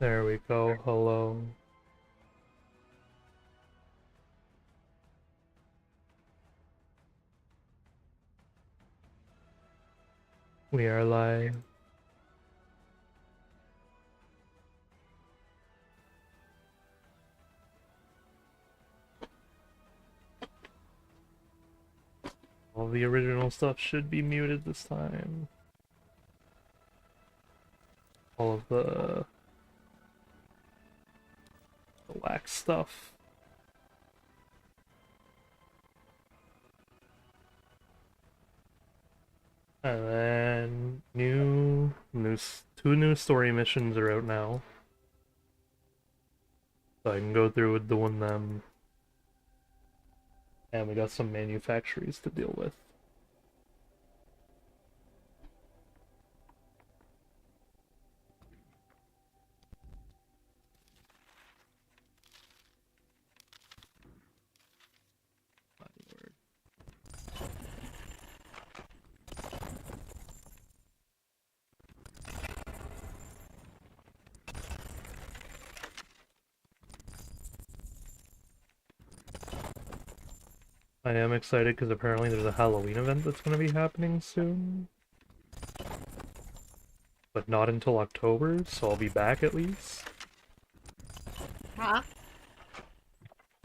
There we go. Hello. We are live. All the original stuff should be muted this time. All of the wax stuff. And then two new story missions are out now. So I can go through with doing them. And we got some manufactories to deal with. I am excited because apparently there's a Halloween event that's going to be happening soon. But not until October, so I'll be back at least. Huh?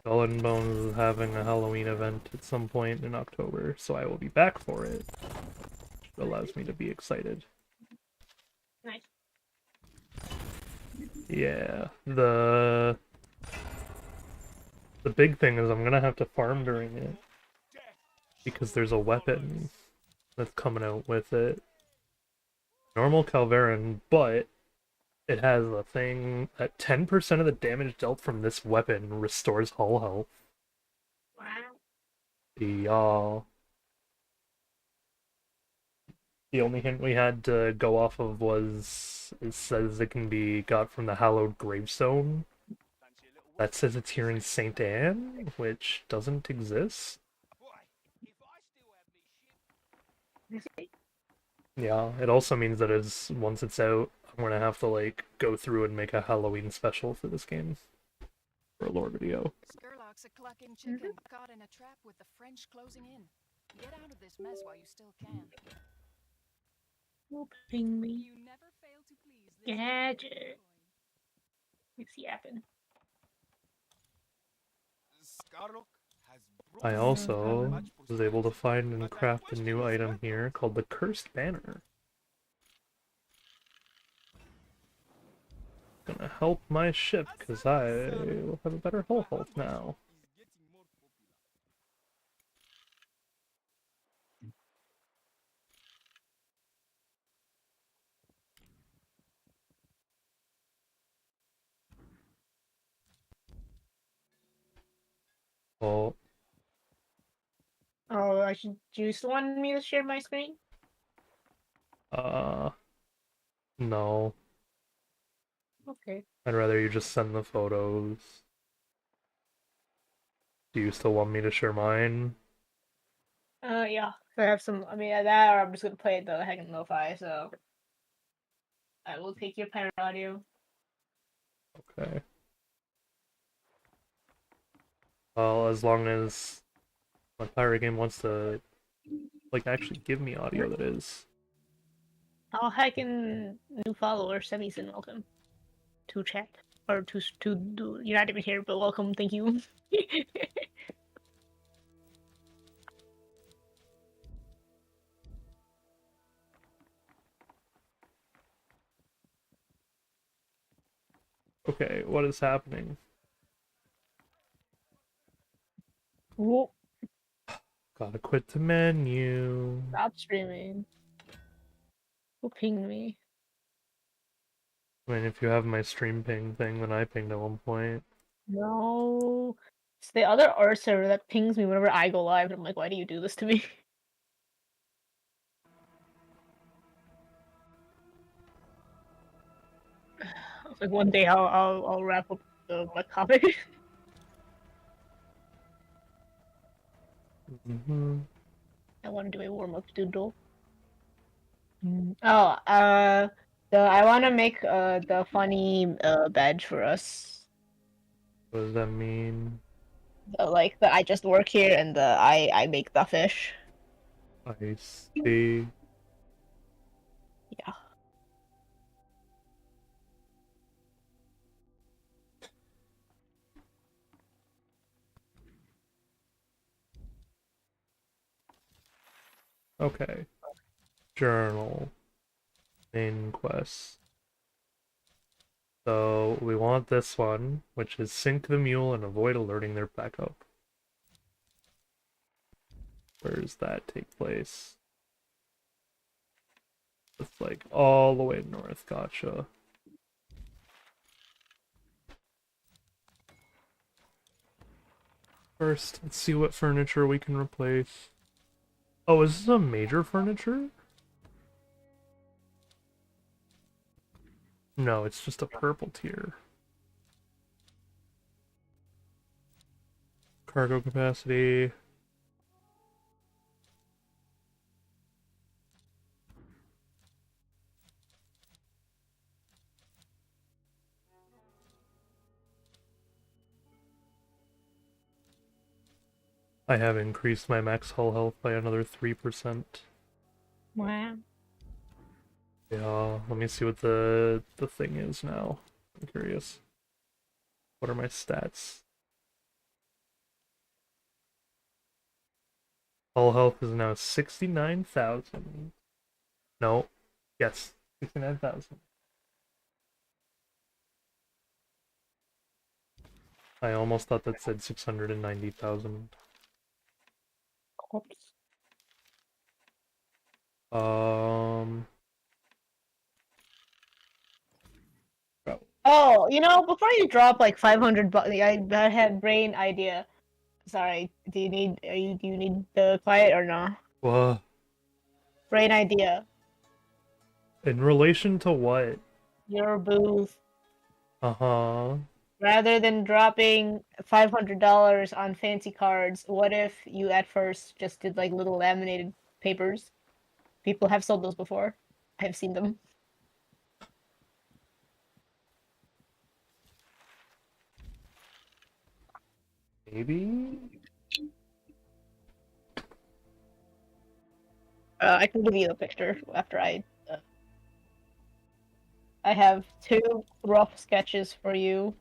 Skull and Bones is having a Halloween event at some point in October, so I will be back for it. Which allows me to be excited. Nice. Yeah, the big thing is I'm gonna have to farm during it. Because there's a weapon that's coming out with it. Normal Calverin, but it has a thing that 10% of the damage dealt from this weapon restores hull health. Wow. Yall. The only hint we had to go off of was it says it can be got from the hallowed gravestone. That says it's here in St. Anne, which doesn't exist. Yeah, it also means that once it's out, I'm gonna have to like go through and make a Halloween special for this game for a lore video. Skurlock's a clucking chicken caught in a trap with the French closing in. Get out of this mess while you still can. Whooping me. You never fail to please this Gadget. What's yapping? I also was able to find and craft a new item here called the Cursed Banner. Gonna help my ship because I will have a better hull health now. Oh. Oh, do you still want me to share my screen? No. Okay. I'd rather you just send the photos. Do you still want me to share mine? Yeah. So I have some, that or I'm just gonna play the heck and lo-fi, so I will take your pirate audio. Okay. Well, as long as my pirate game wants to, like, actually give me audio, that is. I'll hack in new follower, Semisin, welcome to chat. Or you're not even here, but welcome, thank you. Okay, what is happening? Whoa. Gotta quit the menu. Stop streaming. Who pinged me? I mean, if you have my stream ping thing, then I pinged at one point. No. It's the other art server that pings me whenever I go live, and I'm like, why do you do this to me? Like one day I'll wrap up my topic. I want to do a warm up doodle. Oh, I want to make the funny badge for us. What does that mean? Like the I just work here and the I make the fish. I see. Yeah. Okay. Journal. Main quest. So we want this one, which is sink the mule and avoid alerting their backup. Where does that take place? It's like all the way north, gotcha. First, let's see what furniture we can replace. Oh, is this a major furniture? No, it's just a purple tier. Cargo capacity. I have increased my max hull health by another 3%. Wow. Yeah, let me see what the thing is now. I'm curious. What are my stats? Hull health is now 69,000. No. Yes, 69,000. I almost thought that said 690,000. Oops. Oh, before you drop like 500 bucks, I had brain idea. Sorry, do you need the quiet or no? What? Brain idea. In relation to what? Your booth. Uh-huh. Rather than dropping $500 on fancy cards, what if you at first just did like little laminated papers? People have sold those before. I've seen them. Maybe? I can give you a picture after I have two rough sketches for you,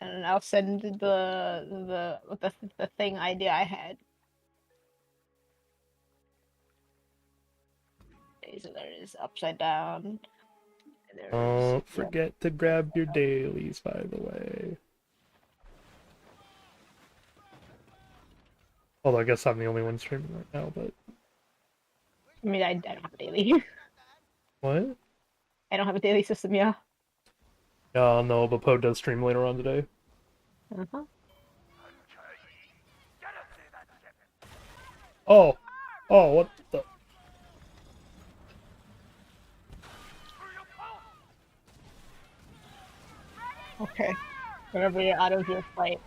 and I'll send the thing idea I had. Okay, so there is upside down. There's Don't forget to grab your dailies, by the way. Although I guess I'm the only one streaming right now, but... I mean, I don't have a daily. What? I don't have a daily system, yeah. No, but Poe does stream later on today. Uh-huh. Oh! Oh, what the... Okay. Whenever you're out of your fight.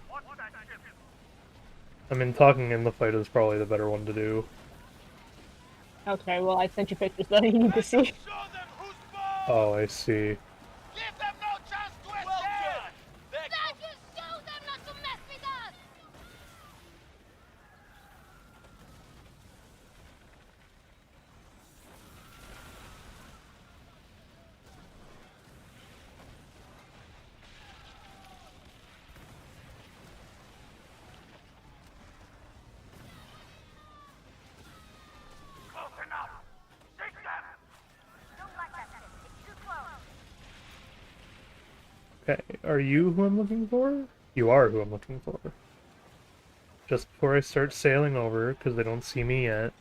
I mean, talking in the fight is probably the better one to do. Okay, well, I sent you pictures that you need to see. Oh, I see. Give them no chance to escape! Well done! That just show them not to mess with us! Close enough! Take them! Don't like that shit. It's too close. Okay, are you who I'm looking for? You are who I'm looking for. Just before I start sailing over, because they don't see me yet.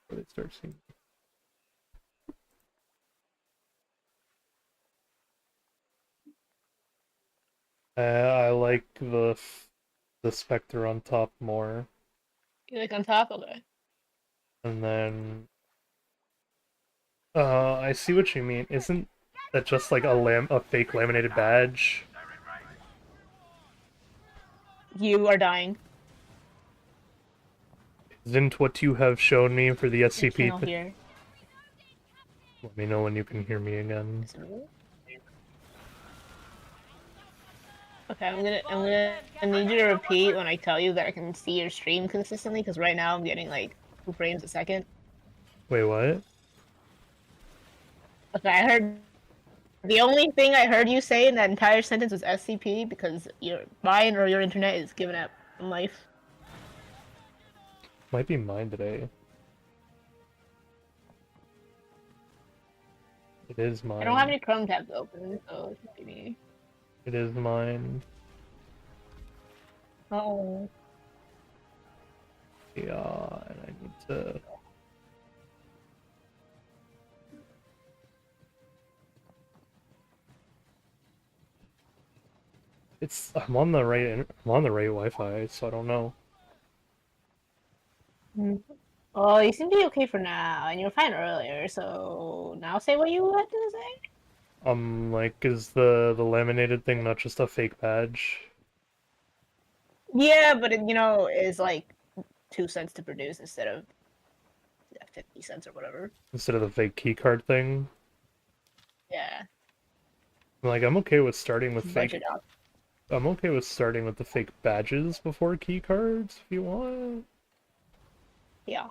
Before they start seeing me. I like the Spectre on top more. You like on top of it? And then... I see what you mean. Isn't that just like a fake laminated badge? You are dying. Isn't what you have shown me for the I SCP cannot thing? hear. Let me know when you can hear me again. Okay, I need you to repeat when I tell you that I can see your stream consistently, because right now I'm getting like 2 frames a second. Wait, what? Okay, I heard the only thing I heard you say in that entire sentence was SCP because mine or your internet is giving up on life. Might be mine today. It is mine. I don't have any Chrome tabs open, so it should be me. It is mine. Oh. Yeah, and I need to... I'm on the right Wi-Fi, so I don't know. Oh, you seem to be okay for now, and you were fine earlier, so now say what you had to say? Like, is the laminated thing not just a fake badge? Yeah, but it, is like 2 cents to produce instead of 50 cents or whatever. Instead of the fake keycard thing? Yeah. Like, I'm okay with starting with fake... Budget up. I'm okay with starting with the fake badges before keycards, if you want. Yeah.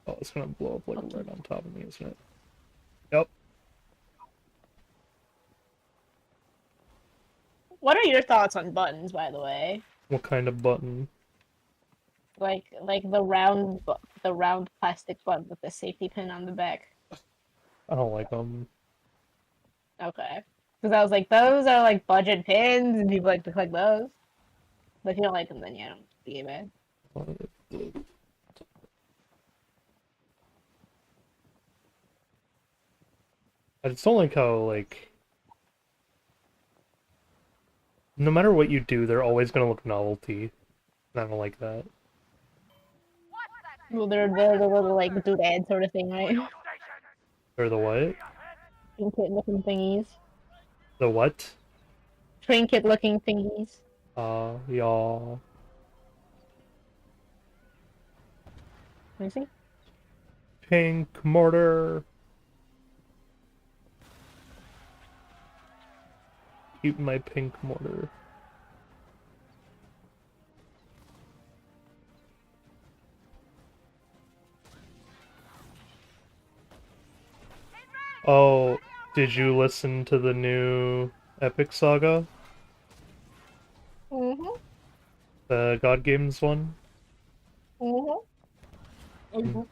Oh, it's gonna blow up like right on top of me, isn't it? Yep. What are your thoughts on buttons, by the way? What kind of button? Like the round plastic button with the safety pin on the back. I don't like them. Okay. Because I was like, those are like budget pins, and people like to collect those. But if you don't like them, then yeah, don't be bad. I just don't like how, like... No matter what you do, they're always gonna look novelty. And I don't like that. Well, they're the little like doodad sort of thing, right? They're the what? Trinket looking thingies. The what? Trinket looking thingies. Y'all. Let me see. Pink mortar. Keep my pink mortar. Oh, did you listen to the new Epic Saga? Mm-hmm. The God Games one? Mm-hmm. Mm-hmm.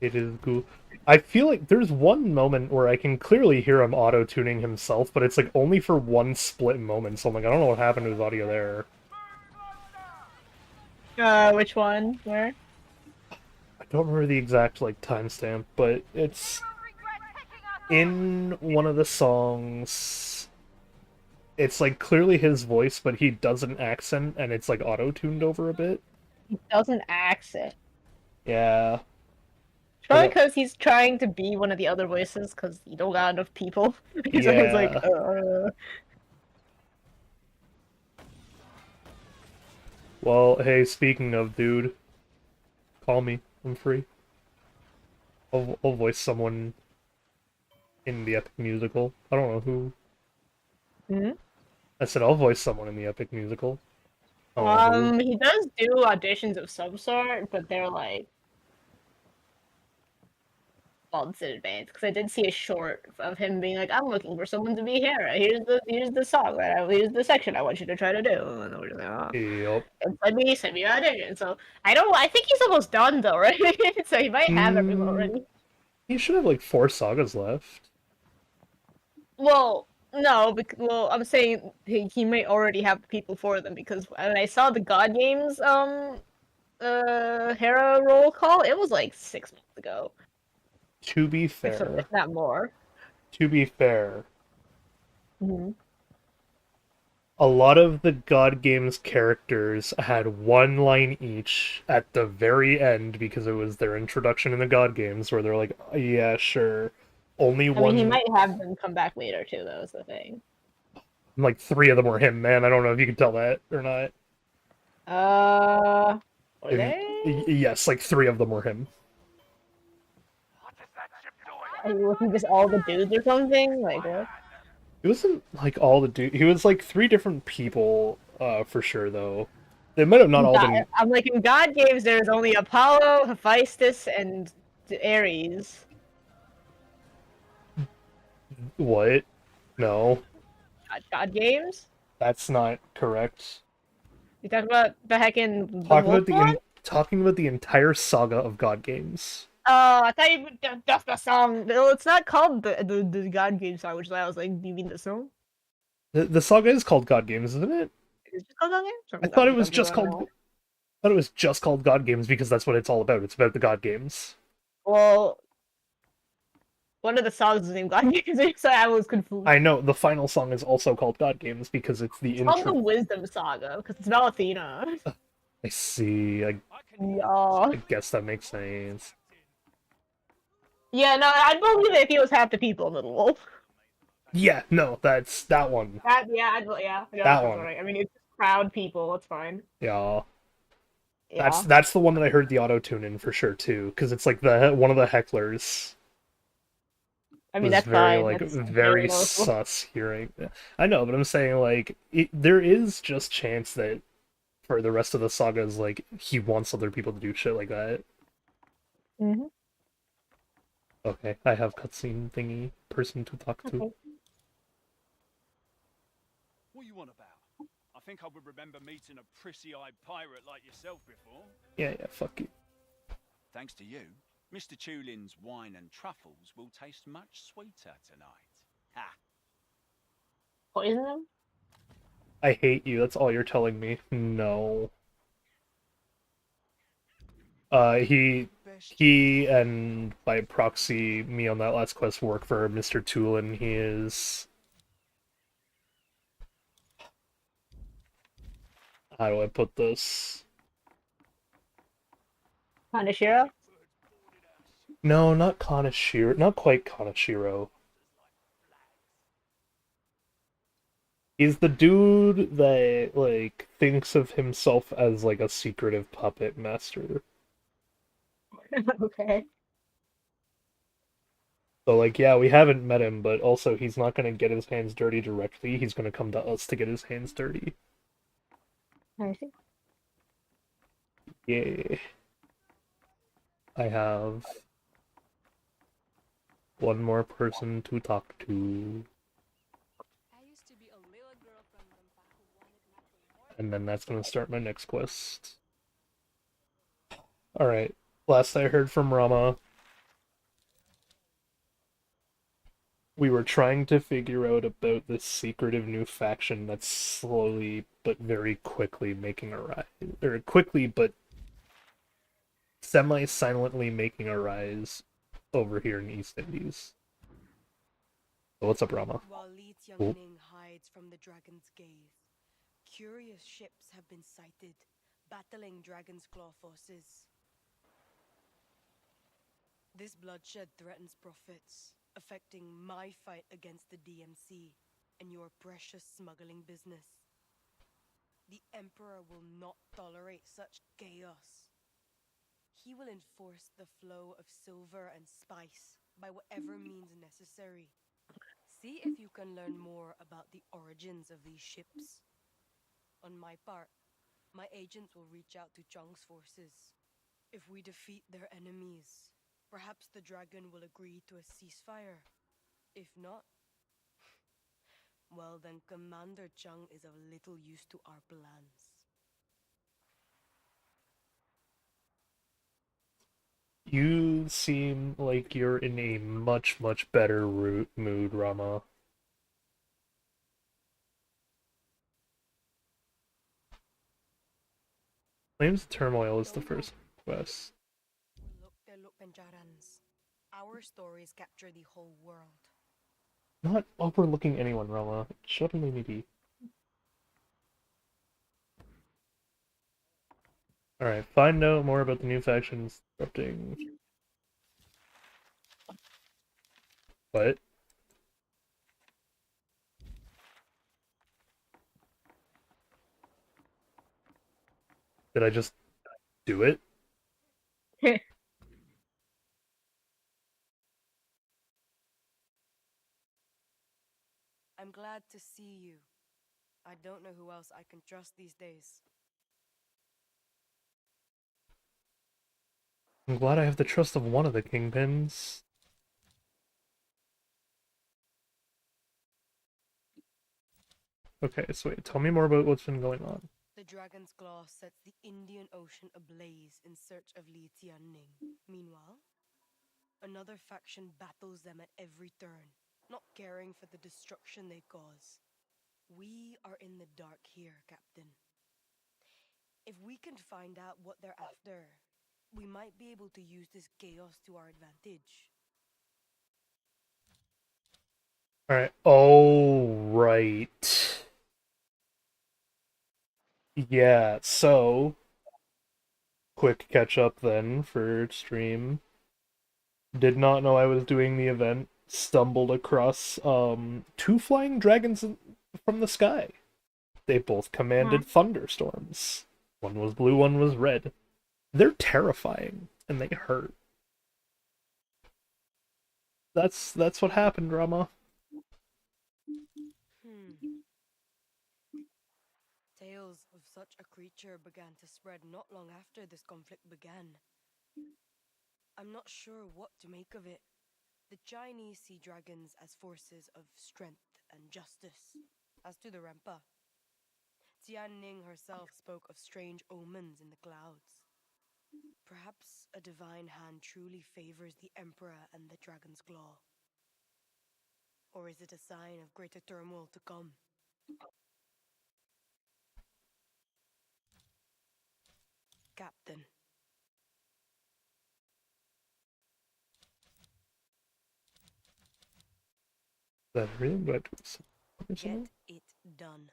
It is cool. I feel like there's one moment where I can clearly hear him auto-tuning himself, but it's like only for one split moment, so I'm like, I don't know what happened to his audio there. Which one? Where? I don't remember the exact, like, timestamp, but it's in one of the songs. It's like clearly his voice, but he does an accent, and it's like auto-tuned over a bit. He doesn't accent. Yeah. Probably because he's trying to be one of the other voices, because you don't got enough people. He's always like, Well, hey, speaking of, dude, call me. I'm free. I'll voice someone in the Epic Musical. I don't know who. Hmm? I said I'll voice someone in the Epic Musical. I don't know who. He does do auditions of some sort, but they're like months in advance. Because I did see a short of him being like, "I'm looking for someone to be here. Here's the song here's the section I want you to try to do." And we're just like, "Oh." Yep. And send me an audition. So I think he's almost done though, right? So he might have everyone already. He should have like 4 sagas left. Well, no, well, I'm saying he might already have the people for them because when I saw the God Games Hera roll call, it was like 6 months ago. To be fair. If not more. To be fair. Mm-hmm. A lot of the God Games characters had one line each at the very end because it was their introduction in the God Games where they're like, yeah, sure. Only one. I mean, he might have them come back later too, though, is the thing. Like 3 of them were him, man. I don't know if you can tell that or not. Were And they? yes, like 3 of them were him. Wasn't this all the dudes or something? Like what? It wasn't like all the dude. He was like 3 different people, for sure though. They might have not all been. I'm like in God games. There's only Apollo, Hephaestus, and Ares. What? No, God games. that's not correct. You talking about the heckin' the Talking wolf about the one? talking about the entire saga of God games. Oh, I thought you that's the song. No, it's not called the God game song, which is why I was like, do you mean the song? The saga is called God Games, isn't it? Is it called God game? I thought it was I'm just going called. wrong. I thought it was just called God Games because that's what it's all about. It's about the God Games. Well, one of the songs is named God games, so I was confused. I know the final song is also called God Games because it's the It's called the intro. Wisdom Saga because it's about Athena. I see. Yeah. I guess that makes sense. Yeah, no, I'd believe it if he was half the people in Little Wolf. Yeah, no, that's that one. Yeah, That one. right. I mean, it's just crowd people. It's fine. Yeah. Yeah. That's the one that I heard the auto tune in for sure too, because it's like the one of the hecklers I mean, was that's very fine. like That's very very noticeable. sus hearing. I know, but I'm saying like there is just chance that for the rest of the sagas, like he wants other people to do shit like that. Mm-hmm. Okay, I have cutscene thingy person to talk to. Okay. What you want about? I think I would remember meeting a prissy-eyed pirate like yourself before. Yeah, fuck you. Thanks to you, Mr. Tulin's wine and truffles will taste much sweeter tonight. Ha! Poison him? I hate you. That's all you're telling me. No. He and by proxy me on that last quest work for Mr. Tulin. He is. How do I put this? Kaneshiro? No, not Kaneshiro. Not quite Kaneshiro. He's the dude that, like, thinks of himself as, like, a secretive puppet master. Okay. So, like, yeah, we haven't met him, but also he's not gonna get his hands dirty directly. He's gonna come to us to get his hands dirty. I see. Yeah. I have one more person to talk to, I used to be a little girl from Lampa who wanted nothing more and then that's gonna start my next quest. Alright, last I heard from Rama, we were trying to figure out about this secretive new faction that's slowly but very quickly making a rise. Or quickly but semi-silently making a rise over here in East Indies. So what's up, Rama? While Lee's young Cool. Ning hides from the dragon's gaze, curious ships have been sighted, battling Dragon's Claw forces. This bloodshed threatens profits, affecting my fight against the DMC and your precious smuggling business. The Emperor will not tolerate such chaos. He will enforce the flow of silver and spice by whatever means necessary. See if you can learn more about the origins of these ships. On my part, my agents will reach out to Chang's forces. If we defeat their enemies, perhaps the dragon will agree to a ceasefire. If not, well then Commander Chang is of little use to our plans. You seem like you're in a much, much better mood, Rama. Flames of Turmoil is the first quest. Our stories capture the whole world. Not overlooking anyone, Rama. Shut up, maybe. Alright, find out more about the new factions disrupting. What? Did I just do it? I'm glad to see you. I don't know who else I can trust these days. I'm glad I have the trust of one of the kingpins. Okay, so wait, tell me more about what's been going on. The Dragon's Claw sets the Indian Ocean ablaze in search of Li Tianning. Meanwhile, another faction battles them at every turn, not caring for the destruction they cause. We are in the dark here, Captain. If we can find out what they're after, we might be able to use this chaos to our advantage. Alright. Oh, right. Yeah, so quick catch up then for stream. Did not know I was doing the event. Stumbled across two flying dragons from the sky. They both commanded thunderstorms. One was blue, one was red. They're terrifying and they hurt. That's what happened, Rama. Tales of such a creature began to spread not long after this conflict began. I'm not sure what to make of it. The Chinese see dragons as forces of strength and justice. As to the Rempa, Tianning herself spoke of strange omens in the clouds. Perhaps a divine hand truly favors the Emperor and the Dragon's Claw. Or is it a sign of greater turmoil to come? Captain. That really do I do something? Get it done.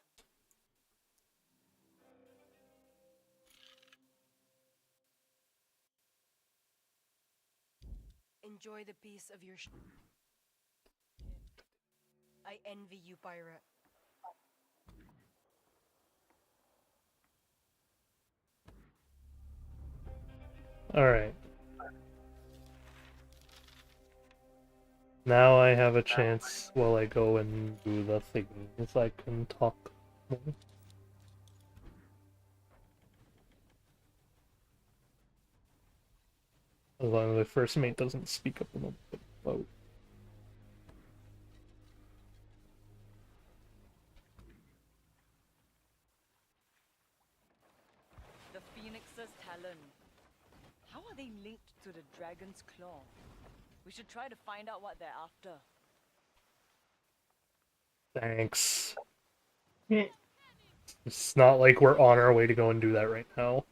Enjoy the peace of your I envy you, pirate. Alright. Now I have a chance while I go and do the things I can talk more. As long as the first mate doesn't speak up in the boat. The Phoenix's talon. How are they linked to the Dragon's Claw? We should try to find out what they're after. Thanks. It's not like we're on our way to go and do that right now.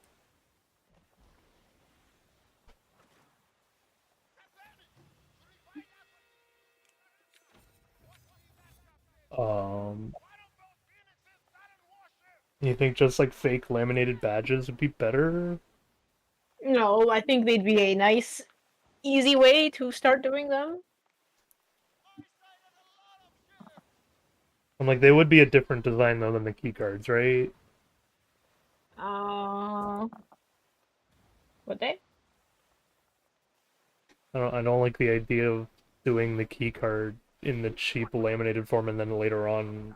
You think just like fake laminated badges would be better? No, I think they'd be a nice, easy way to start doing them. I'm like, they would be a different design though than the keycards, right? Would they? I don't like the idea of doing the keycard in the cheap laminated form and then later on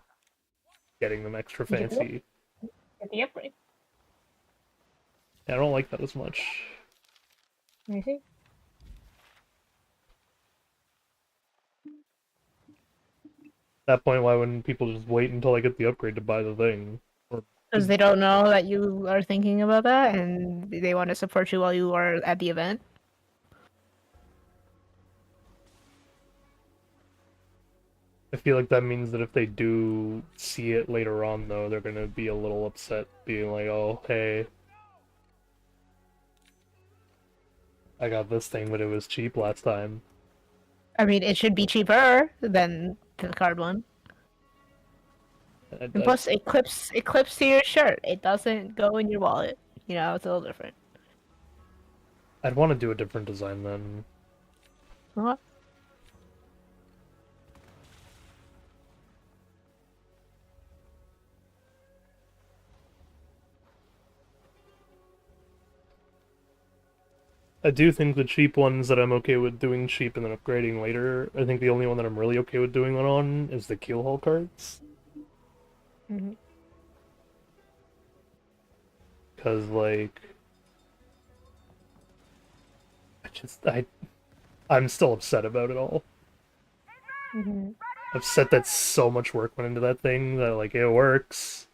getting them extra fancy. Get the upgrade. Yeah, I don't like that as much. Let me see. At that point, why wouldn't people just wait until I get the upgrade to buy the thing? Because they don't know that you are thinking about that, and they want to support you while you are at the event. I feel like that means that if they do see it later on, though, they're gonna be a little upset, being like, oh, hey, I got this thing, but it was cheap last time. I mean, it should be cheaper than the card one. And plus, it clips to your shirt. It doesn't go in your wallet. You know, it's a little different. I'd want to do a different design then. What? I do think the cheap ones that I'm okay with doing cheap and then upgrading later. I think the only one that I'm really okay with doing it on is the Keelhaul cards. Mm-hmm. Cause like, I'm still upset about it all. Mm-hmm. Upset that so much work went into that thing that like it works.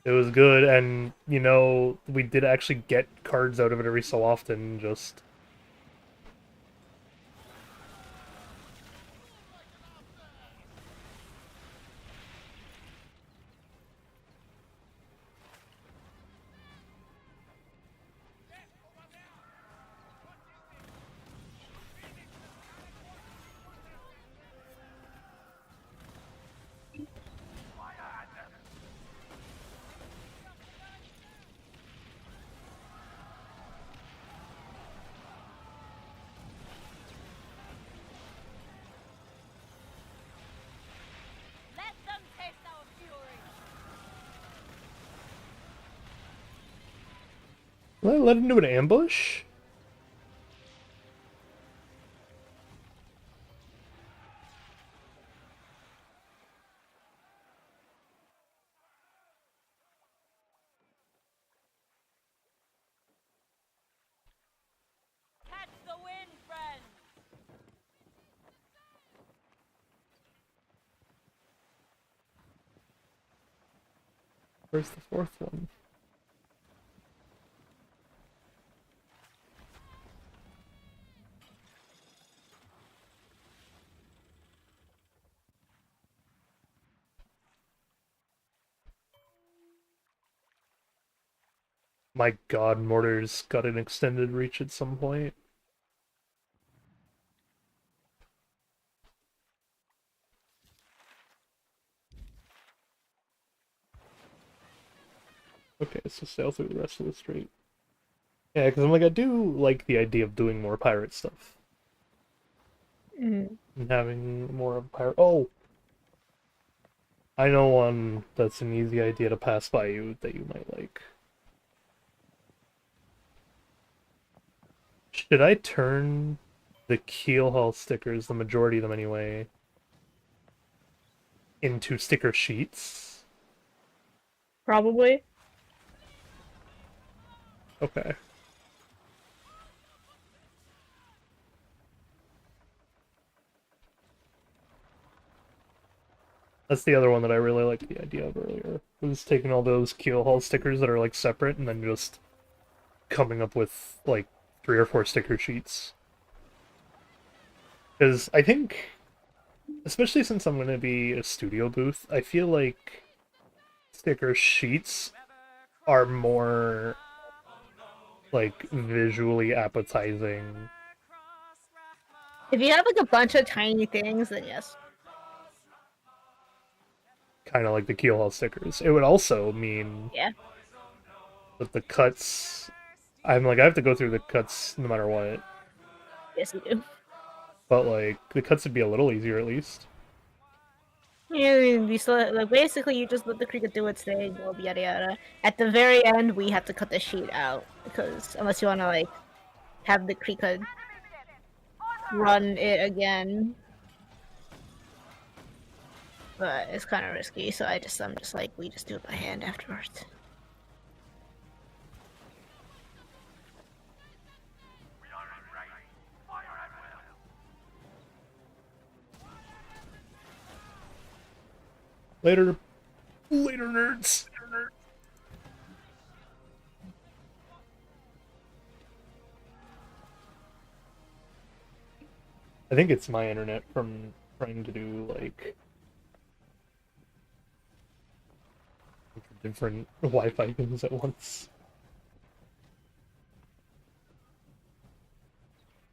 It was good, and you know we did actually get cards out of it every so often. Just Let them taste our fury. let him do an ambush. Catch the wind, friends. Where's the fourth one? My God, Mortar's got an extended reach at some point. Okay, so sail through the rest of the strait. Yeah, because I'm like, I do like the idea of doing more pirate stuff. Mm-hmm. And having more of pirate. Oh! I know one that's an easy idea to pass by you that you might like. Should I turn the Keelhaul stickers, the majority of them anyway, into sticker sheets? Probably. Okay. That's the other one that I really liked the idea of earlier. Was taking all those Keelhaul stickers that are like separate and then just coming up with like 3 or 4 sticker sheets. Because I think, especially since I'm going to be a studio booth, I feel like sticker sheets are more like visually appetizing. If you have like a bunch of tiny things, then yes. Kind of like the Keelhaul stickers. It would also mean Yeah. that the cuts. I'm like, I have to go through the cuts no matter what. Yes, you do. But like, the cuts would be a little easier at least. Yeah, you still like basically you just let the cricket do its thing, yada yada. At the very end, we have to cut the sheet out because unless you want to like have the cricket run it again, but it's kind of risky. So I'm just like we just do it by hand afterwards. Later, later, nerds. I think it's my internet from trying to do like different Wi-Fi things at once.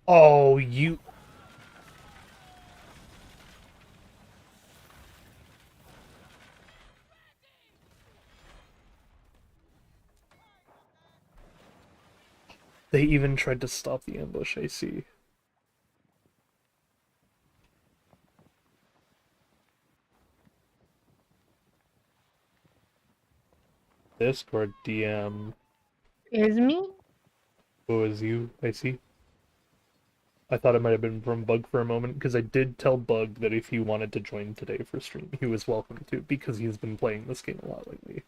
Oh, you. They even tried to stop the ambush, I see. Discord DM. Is me? What was you? I see. I thought it might have been from Bug for a moment, because I did tell Bug that if he wanted to join today for stream, he was welcome to, because he's been playing this game a lot lately.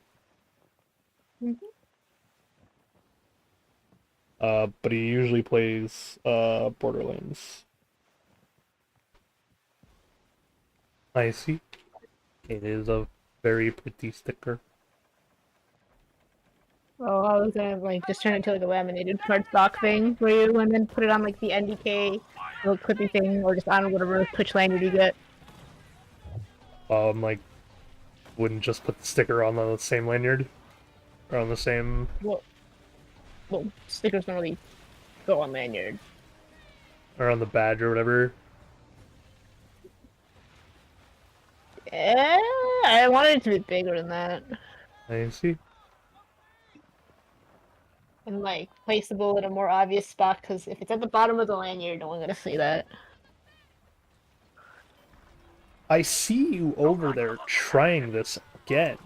But he usually plays Borderlands. I see. It is a very pretty sticker. Oh, I was gonna like just turn it into like a laminated cardstock thing for you, and then put it on like the NDK little clippy thing, or just on whatever Twitch lanyard you get. Like, wouldn't just put the sticker on the same lanyard? Or on the same... Well, stickers don't really go on lanyard. Or on the badge or whatever? Yeah, I wanted it to be bigger than that. I see. And like placeable in a more obvious spot, because if it's at the bottom of the lanyard, no one's gonna see that. I see you over there trying this again.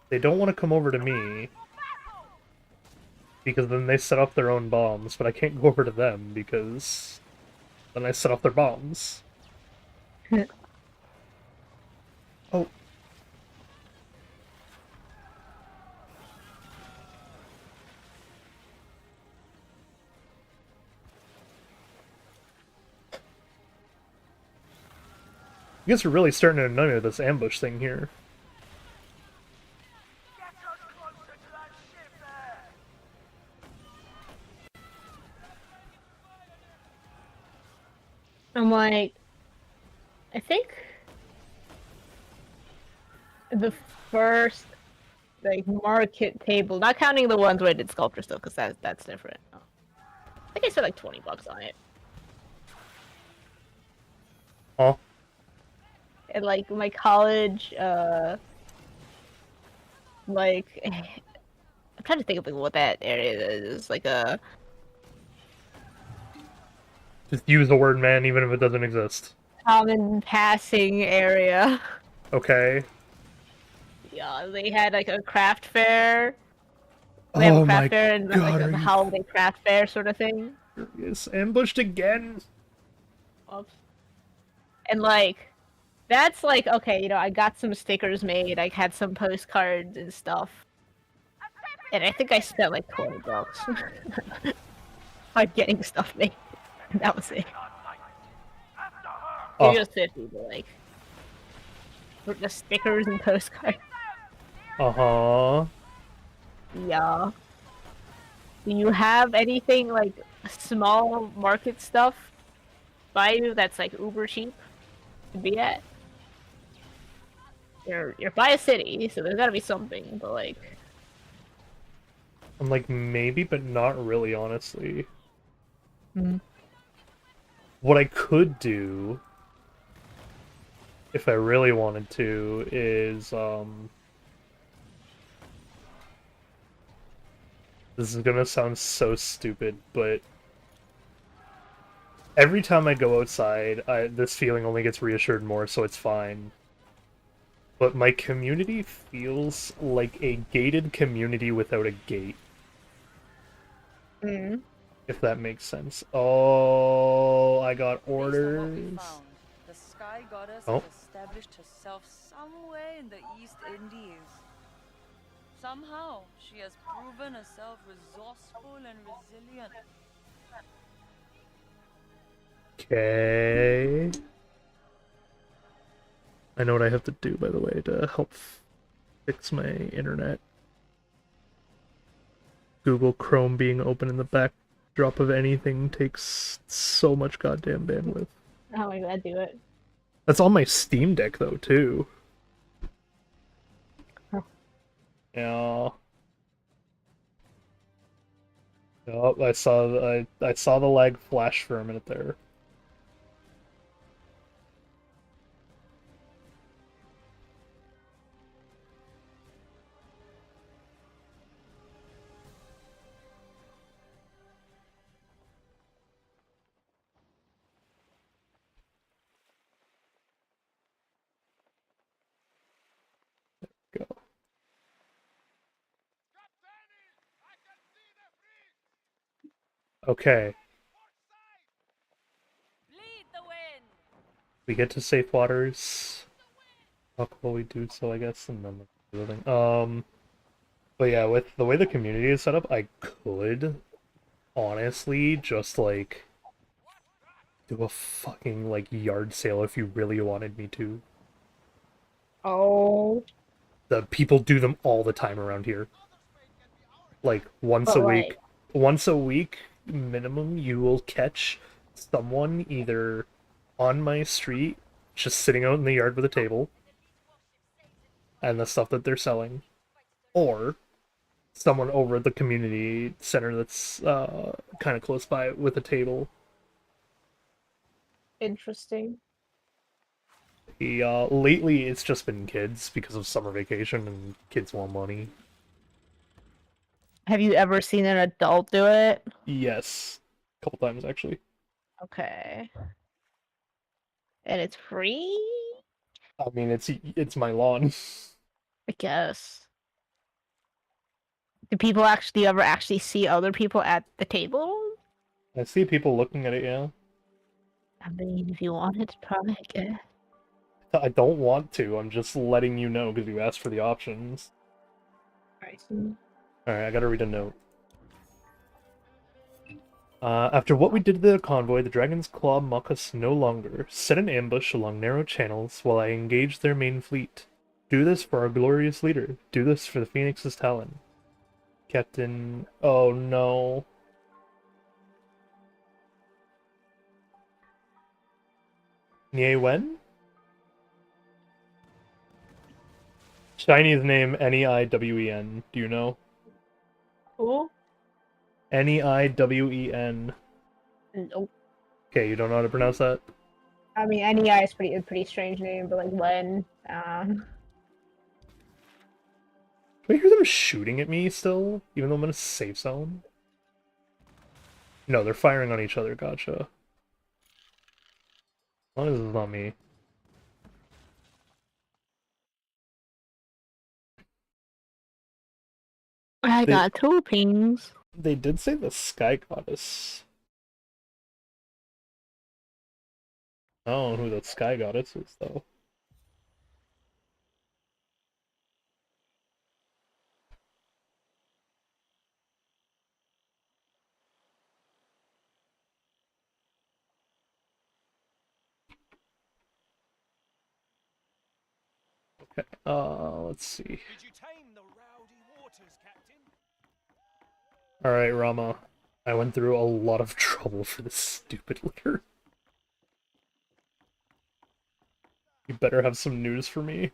They don't want to come over to me, because then they set off their own bombs, but I can't go over to them, because then I set off their bombs. Oh. I guess we're really starting to annoy me with this ambush thing here. I'm like, I think the first like market table, not counting the ones where I did sculpture stuff, because that's different. I think I spent like $20 on it. Huh? And like my college, like I'm trying to think of like, what that area is. Like a Just use the word man even if it doesn't exist. common passing area. Okay. Yeah, they had like a craft fair. They have a Oh my craft fair and like god, a are you holiday craft fair sort of thing. serious? Ambushed again? Oops. And like, that's like, okay, you know, I got some stickers made, I had some postcards and stuff. And I think I spent like $20 on getting stuff made. And that was it. Oh. Maybe it was 50, but like, for the stickers and postcards. Uh-huh. Yeah. Do you have anything like small market stuff by you that's like uber cheap to be at? You're by a city, so there's gotta be something, but like I'm like, maybe, but not really, honestly. What I could do, if I really wanted to, is, this is gonna sound so stupid, but every time I go outside, this feeling only gets reassured more, so it's fine. But my community feels like a gated community without a gate. If that makes sense. Oh, I got Based on what we orders. found, the Sky Goddess Oh. has established herself somewhere in the East Indies. Somehow, she has proven herself resourceful and resilient. Okay. I know what I have to do, by the way, to help fix my internet. Google Chrome being open in the backdrop of anything takes so much goddamn bandwidth. how am I gonna do it? That's on my Steam Deck, though, too. Huh. Yeah. Oh, I saw the lag flash for a minute there. Go. Okay, Bleed the wind. we get to safe waters. How will we do so, I guess, and then the building. But yeah, with the way the community is set up, I could honestly just like do a fucking like yard sale if you really wanted me to. Oh, The people do them all the time around here. Like but like, once a week minimum, you will catch someone either on my street just sitting out in the yard with a table and the stuff that they're selling, or someone over at the community center that's kind of close by with a table. interesting. Lately it's just been kids because of summer vacation and kids want money. Have you ever seen an adult do it? Yes, a couple times actually. Okay. And it's free? I mean, it's my lawn. I guess. Do you ever actually see other people at the table? I see people looking at it, yeah. I mean, if you wanted to try, I guess. I don't want to, I'm just letting you know because you asked for the options. I see. Alright, I gotta read a note. After what we did to the convoy, the Dragon's Claw mock us no longer. Set an ambush along narrow channels while I engage their main fleet. Do this for our glorious leader. Do this for the Phoenix's Talon. Captain... Oh no. Nie Wen? Chinese name Neiwen. Do you know? Cool. Neiwen. Nope. Okay, you don't know how to pronounce that? I mean, NEI is a pretty strange name, but like when, Do I hear them shooting at me still? Even though I'm in a safe zone? No, they're firing on each other, gotcha. As long as it's not me. I They- got 2 pings. They did say the Sky Goddess. I don't know who the Sky Goddess is, though. Okay, let's see. Did you tame the rowdy waters, Captain? Alright, Rama. I went through a lot of trouble for this stupid litter. You better have some news for me.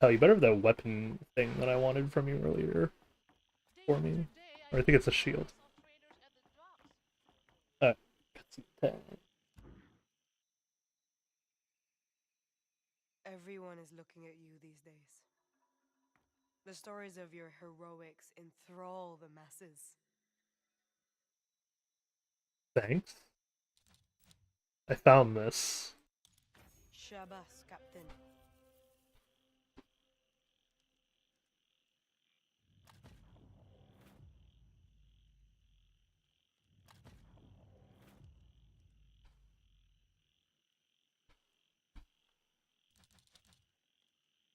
Oh, you better have that weapon thing that I wanted from you earlier for me. Or I think it's a shield. Everyone is looking at you these days. The stories of your heroics enthrall the masses. Thanks. I found this. Shabas, Captain.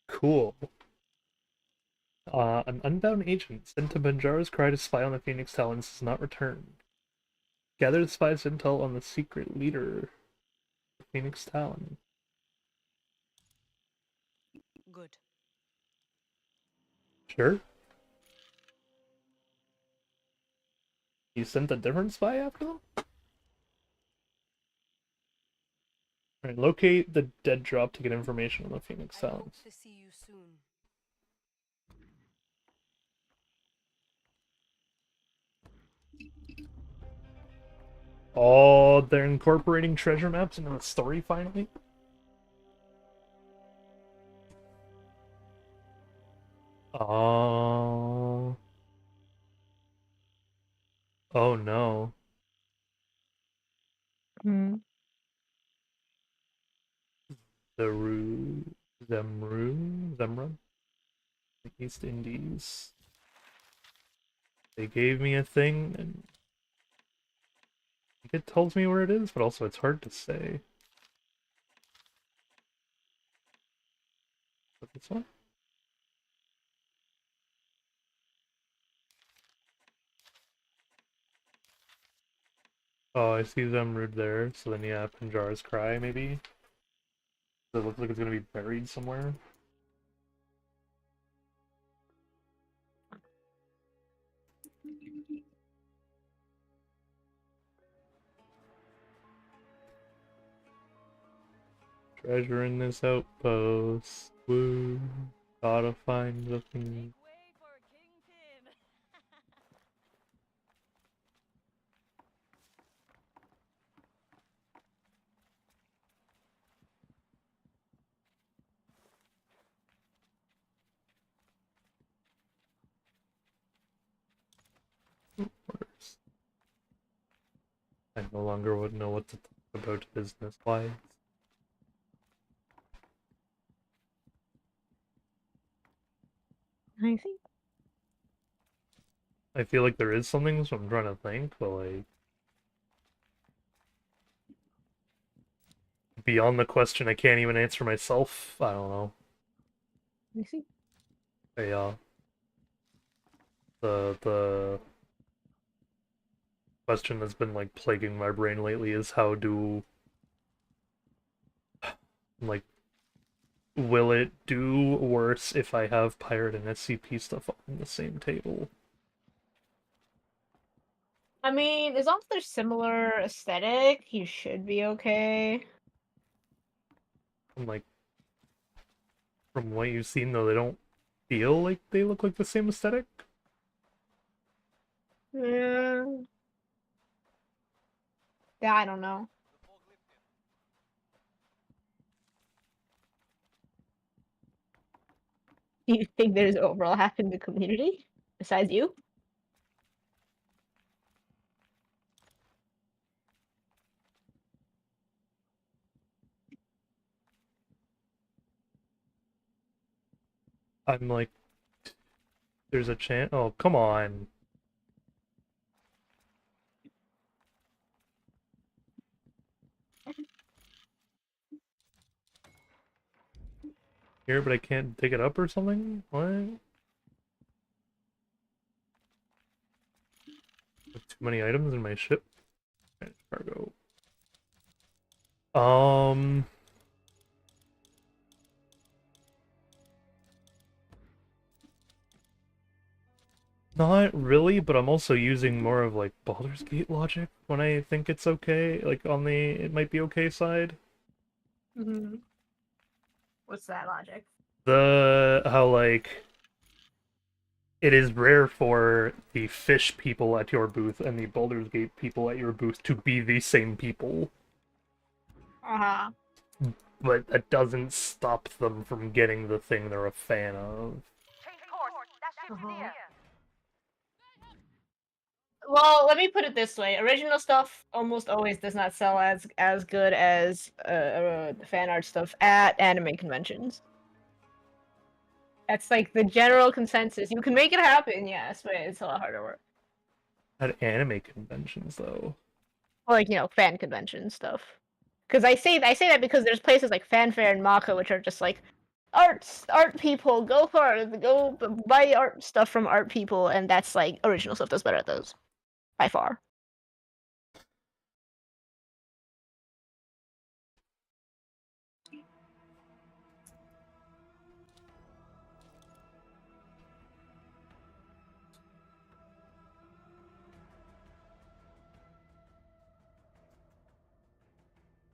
Cool. An unbound agent sent to Banjara's Cry to spy on the Phoenix Talons has not returned. Gather the spy's intel on the secret leader, the Phoenix Talon. Good. Sure. You sent a different spy after them? Alright, locate the dead drop to get information on the Phoenix I hope Talons. to see you soon. Oh, they're incorporating treasure maps into the story finally? Oh. Oh no. Hmm. Zemrun? The East Indies. They gave me a thing, and it tells me where it is, but also it's hard to say. But this one? Oh, I see Zemrud there, so then yeah, Panjara's Cry, maybe? It looks like it's gonna be buried somewhere. Treasure in this outpost. Woo. Gotta find the thing. Way for a kingpin. I no longer would know what to talk about business-wise. I see. I feel like there is something, so I'm trying to think, but like... Beyond the question I can't even answer myself, I don't know. I see. But yeah. The question that's been like plaguing my brain lately is how do... Like, will it do worse if I have pirate and SCP stuff on the same table? I mean, as long as they're similar aesthetic, you should be okay. I'm like, from what you've seen though, they don't feel like they look like the same aesthetic. Yeah. Yeah, I don't know. Do you think there's overlap in the community besides you? I'm like, there's a chance. Oh, come on. Here, but I can't pick it up or something? What? Too many items in my ship. Cargo. Not really, but I'm also using more of like Baldur's Gate logic when I think it's okay, like on the it might be okay side. Mm-hmm. What's that logic? How like it is rare for the fish people at your booth and the Baldur's Gate people at your booth to be the same people, Uh-huh. but that doesn't stop them from getting the thing they're a fan of. Uh-huh. Well, let me put it this way: original stuff almost always does not sell as good as fan art stuff at anime conventions. That's like the general consensus. You can make it happen, yes, but it's a lot harder work. At anime conventions, though. Or like, fan convention stuff. Because I say that because there's places like Fanfare and Maka which are just like art people, go buy art stuff from art people, and that's like original stuff does better at those. By far.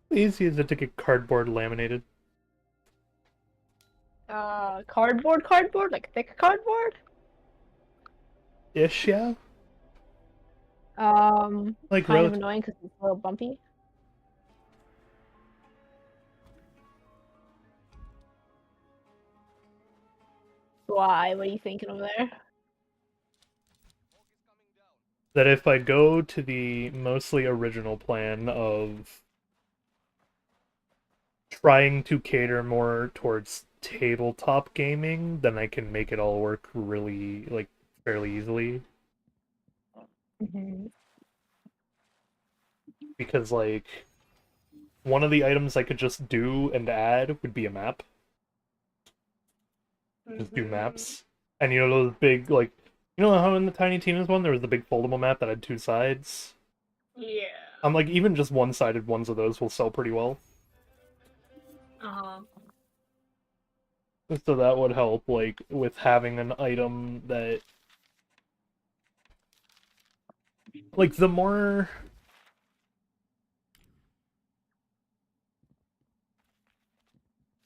How easy is it to get cardboard laminated? Cardboard? Like thick cardboard? Ish, yeah? Like Kind of annoying because it's a little bumpy. Why? What are you thinking over there? that if I go to the mostly original plan of trying to cater more towards tabletop gaming, then I can make it all work really, like, fairly easily. Because, like, one of the items I could just do and add would be a map. Just do maps. And you know those big, like, you know how in the Tiny Tina's one there was the big foldable map that had two sides? Yeah. I'm like, even just one-sided ones of those will sell pretty well. Uh-huh. So that would help, like, with having an item that... Like, the more...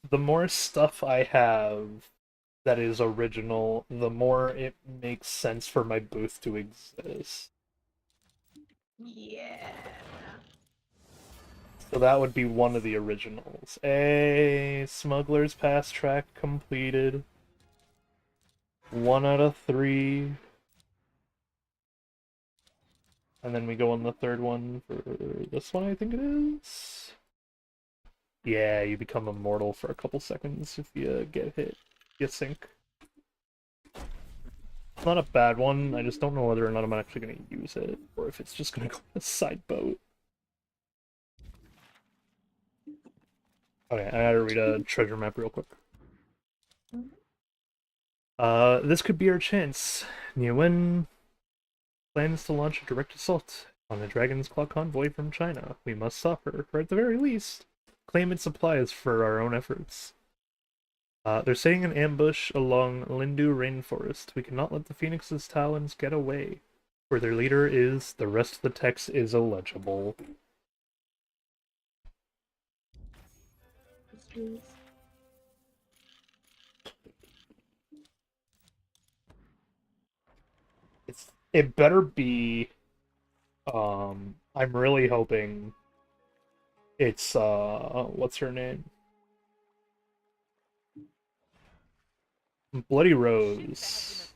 The more stuff I have that is original, the more it makes sense for my booth to exist. Yeah. So that would be one of the originals. A Smuggler's Pass track completed. 1 out of 3. And then we go on the third one for this one, I think it is. Yeah, you become immortal for a couple seconds if you get hit. You sink. It's not a bad one, I just don't know whether or not I'm actually going to use it, or if it's just going to go on a side boat. Okay, I gotta read a treasure map real quick. This could be our chance. Niuwen plans to launch a direct assault on the Dragon's Claw convoy from China. We must stop her, or at the very least, claim its supplies for our own efforts. They're setting an ambush along Lindu Rainforest. We cannot let the Phoenix's talons get away. Where their leader is, the rest of the text is illegible. It better be, I'm really hoping it's, what's her name? Bloody Rose.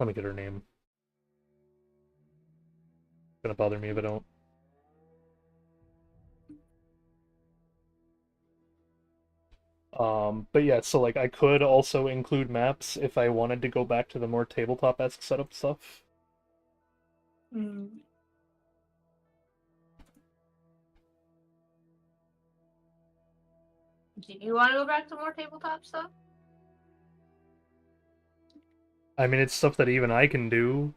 Let me get her name. It's gonna bother me if I don't. But yeah, so like I could also include maps if I wanted to go back to the more tabletop-esque setup stuff. Mm. Do you want to go back to more tabletop stuff? I mean, it's stuff that even I can do.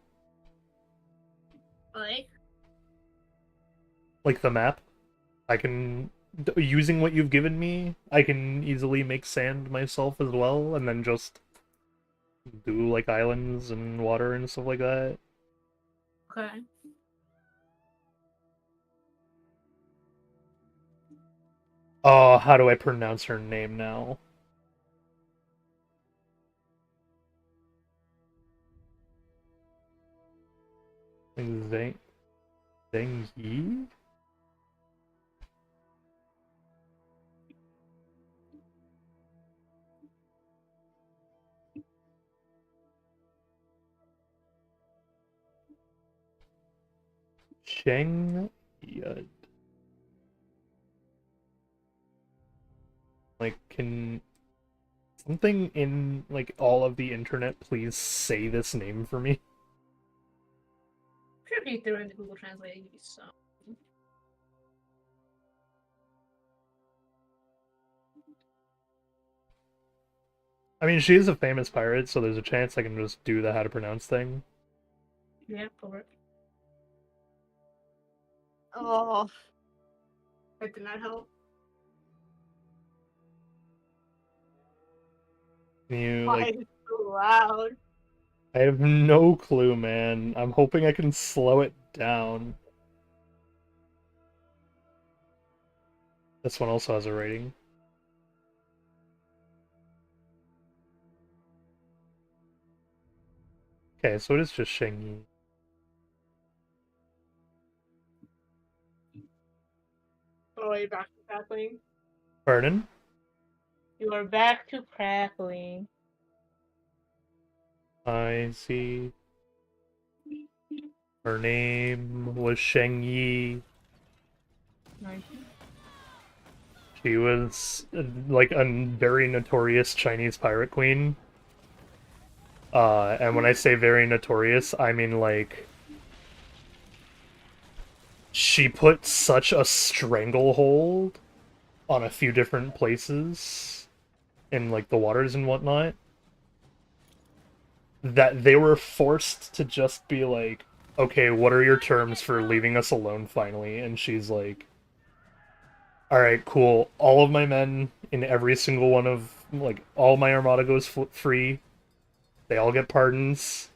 Like the map. I can, using what you've given me, I can easily make sand myself as well, and then just do like islands and water and stuff like that. Okay. Oh, how do I pronounce her name now? Zhang Yi? Sheng Yud. Like, can something in, like, all of the internet please say this name for me? Sure, if you threw it into Google Translate, you'd be so. I mean, she is a famous pirate, so there's a chance I can just do the how to pronounce thing. Yeah, over it. Oh. That did not help. You, Why like, is it so loud? I have no clue, man. I'm hoping I can slow it down. This one also has a rating. Okay, so it is just Shengyi. Oh, you're back to crackling. Pardon? You are back to crackling. I see. Her name was Shengyi. Nice. She was, like, a very notorious Chinese pirate queen. And when I say very notorious, I mean, like, she put such a stranglehold on a few different places in, like, the waters and whatnot that they were forced to just be like, okay, what are your terms for leaving us alone finally? And she's like, alright, cool. All of my men in every single one of, like, all my armada goes free. They all get pardons,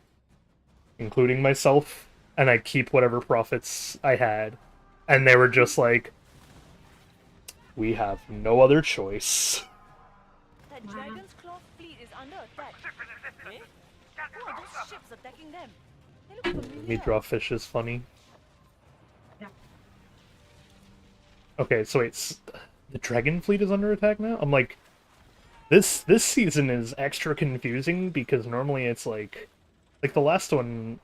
including myself, and I keep whatever profits I had. And they were just like, we have no other choice. That Dragon's Claw fleet is under attack. Eh? Who are those ships attacking them? They look familiar. Me draw fish is funny. Okay, so wait, the Dragon Fleet is under attack now? I'm like, this season is extra confusing because normally it's like the last one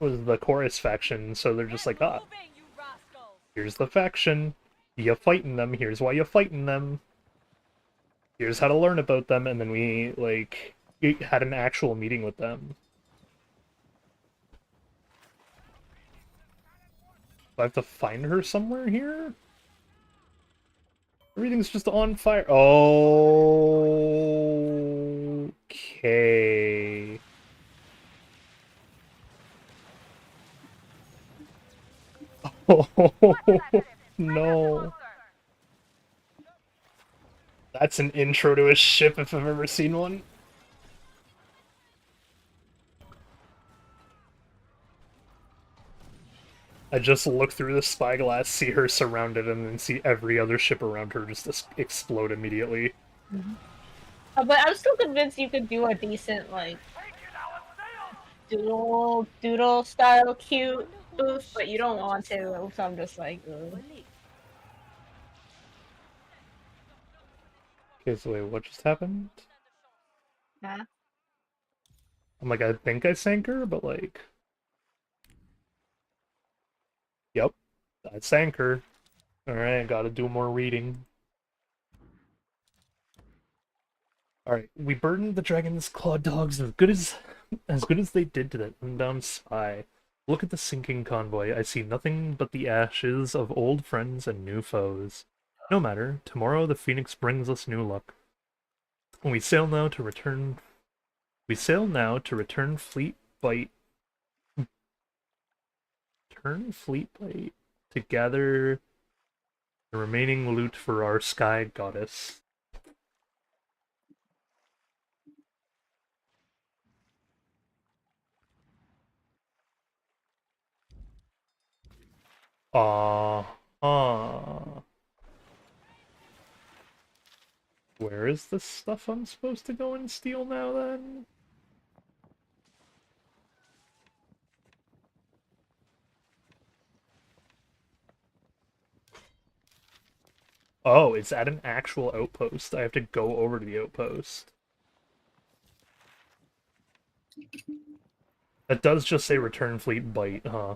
was the Chorus faction, so they're just like, ah, here's the faction, you fighting them, here's why you fighting them, here's how to learn about them, and then we, like, had an actual meeting with them. Do I have to find her somewhere here? Everything's just on fire. Okay. Oh, no. That's an intro to a ship if I've ever seen one. I just look through the spyglass, see her surrounded, and then see every other ship around her just explode immediately. But I'm still convinced you could do a decent, like, doodle style cute boost, but you don't want to, so I'm just like, ugh. Okay, so wait, what just happened? Huh? I'm like, I think I sank her, but like... Yep, I sank her. Alright, gotta do more reading. Alright, we burdened the Dragon's Claw dogs as good as they did to that unbound spy. Look at the sinking convoy. I see nothing but the ashes of old friends and new foes. No matter, tomorrow the Phoenix brings us new luck. We sail now to return Fleet Bite. Turn Fleet Bite to gather the remaining loot for our Sky Goddess. Where is the stuff I'm supposed to go and steal now, then? Oh, it's at an actual outpost. I have to go over to the outpost. That does just say Return Fleet Bite, huh?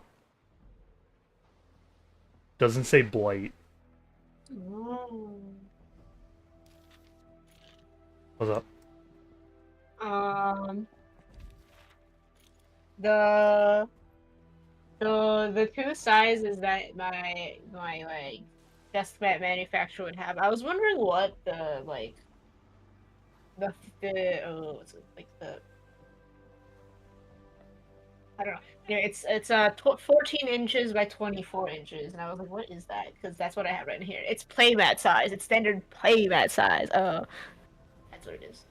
Doesn't say Blight. What's up? The two sizes that my like desk mat manufacturer would have. I was wondering what the like the what's it, like the I don't know. Yeah, it's 14 inches by 24 inches, and I was like, what is that? Because that's what I have right here. It's playmat size. It's standard playmat size. That's what it is.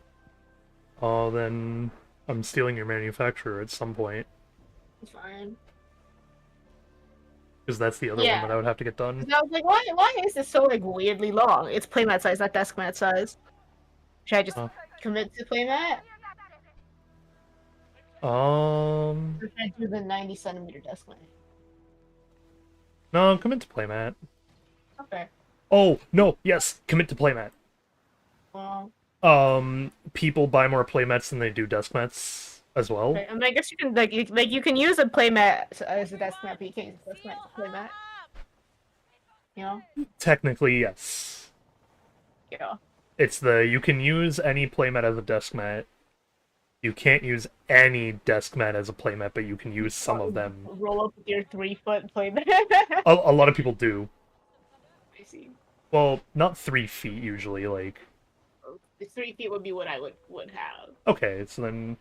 Oh, then I'm stealing your manufacturer at some point. It's fine. Because that's the other one that I would have to get done. And I was like, why is this so like weirdly long? It's playmat size, not desk mat size. Should I just commit to playmat? Or should I do the 90 centimeter desk mat? No, commit to playmat. Okay. Oh, no, yes, commit to playmat. Well, People buy more playmats than they do desk mats as well. okay. I mean, I guess you can you can use a playmat as a desk mat, but you can't use a desk mat as a playmat. You know? Technically, yes. Yeah. It's you can use any playmat as a desk mat, You can't use any desk mat as a playmat, but you can use some of them. Roll up with your 3-foot playmat. A lot of people do. I see. Well, not 3 feet usually, like... The 3 feet would be what I would have. Okay, so then...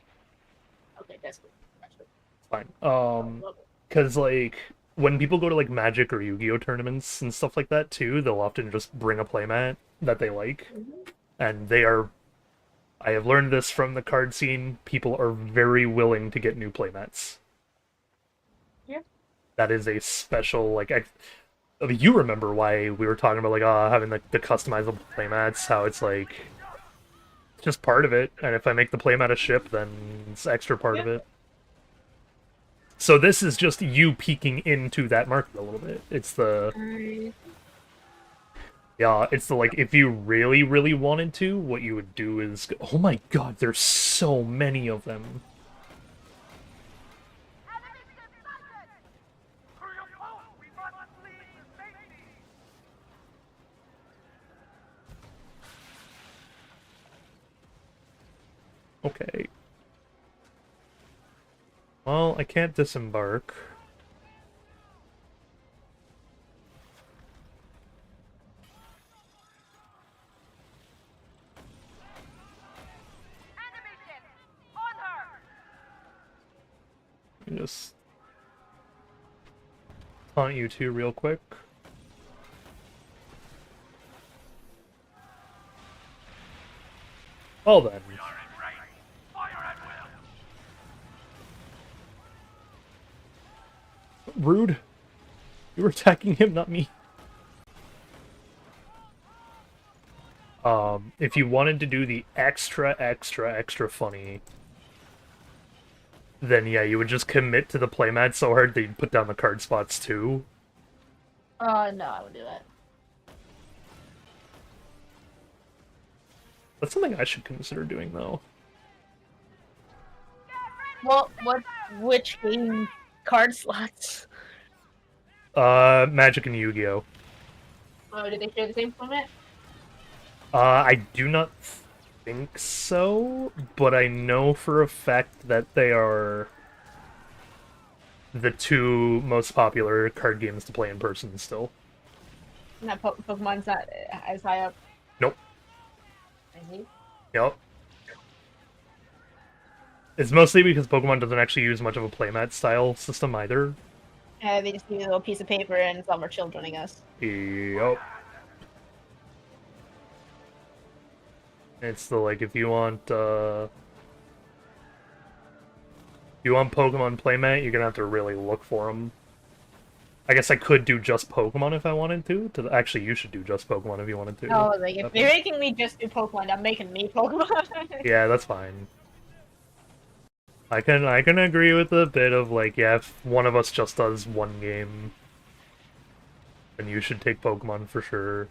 Okay, that's good. Gotcha. Fine. Because, like, when people go to, like, Magic or Yu-Gi-Oh! Tournaments and stuff like that, too, they'll often just bring a playmat that they like. And they are... I have learned this from the card scene. People are very willing to get new playmats. Yeah. That is a special, like... You remember why we were talking about, like, having, like, the customizable playmats, how it's, like... just part of it, and if I make the playmat a ship, then it's extra part of it. So this is just you peeking into that market a little bit. It's the... Yeah, it's the, like, if you really, really wanted to, what you would do is... Oh my god, there's so many of them. Okay. Well, I can't disembark. Let me just taunt you two real quick. Well then. Rude. You were attacking him, not me. If you wanted to do the extra funny, then yeah, you would just commit to the playmat so hard that you'd put down the card spots too. No, I would do that. That's something I should consider doing, though. Well, which game card slots? Magic and Yu-Gi-Oh! Oh, did they share the same format? I do not think so, but I know for a fact that they are the two most popular card games to play in person still. Not Pokemon's not as high up. Nope. I see. Yep. It's mostly because Pokemon doesn't actually use much of a playmat style system either. They just need a little piece of paper and some are children, I guess. Yep. It's the, like, if you want Pokemon playmat, you're gonna have to really look for them. I guess I could do just Pokemon if I wanted to. Actually, you should do just Pokemon if you wanted to. Oh, like, if you're making me just do Pokemon, I'm making me Pokemon. Yeah, that's fine. I can agree with a bit of, like, yeah, if one of us just does one game, then you should take Pokemon for sure.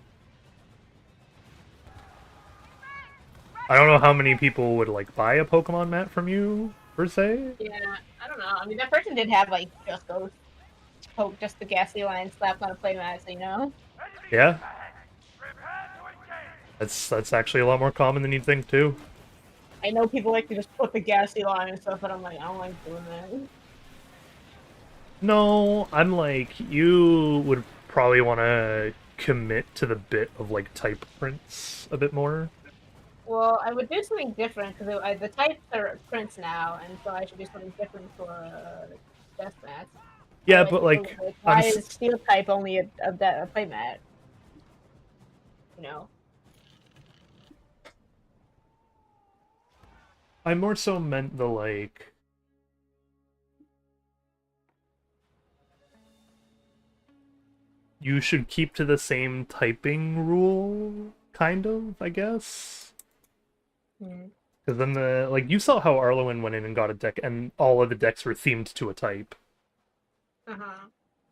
I don't know how many people would, like, buy a Pokemon mat from you, per se. Yeah, I don't know. I mean, that person did have, like, just the ghastly line slapped on a playmat, so you know? Yeah. That's actually a lot more common than you'd think, too. I know people like to just put the ghastly line and stuff, but I'm like, I don't like doing that. No, I'm like, you would probably want to commit to the bit of, like, type prints a bit more. Well, I would do something different, because the types are prints now, and so I should do something different for death mats. Yeah, but, like... why is steel type only a playmat? You know? I more so meant the, like... You should keep to the same typing rule, kind of, I guess? Because then like, you saw how Arlowin went in and got a deck, and all of the decks were themed to a type.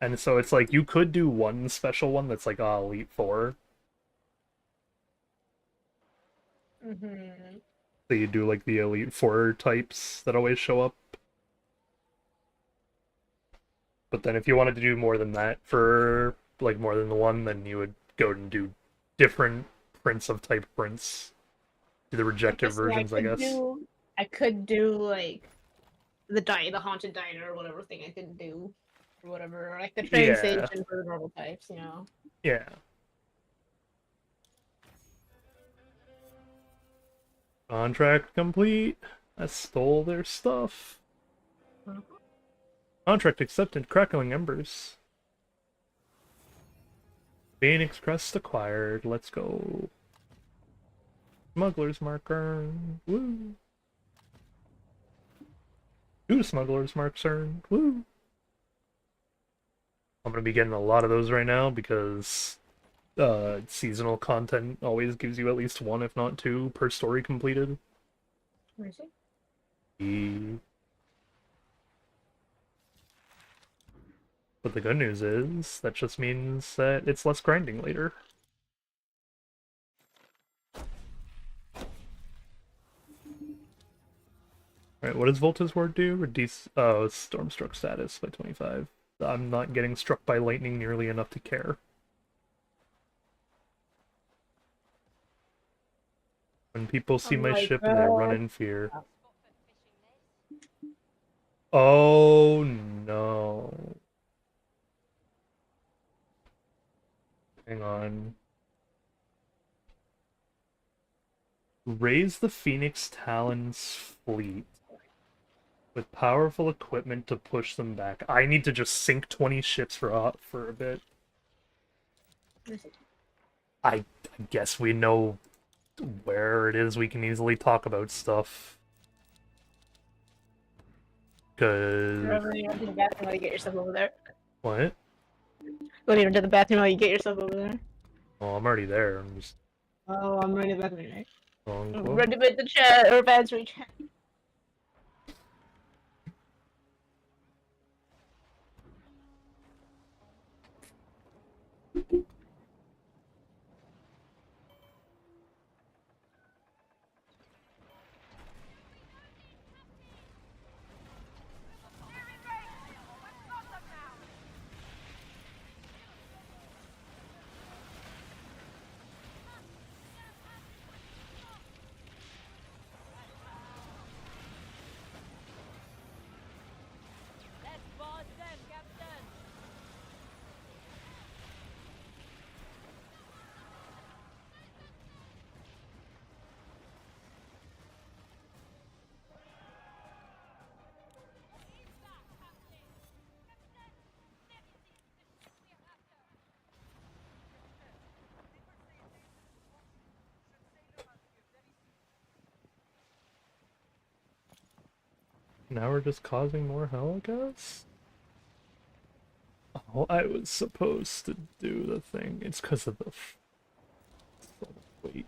And so it's like, you could do one special one that's like, Elite Four. So you do, like, the Elite Four types that always show up. But then if you wanted to do more than that for, like, more than the one, then you would go and do different prints of type prints. Do the rejected versions, I guess. I could do like the haunted diner or whatever thing I could do, or whatever, or like the train Yeah. station for the normal types, you know. Yeah. Contract complete. I stole their stuff. Contract accepted. Crackling embers. Phoenix crest acquired. Let's go. Smuggler's marker. Woo. 2 smuggler's marks earned. Woo. I'm gonna be getting a lot of those right now because seasonal content always gives you at least 1, if not 2, per story completed. Where is it? But the good news is, that just means that it's less grinding later. Alright, what does Volta's Ward do? Reduce Stormstruck status by 25. I'm not getting struck by lightning nearly enough to care. When people see Oh my my ship, they run God. in fear. Oh no. Hang on. Raise the Phoenix Talon's fleet with powerful equipment to push them back. I need to just sink 20 ships for a bit. I guess we know where it is. We can easily talk about stuff. Cause Remember, you went to the bathroom while you get yourself over there. what? Go to the bathroom while you get yourself over there. Oh, I'm already there. I'm just Oh, I'm ready to the bathroom. Right? going I'm close. ready to make the chat or advance chat. Now we're just causing more hell, I guess? Oh, I was supposed to do the thing. It's because of the... Wait.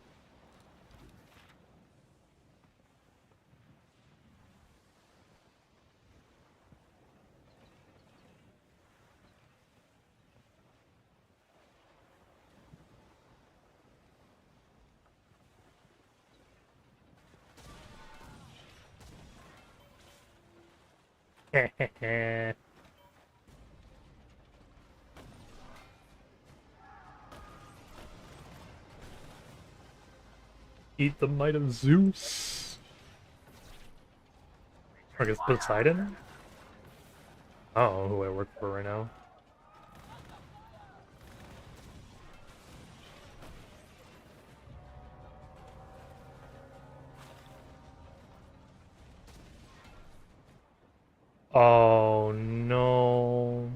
Eat the might of Zeus. I guess Poseidon? I don't know who I work for right now. Oh no.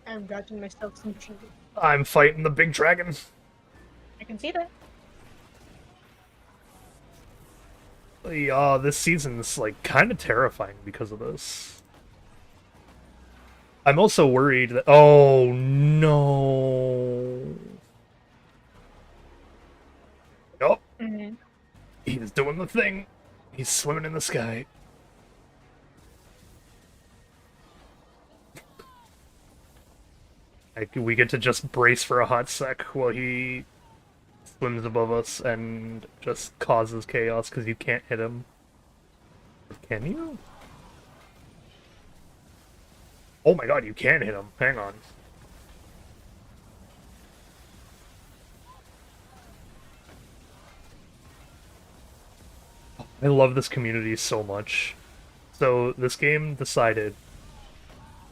I'm gotten myself some cheese. I'm fighting the big dragon. I can see that. Yeah, this season's like kind of terrifying because of this. I'm also worried that. Oh no! Oh, Mm-hmm. he's doing the thing. He's swimming in the sky. Like, we get to just brace for a hot sec while he swims above us and just causes chaos because you can't hit him. Can you? Oh my god, you can hit him. Hang on. I love this community so much. So, this game decided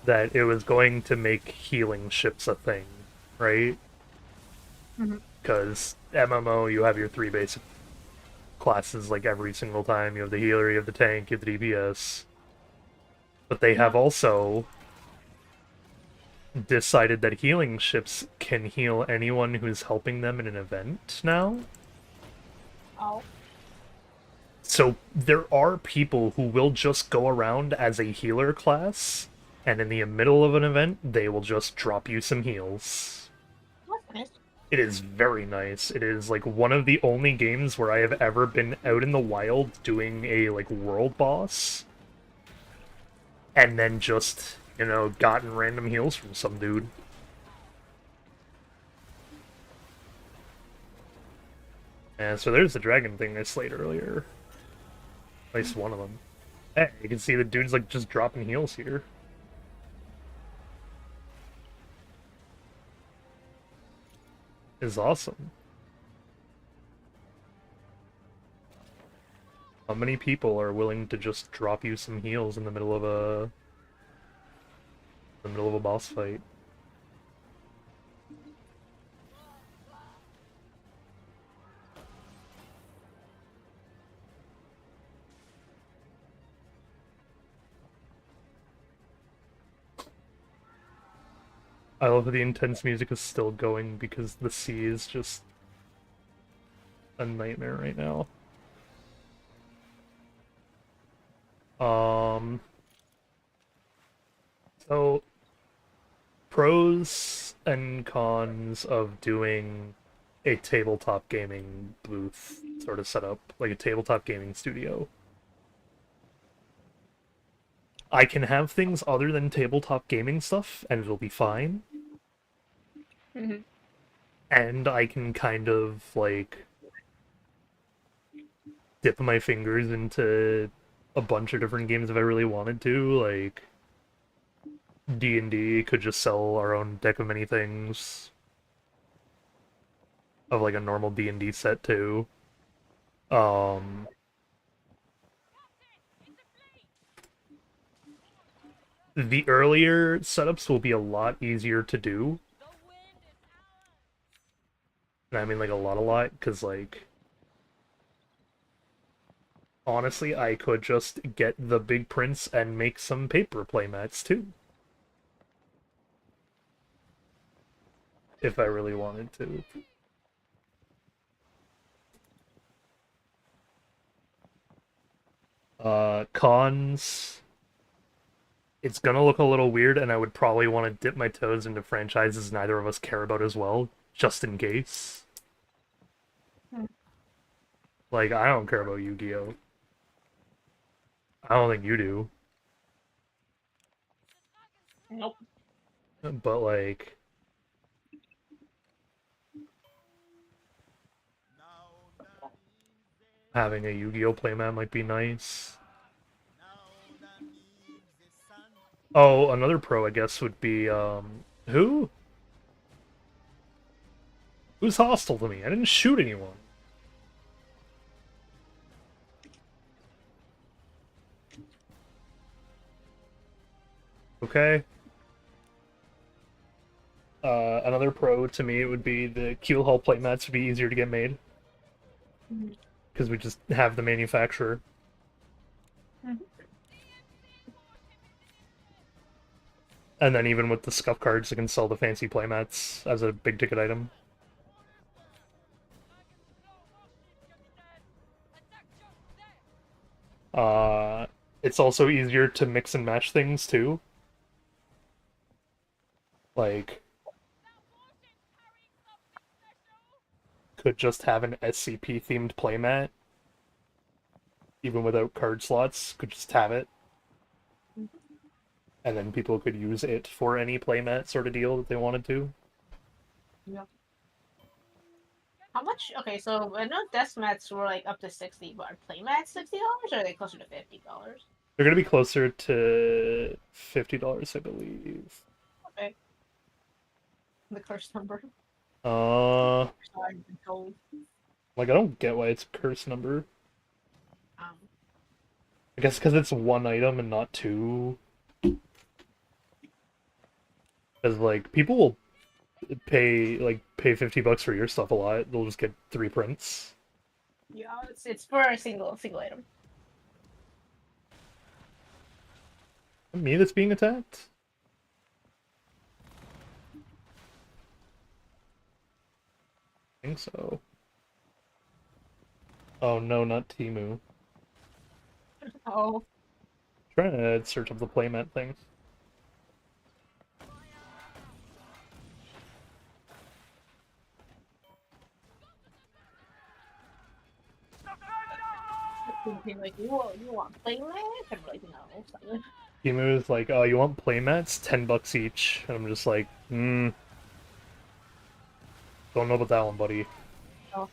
that it was going to make healing ships a thing, right? Because MMO, you have your 3 basic classes like every single time. You have the healer, you have the tank, you have the DPS. But they have also decided that healing ships can heal anyone who's helping them in an event now. Oh. So there are people who will just go around as a healer class, and in the middle of an event, they will just drop you some heals. That's nice. It is very nice. It is like one of the only games where I have ever been out in the wild doing a like world boss, and then just, you know, gotten random heals from some dude. And so there's the dragon thing I slayed earlier. At least one of them. Hey, you can see the dude's like just dropping heals here. Is awesome. How many people are willing to just drop you some heals in the middle of a boss fight? I love that the intense music is still going because the sea is just a nightmare right now. So pros and cons of doing a tabletop gaming booth sort of setup, like a tabletop gaming studio. I can have things other than tabletop gaming stuff, and it'll be fine. Mm-hmm. And I can kind of, like, dip my fingers into a bunch of different games if I really wanted to, like D&D could just sell our own deck of many things of like a normal D&D set too. The earlier setups will be a lot easier to do. And I mean like a lot, because like honestly, I could just get the big prints and make some paper playmats too. If I really wanted to. Cons. It's gonna look a little weird, and I would probably want to dip my toes into franchises neither of us care about as well, just in case. Like, I don't care about Yu-Gi-Oh! I don't think you do. Nope. But, like... having a Yu-Gi-Oh! Playmat might be nice. Oh, another pro, I guess, would be, who? Who's hostile to me? I didn't shoot anyone. Okay. Another pro to me would be the Keel Hull platemats would be easier to get made. Because we just have the manufacturer. And then even with the scuff cards, they can sell the fancy playmats as a big ticket item. It's also easier to mix and match things too. Like, could just have an SCP themed playmat, even without card slots. Could just have it, and then people could use it for any playmat sort of deal that they wanted to. Yeah. How much? Okay, so I know desk mats were like up to 60, but are playmats $60 or are they closer to $50? They're gonna be closer to $50, I believe. Okay. The curse number. Uh, Sorry, I'm told. like I don't get why it's a curse number. Um, I guess because it's one item and not two. Because like people will pay $50 for your stuff a lot. They'll just get 3 prints. yeah, it's for a single item. Me that's being attacked? I think so. Oh no, not Timu. Oh. Trying to search up the playmat thing. Like, you want playmats? I'm like, no. Timu is like, oh, you want playmats? $10 each. And I'm just like, don't know about that one, buddy. Oh.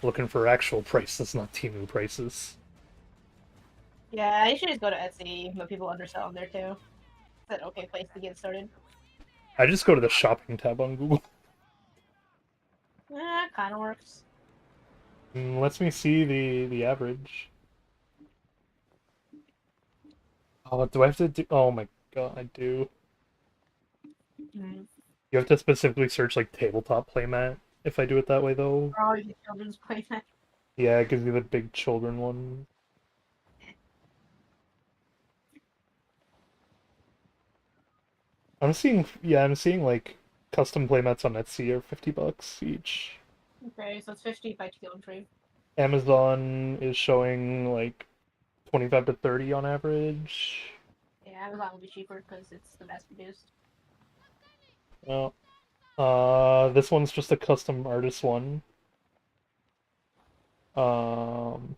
Looking for actual prices, not Timu prices. Yeah, I should just go to Etsy, but people undersell on there too. It's an okay place to get started. I just go to the shopping tab on Google. Kind of works. Lets me see the average. Oh, do I have to do? Oh my god, I do. Mm. You have to specifically search like tabletop playmat if I do it that way though. Oh, you get children's playmat. Yeah, it gives you the big children one. I'm seeing like custom playmats on Etsy are $50 each. Okay, so it's 50 if I go and trade. Amazon is showing like 25 to 30 on average. Yeah, Amazon will be cheaper because it's the mass produced. Well, this one's just a custom artist one. And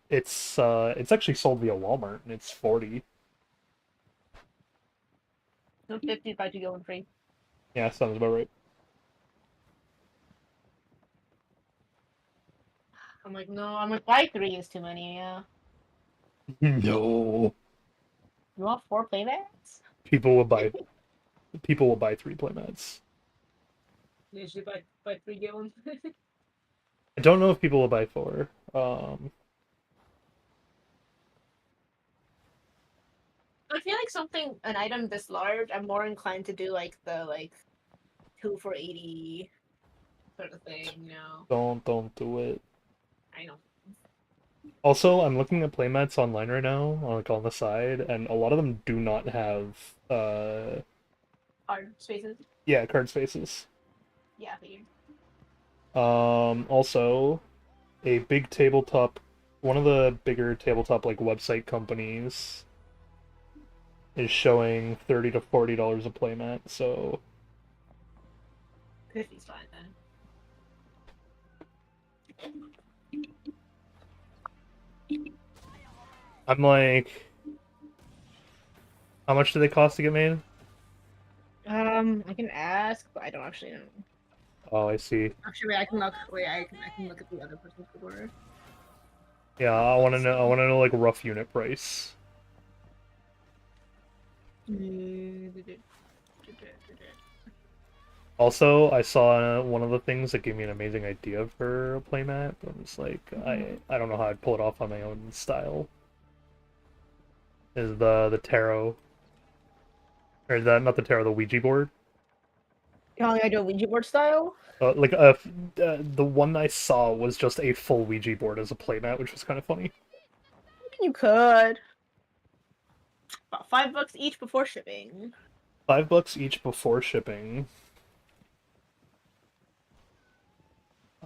it's actually sold via Walmart and it's 40. So 50 if I go and trade. Yeah, sounds about right. I'm like, no, I'm like, buy 3 is too many, yeah. No. You want 4 playmats? People will buy 3 playmats. You should buy 3 get 1. I don't know if people will buy 4. I feel like an item this large, I'm more inclined to do like the 2 for 80 sort of thing, you know. Don't do it. I know. Also, I'm looking at playmats online right now, like on the side, and a lot of them do not have Hard spaces. yeah, card spaces. Yeah, I figured. Also, a big tabletop, one of the bigger tabletop like website companies is showing $30 to $40 a playmat, so 50's fine then. I'm like, how much do they cost to get made? I can ask, but I don't actually know. Oh, I see. Actually, wait, I can look. Wait, I can look at the other person's order. Yeah, I want to know like rough unit price. Also, I saw one of the things that gave me an amazing idea for a playmat, but I'm just like, I don't know how I'd pull it off on my own style. Is the tarot, or not the tarot, the Ouija board. You want me to do a Ouija board style? The one I saw was just a full Ouija board as a playmat, which was kind of funny. You could. About $5 each before shipping. $5 each before shipping.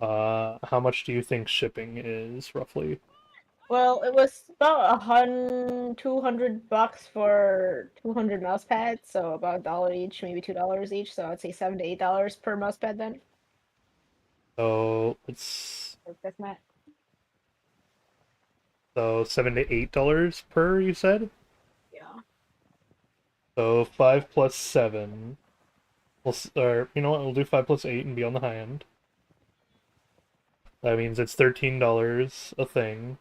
How much do you think shipping is, roughly? Well, it was about $200 for 200 mouse pads, so about $1 each, maybe $2 each. So I'd say $7 to $8 per mouse pad then. So it's That's not. so $7 to $8 per, you said? Yeah. So 5 plus 7. Or you know what? We'll do 5 plus 8 and be on the high end. That means it's $13 a thing.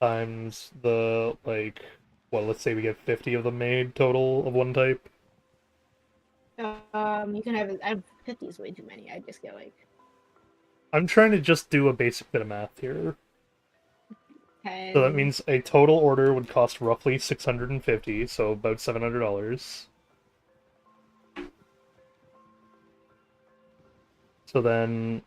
Times the, like, well, let's say we get 50 of them made total of one type. You can have 50 is way too many. I just get like I'm trying to just do a basic bit of math here. 10. So that means a total order would cost roughly 650, so about $700. So then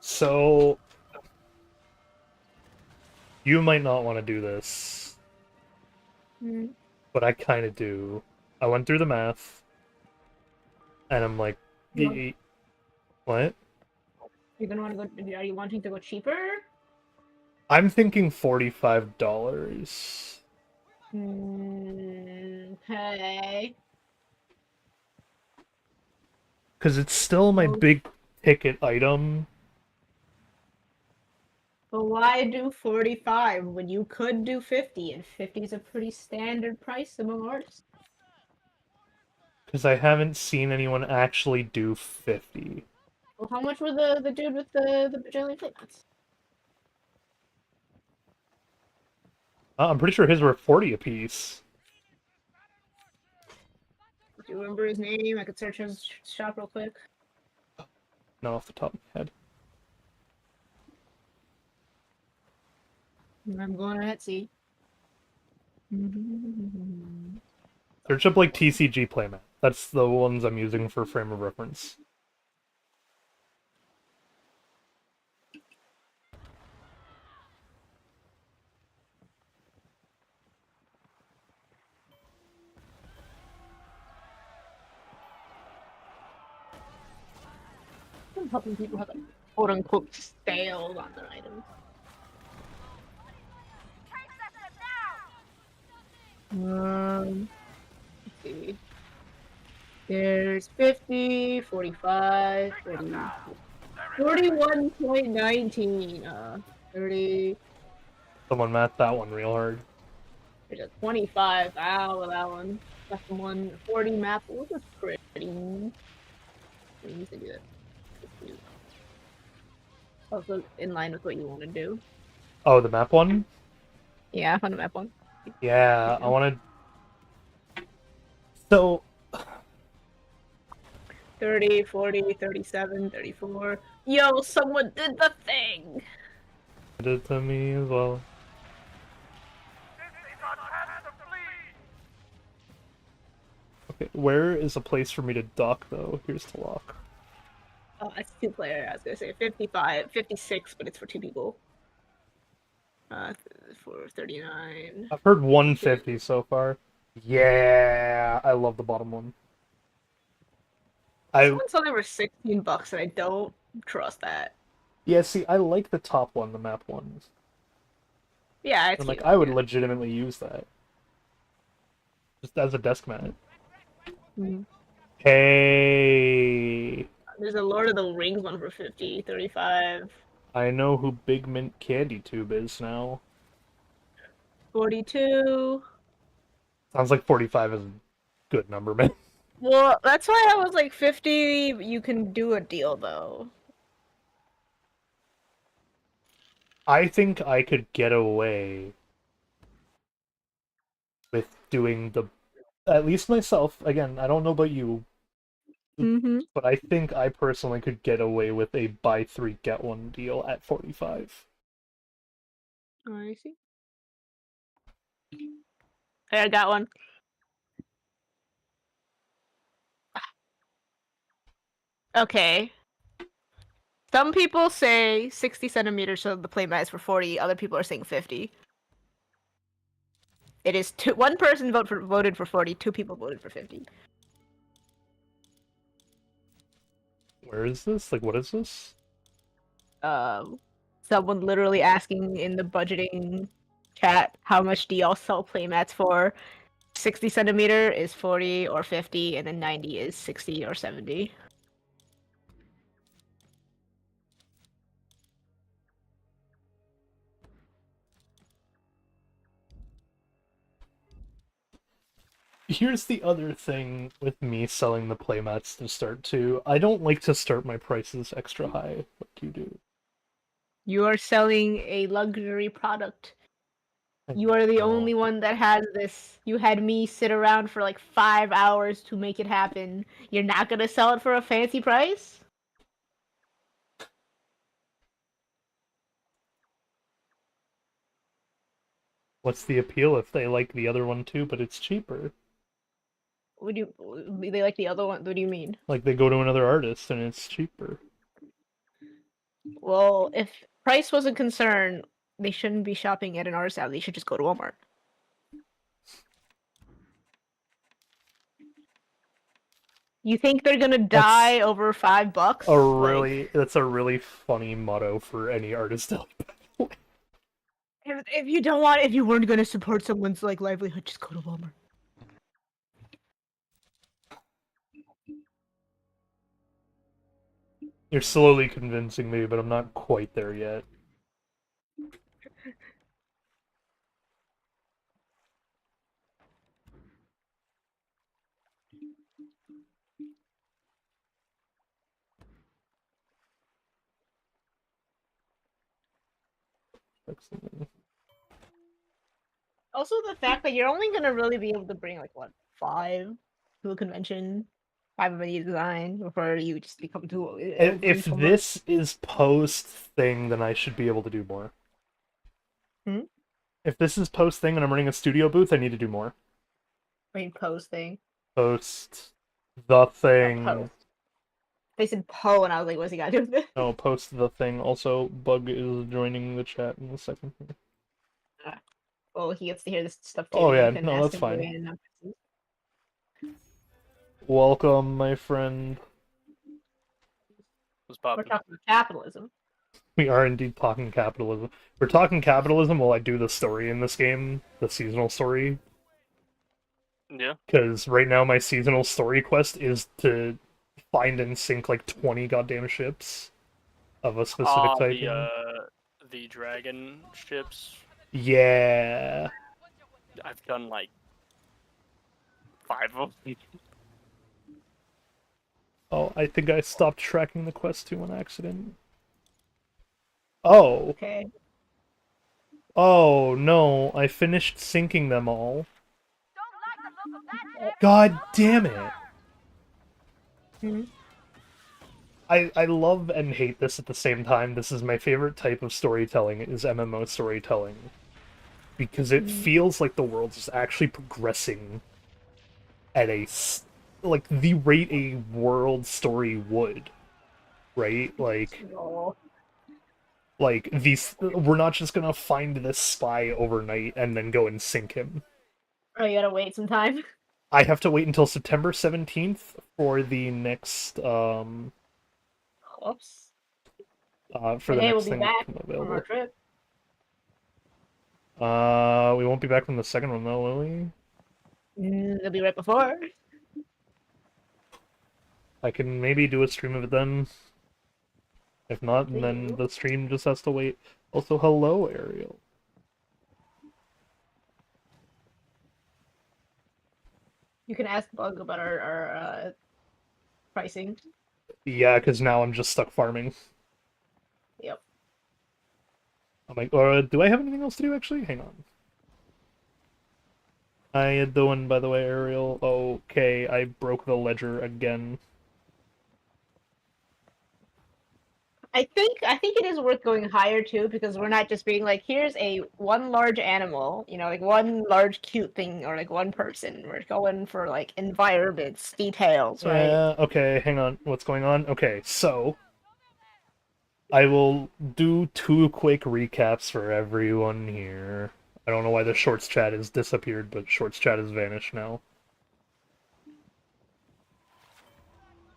so you might not want to do this, but I kind of do. I went through the math, and I'm like, what? You're gonna want to go. Are you wanting to go cheaper? I'm thinking $45. Okay. Because it's still my big ticket item. But why do 45 when you could do 50? And 50 is a pretty standard price among artists. Because I haven't seen anyone actually do 50. Well, how much were the dude with the jelly plate mats? I'm pretty sure his were 40 apiece. Do you remember his name? I could search his shop real quick. Not off the top of my head. I'm going to Etsy. Search up like TCG playmat. That's the ones I'm using for frame of reference. I'm helping people have like quote unquote sales on their items. Let's see. There's 50, 45, 40, 41.19, 30. Someone math that one real hard. There's a 25. Ow, with that one. That's the one. 40 map. Which is pretty. We need to do that. Also in line with what you want to do. Oh, the map one? Yeah, on the map one. Yeah, I wanted. So 30, 40, 37, 34. Yo, someone did the thing! did it to me as well. Okay, where is a place for me to dock though? Here's to lock. Oh, it's 2-player. I was gonna say 55, 56, but it's for 2 people. For 39. I've heard 150 so far. Yeah, I love the bottom one. Someone said they were $16, and I don't trust that. Yeah, see, I like the top one, the map ones. Yeah, it's I'm like, cute, I would yeah. legitimately use that. Just as a desk mat. Hey, There's a Lord of the Rings one for 50, 35. I know who Big Mint Candy Tube is now. 42. Sounds like 45 is a good number, man. Well, that's why I was like 50. You can do a deal though. I think I could get away with doing the, at least myself, again, I don't know about you, but I think I personally could get away with a buy 3 get 1 deal at 45. I see. Hey, I got one. Okay. Some people say 60 centimeters, so the playmat is for 40. Other people are saying 50. It is two. One person voted for 40. Two people voted for 50. Where is this? Like, what is this? Someone literally asking in the budgeting chat, how much do y'all sell playmats for? 60 centimeter is 40 or 50, and then 90 is 60 or 70. Here's the other thing with me selling the playmats to start too. I don't like to start my prices extra high like you do. You are selling a luxury product. You are the only one that has this. You had me sit around for like 5 hours to make it happen. You're not gonna sell it for a fancy price? What's the appeal if they like the other one too, but it's cheaper? Would you? They like the other one? What do you mean? Like they go to another artist and it's cheaper. Well, if price was a concern, they shouldn't be shopping at an artist alley. They should just go to Walmart. You think they're gonna die over $5? That's a really funny motto for any artist alley. If you don't want, if you weren't gonna support someone's like livelihood, just go to Walmart. You're slowly convincing me, but I'm not quite there yet. Also, the fact that you're only gonna really be able to bring like what 5 to a convention, 5 of any design before you just become too. If this is post thing, then I should be able to do more. If this is post thing and I'm running a studio booth, I need to do more. I mean, post thing. Post the thing. Post. They said Poe, and I was like, what's he got to do with it? No, post the thing. Also, Bug is joining the chat in a second. Well, he gets to hear this stuff too. Oh yeah, no, that's fine. Welcome, my friend. We're talking about capitalism. We are indeed talking capitalism. We're talking capitalism while I do the story in this game, the seasonal story. Yeah. Because right now my seasonal story quest is to find and sink like 20 goddamn ships of a specific type. The dragon ships. Yeah. I've done like 5 of them. Oh, I think I stopped tracking the quest too on accident. Oh. Okay. Oh, no. I finished sinking them all. God damn it. I love and hate this at the same time. This is my favorite type of storytelling, is MMO storytelling. Because it feels like the world is actually progressing at like the rate a world story would. Right? Like these, we're not just gonna find this spy overnight and then go and sink him. Oh, you gotta wait some time. I have to wait until September 17th for the next Oops. for the next thing to come available. From our trip. We won't be back from the second one though, will we? It'll be right before. I can maybe do a stream of it then. If not, then the stream just has to wait. Also, hello, Ariel. You can ask Bug about our pricing. Yeah, because now I'm just stuck farming. Yep. I'm like, do I have anything else to do, actually? Hang on. How you doing, by the way, Ariel? Okay, I broke the ledger again. I think it is worth going higher too, because we're not just being like, here's one large animal, like one large cute thing, or like one person. We're going for like environments, details, right? Yeah, okay, hang on. What's going on? Okay, so I will do 2 quick recaps for everyone here. I don't know why the Shorts chat has disappeared, but Shorts chat has vanished now.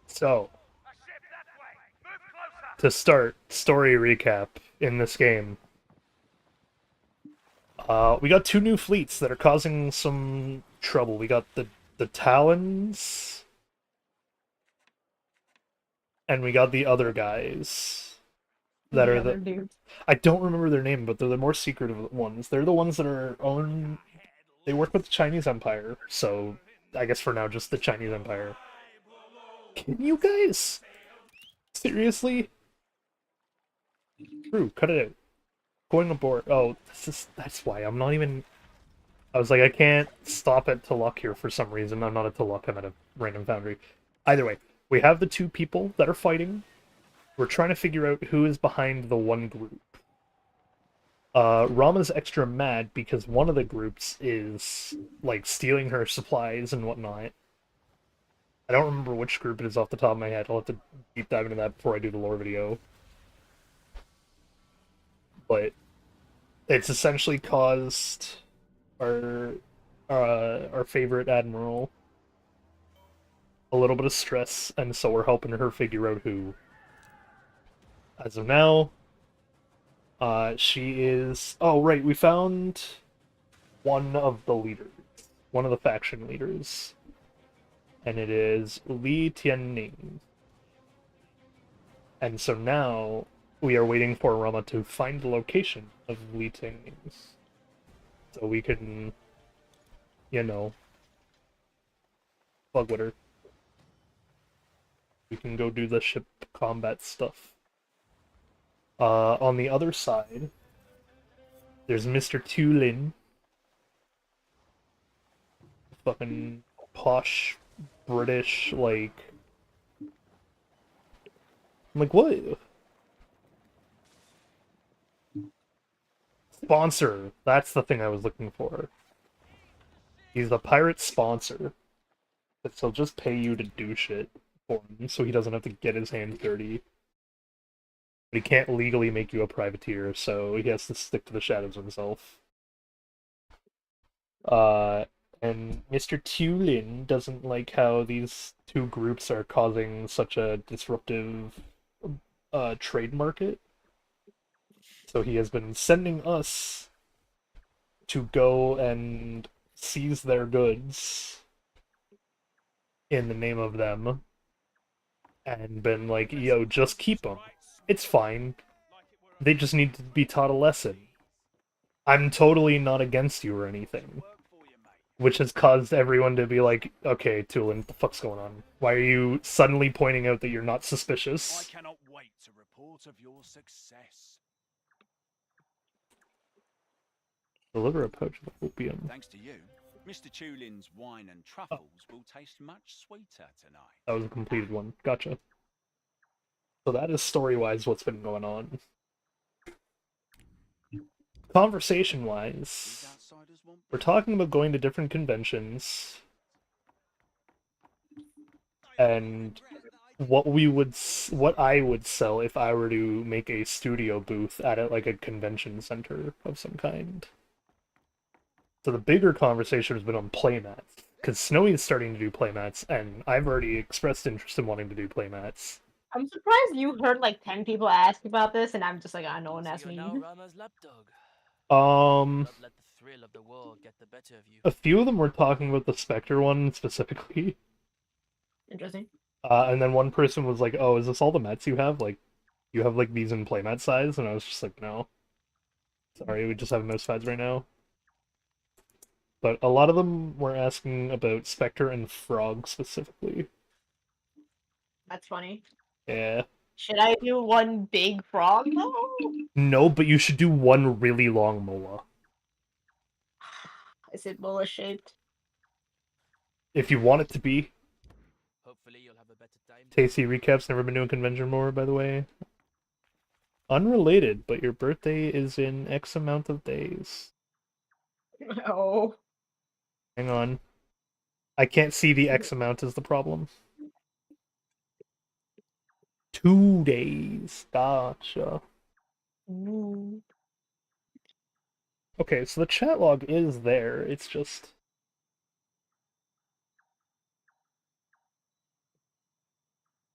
So, to start, story recap in this game. We got 2 new fleets that are causing some trouble. We got the Talons, and we got the other guys that are the... dudes. I don't remember their name, but they're the more secretive ones. They're the ones that are own... They work with the Chinese Empire, so I guess for now just the Chinese Empire. Can you guys? Seriously? True, cut it out. Going aboard. Oh, that's why I'm not even... I was like, I can't stop at Tuluk here for some reason. I'm not at Tuluk, I'm at a random foundry. Either way, we have the 2 people that are fighting. We're trying to figure out who is behind the one group. Rama's extra mad because one of the groups is, like, stealing her supplies and whatnot. I don't remember which group it is off the top of my head. I'll have to deep dive into that before I do the lore video. But it's essentially caused our favorite admiral a little bit of stress, and so we're helping her figure out who. As of now, she is... Oh, right, we found one of the leaders. One of the faction leaders. And it is Li Tianning. And so now, we are waiting for Rama to find the location of Li Tianning's. So we can, bug with her. We can go do the ship combat stuff. On the other side, there's Mr. Tulin. Fucking posh British, like... I'm like, what? Sponsor. That's the thing I was looking for. He's a pirate sponsor. But he'll just pay you to do shit for him, so he doesn't have to get his hands dirty. But he can't legally make you a privateer, so he has to stick to the shadows himself. And Mr. Tulin doesn't like how these 2 groups are causing such a disruptive trade market. So he has been sending us to go and seize their goods in the name of them. And been like, yo, just keep them. It's fine. They just need to be taught a lesson. I'm totally not against you or anything. Which has caused everyone to be like, okay, Tulin, what the fuck's going on? Why are you suddenly pointing out that you're not suspicious? I cannot wait to report of your success. Deliver a pouch of opium. Thanks to you, Mr. Tulin's wine and truffles will taste much sweeter tonight. That was a completed one. Gotcha. So that is story-wise what's been going on. Conversation-wise, we're talking about going to different conventions and what I would sell if I were to make a studio booth at like a convention center of some kind. So the bigger conversation has been on playmats, because Snowy is starting to do playmats, and I've already expressed interest in wanting to do playmats. I'm surprised you heard like 10 people ask about this, and I'm just like, no one asked me. A few of them were talking about the Spectre one specifically. Interesting. And then one person was like, oh, is this all the mats you have? Like, you have like these in playmat size? And I was just like, no. Sorry, we just have mouse pads right now. But a lot of them were asking about Spectre and Frog specifically. That's funny. Yeah. Should I do one big frog though? No, but you should do one really long mola. Is it mola shaped? If you want it to be. Hopefully you'll have a better time. Tasty Recap's never been to a convention more, by the way. Unrelated, but your birthday is in X amount of days. Oh. Hang on. I can't see the X amount is the problem. 2 days. Gotcha. Ooh. Okay, so the chat log is there. It's just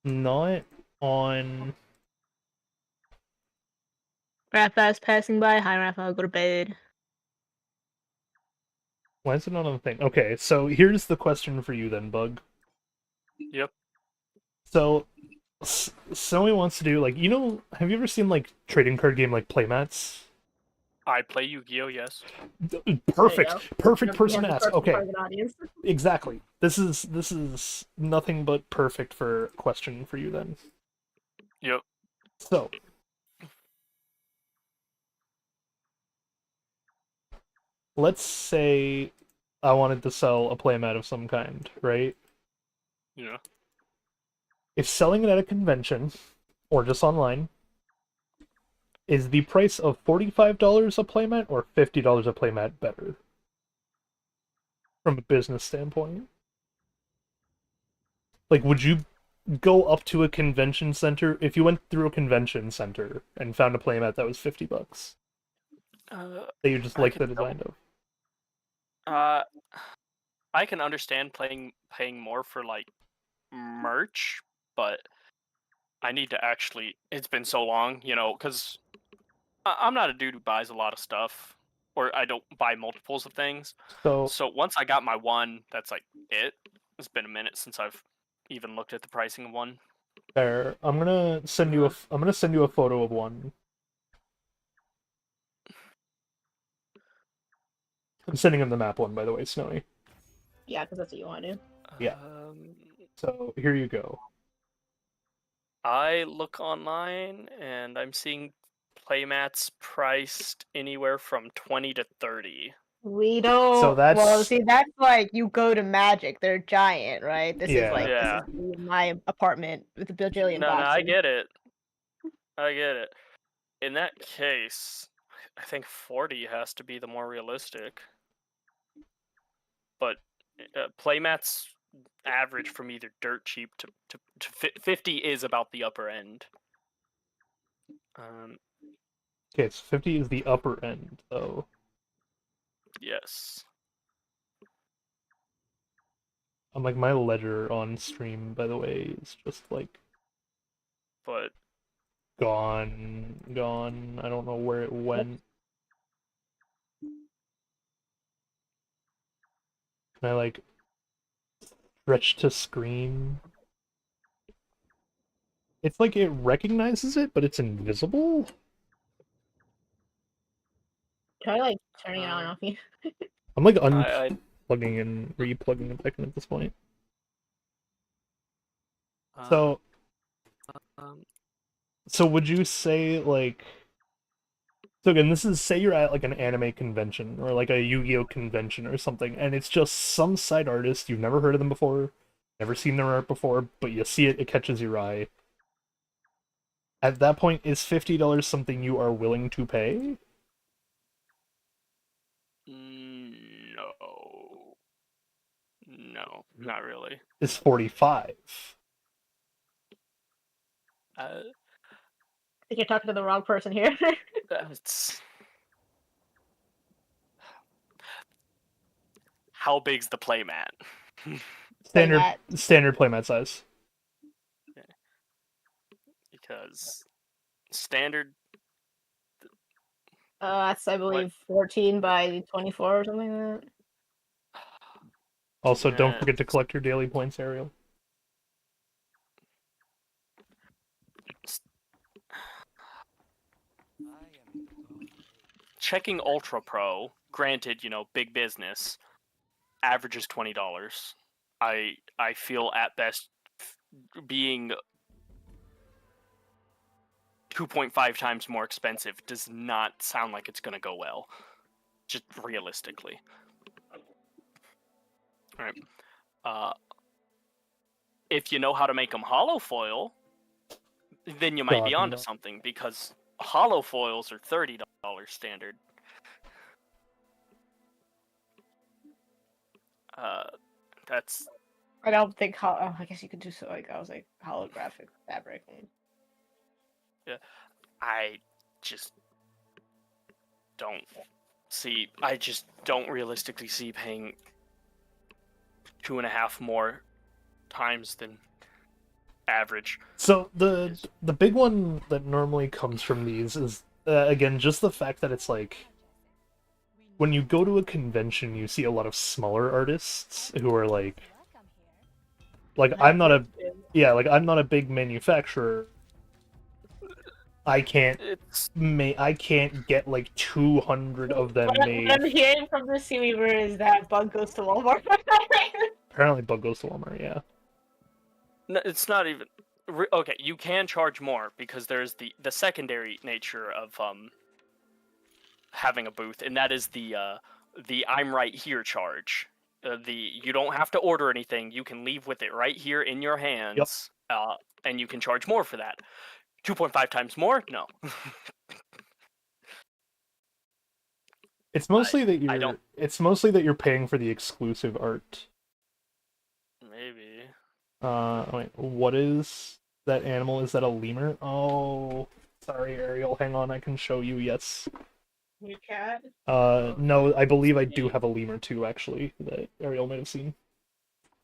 not on. Rafa's passing by. Hi, Rafa. Go to bed. Why is it not on the thing? Okay, so here's the question for you then, Bug. Yep. So, Snowy wants to do, like, have you ever seen, like, trading card game, like, playmats? I play Yu-Gi-Oh, yes. Perfect. Perfect person to ask. Okay, Target audience. exactly. This is nothing but perfect for a question for you then. Yep. So, let's say I wanted to sell a playmat of some kind, right? Yeah. If selling it at a convention, or just online, is the price of $45 a playmat or $50 a playmat better? From a business standpoint. Like, would you go up to a convention center, if you went through a convention center and found a playmat that was $50 that you just like the design of? I can understand paying more for like merch, but I need to actually. It's been so long, because I'm not a dude who buys a lot of stuff, or I don't buy multiples of things. So So once I got my one, that's like it. It's been a minute since I've even looked at the pricing of one. there, I'm gonna send you a photo of one. I'm sending him the map one, by the way, Snowy. Yeah, because that's what you want to do. Yeah. So here you go. I look online and I'm seeing playmats priced anywhere from 20 to 30. We don't. So that's Well, see, that's like you go to Magic. They're giant, right? This is Yeah. like Yeah. this is my apartment with a bajillion No, boxes. I get it. I get it. In that case, I think 40 has to be the more realistic. But playmats average from either dirt cheap to 50 is about the upper end. Okay, so 50 is the upper end, though. Yes. I'm like, my ledger on stream, by the way, is just like But gone. I don't know where it went. Can I like stretch to screen? It's like it recognizes it, but it's invisible. Try like turning it on and off you. I'm like I unplugging and replugging it back in at this point. So, so would you say like? So again, this is say you're at like an anime convention or like a Yu-Gi-Oh convention or something, and it's just some side artist you've never heard of them before, never seen their art before, but you see it, it catches your eye. At that point, is $50 something you are willing to pay? No, not really. Is 45? I think you're talking to the wrong person here. That's... How big's the playmat? Standard playmat size. Because standard. That's I believe 14 by 24 or something like that. Also, don't forget to collect your daily points, Ariel. Checking Ultra Pro, granted, big business, averages $20. I feel at best being 2.5 times more expensive does not sound like it's going to go well, just realistically. All right. If you know how to make them hollow foil, then you might be onto something, because hollow foils are $30 standard. That's I don't think I guess you could do so. Like I was like holographic fabric. I just don't see. I just don't realistically see paying 2.5 more times than average. So the big one that normally comes from these is again just the fact that it's like when you go to a convention, you see a lot of smaller artists who are like I'm not a I'm not a big manufacturer. I can't get like 200 of them made. What I'm hearing from the Seaweaver is that Bug goes to Walmart. Apparently, Bug goes to Walmart. Yeah. No, it's not even okay. You can charge more because there's the secondary nature of having a booth, and that is the I'm right here charge. You don't have to order anything. You can leave with it right here in your hands, and you can charge more for that. 2.5 times more? No. It's mostly It's mostly that you're paying for the exclusive art. Maybe. Wait, what is that animal? Is that a lemur? Oh, sorry, Ariel. Hang on, I can show you. Yes. Your cat? No, I believe I do have a lemur too, actually, that Ariel might have seen.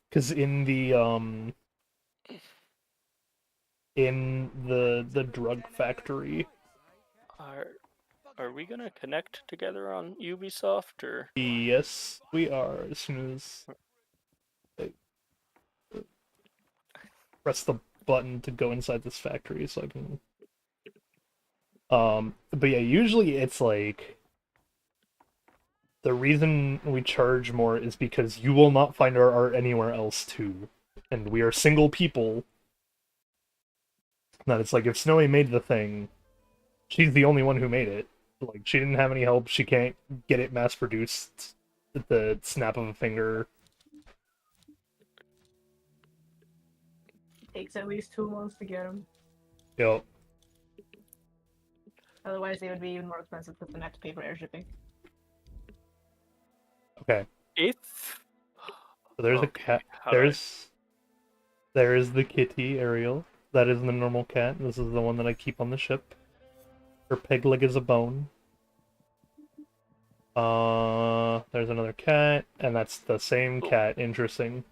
Because in the drug factory. Are we gonna connect together on Ubisoft or? Yes, we are. As soon as I press the button to go inside this factory, so I can. But yeah, usually it's like the reason we charge more is because you will not find our art anywhere else too, and we are single people. That it's like if Snowy made the thing, she's the only one who made it. Like she didn't have any help. She can't get it mass produced at the snap of a finger. It takes at least 2 months to get them. Yep. Otherwise, they would be even more expensive because then I have to pay for air shipping. Okay. So there's a cat. There is the kitty, Ariel. That is the normal cat. This is the one that I keep on the ship. Her peg leg is a bone. There's another cat, and that's the same cat. Interesting.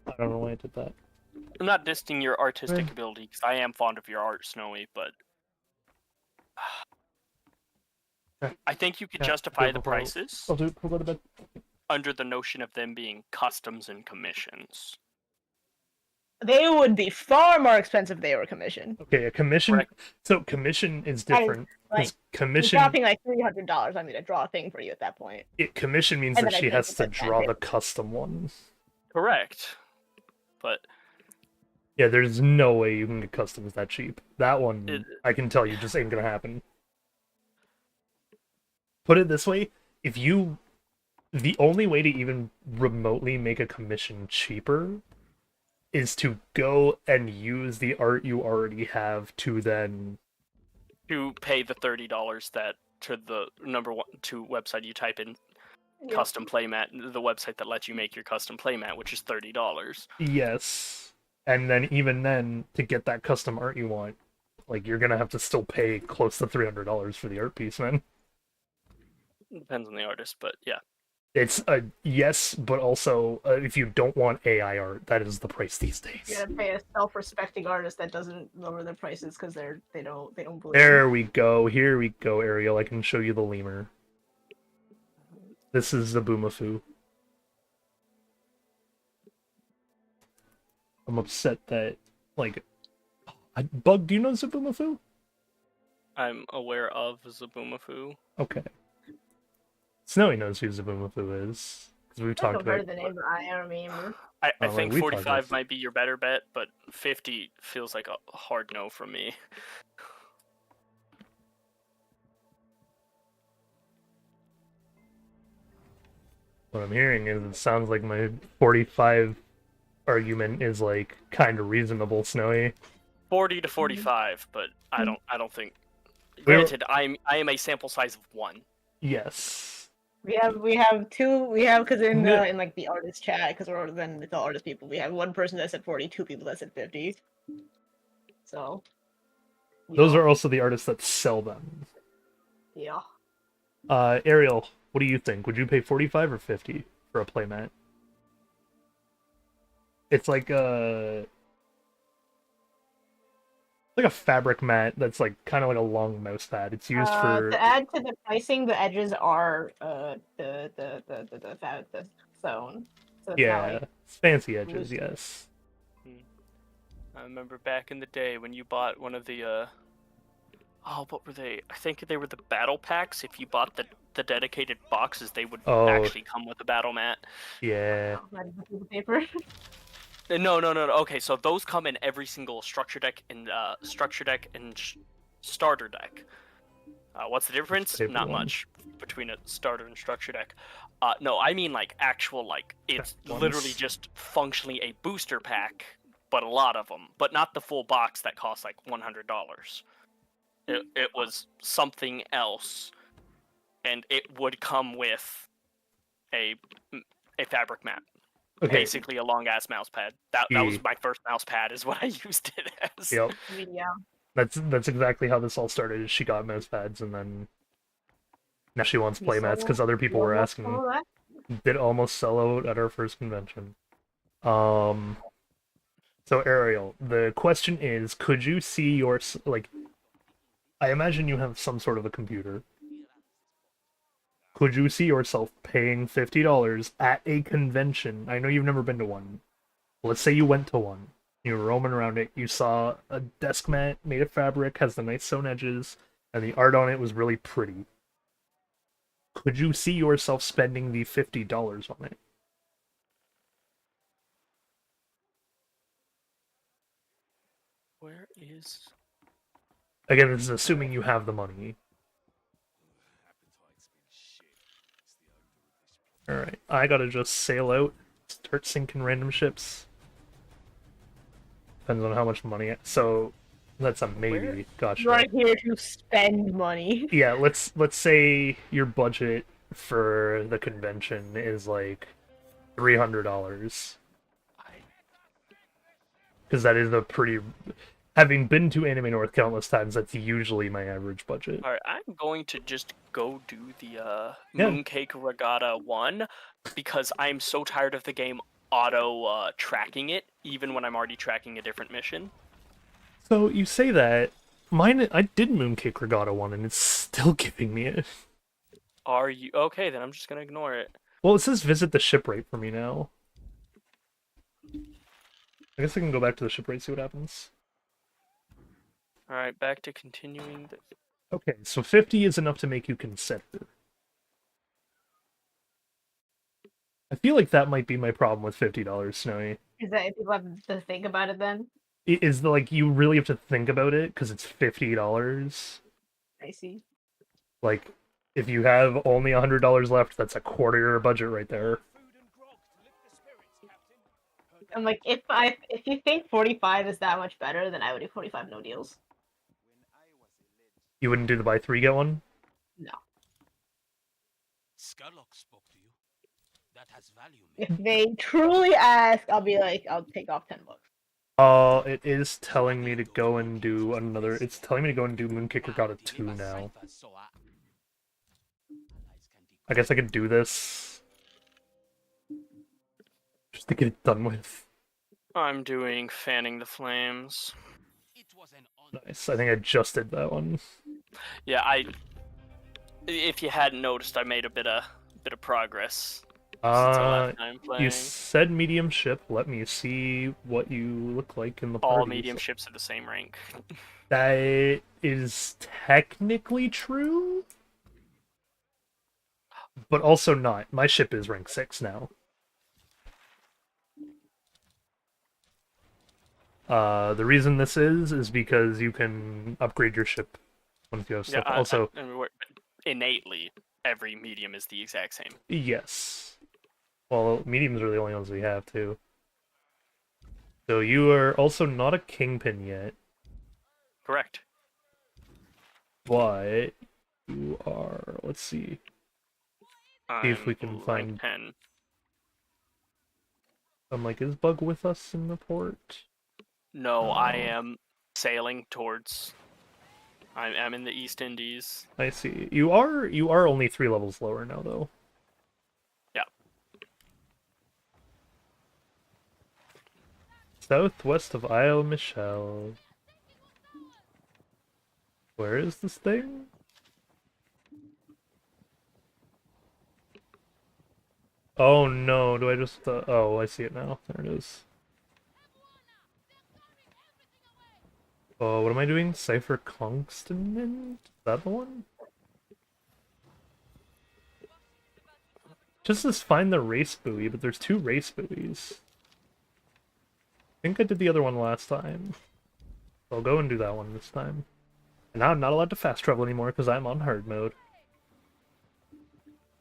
I don't know why I did that. I'm not dissing your artistic ability, because I am fond of your art, Snowy, but I think you could justify the prices I'll go to bed. under the notion of them being customs and commissions. They would be far more expensive if they were commissioned. Okay, a commission. Correct. So commission is different. Like, Commission. you're dropping like $300 on me to draw a thing for you at that point. Commission means And that then I she take has it to as draw the bandit. custom one. Correct. But Yeah, there's no way you can get customs that cheap. That one, I can tell you, just ain't gonna happen. Put it this way, the only way to even remotely make a commission cheaper is to go and use the art you already have to then... to pay the $30 that to the #2 website you type in custom playmat, the website that lets you make your custom playmat, which is $30. Yes. And then even then, to get that custom art you want, like, you're gonna have to still pay close to $300 for the art piece, man. Depends on the artist, but yeah. It's a yes, but also if you don't want AI art, that is the price these days. You're gonna pay a self-respecting artist that doesn't lower their prices because they don't believe. There we go. Here we go, Ariel. I can show you the lemur. This is Zaboomafoo. I'm upset that, like, Bug, do you know Zaboomafoo? I'm aware of Zaboomafoo. Okay. Snowy knows who Zaboomafoo is, because we've talked about. The name I remember. I think we 45 might be your better bet, but 50 feels like a hard no from me. What I'm hearing is it sounds like my 45 argument is, like, kind of reasonable, Snowy. 40 to 45, but I don't think. We're- Granted, I am a sample size of 1. Yes. We have two. We have because in Yeah. in like the artist chat, because we're then the artist people. We have one person that said 40, 2 people that said 50. So. Those are also the artists that sell them. Yeah. Ariel, what do you think? Would you pay 45 or 50 for a playmat? It's like a fabric mat that's like kind of like a long mouse pad. It's used for To add to the pricing, the edges are the sewn. So it's not yeah, like it's fancy edges. loose. Yes. I remember back in the day when you bought one of the what were they? I think they were the battle packs. If you bought the dedicated boxes, they would actually come with a battle mat. Yeah. Paper. No. Okay, so those come in every single structure deck and starter deck. What's the difference? Paper Not one. much between a starter and structure deck. No, I mean like actual like it's Ones. literally just functionally a booster pack, but a lot of them, but not the full box that costs like $100. It was something else, and it would come with a fabric mat. Okay. Basically a long ass mouse pad. That was my first mouse pad, is what I used it as. Yep. Yeah. That's exactly how this all started. Is she got mouse pads and then now she wants playmats because other people were asking. Did almost sell out at our first convention. So Ariel, the question is, could you see your like? I imagine you have some sort of a computer. Could you see yourself paying $50 at a convention? I know you've never been to one. Let's say you went to one. You were roaming around it. You saw a desk mat made of fabric, has the nice sewn edges, and the art on it was really pretty. Could you see yourself spending the $50 on it? Where is? Again, this is assuming you have the money. Alright, I gotta just sail out, start sinking random ships. Depends on how much money. So that's a maybe. Gotcha. You're here to spend money. Yeah, let's say your budget for the convention is like $300. Because that is a pretty. Having been to Anime North countless times, that's usually my average budget. Alright, I'm going to just go do the Mooncake Regatta 1 because I'm so tired of the game auto tracking it, even when I'm already tracking a different mission. So you say that. Mine, I did Mooncake Regatta 1 and it's still giving me it. Are you okay? Then I'm just gonna ignore it. Well, it says visit the shipwright for me now. I guess I can go back to the shipwright, see what happens. Alright, back to continuing the... Okay, so 50 is enough to make you consider. I feel like that might be my problem with $50, Snowy. Is that if people have to think about it then? Is like you really have to think about it because it's $50. I see. Like, if you have only $100 left, that's a quarter of your budget right there. I'm like, if you think 45 is that much better, then I would do 45 no deals. You wouldn't do the buy 3 get one? No. Scarlock spoke to you. That has value, If they truly ask, I'll be like, I'll take off $10. It is telling me to go and do another. It's telling me to go and do Mooncake Regatta 2 now. I guess I could do this. Just to get it done with. I'm doing Fanning the Flames. Nice. I think I just did that one. Yeah, if you hadn't noticed, I made a bit of progress since our last time playing. You said medium ship. Let me see what you look like in the party. All medium ships are the same rank. That is technically true, but also not. My ship is rank 6 now. The reason this is because you can upgrade your ship once you have stuff. Innately, every medium is the exact same. Yes. Well, mediums are the only ones we have, too. So you are also not a kingpin yet. Correct. But you are. Let's see. See if we can I'm find. rank 10. I'm like, is Bug with us in the port? No, I Oh. am sailing towards. I'm in the East Indies. I see. You are only 3 levels lower now, though. Yeah. Southwest of Isle Michelle. Where is this thing? Oh no, do I just... oh, I see it now. There it is. Oh, what am I doing? Cypher Constant? Is that the one? Just says find the race buoy, but there's 2 race buoys. I think I did the other one last time. I'll go and do that one this time. And now I'm not allowed to fast travel anymore because I'm on hard mode.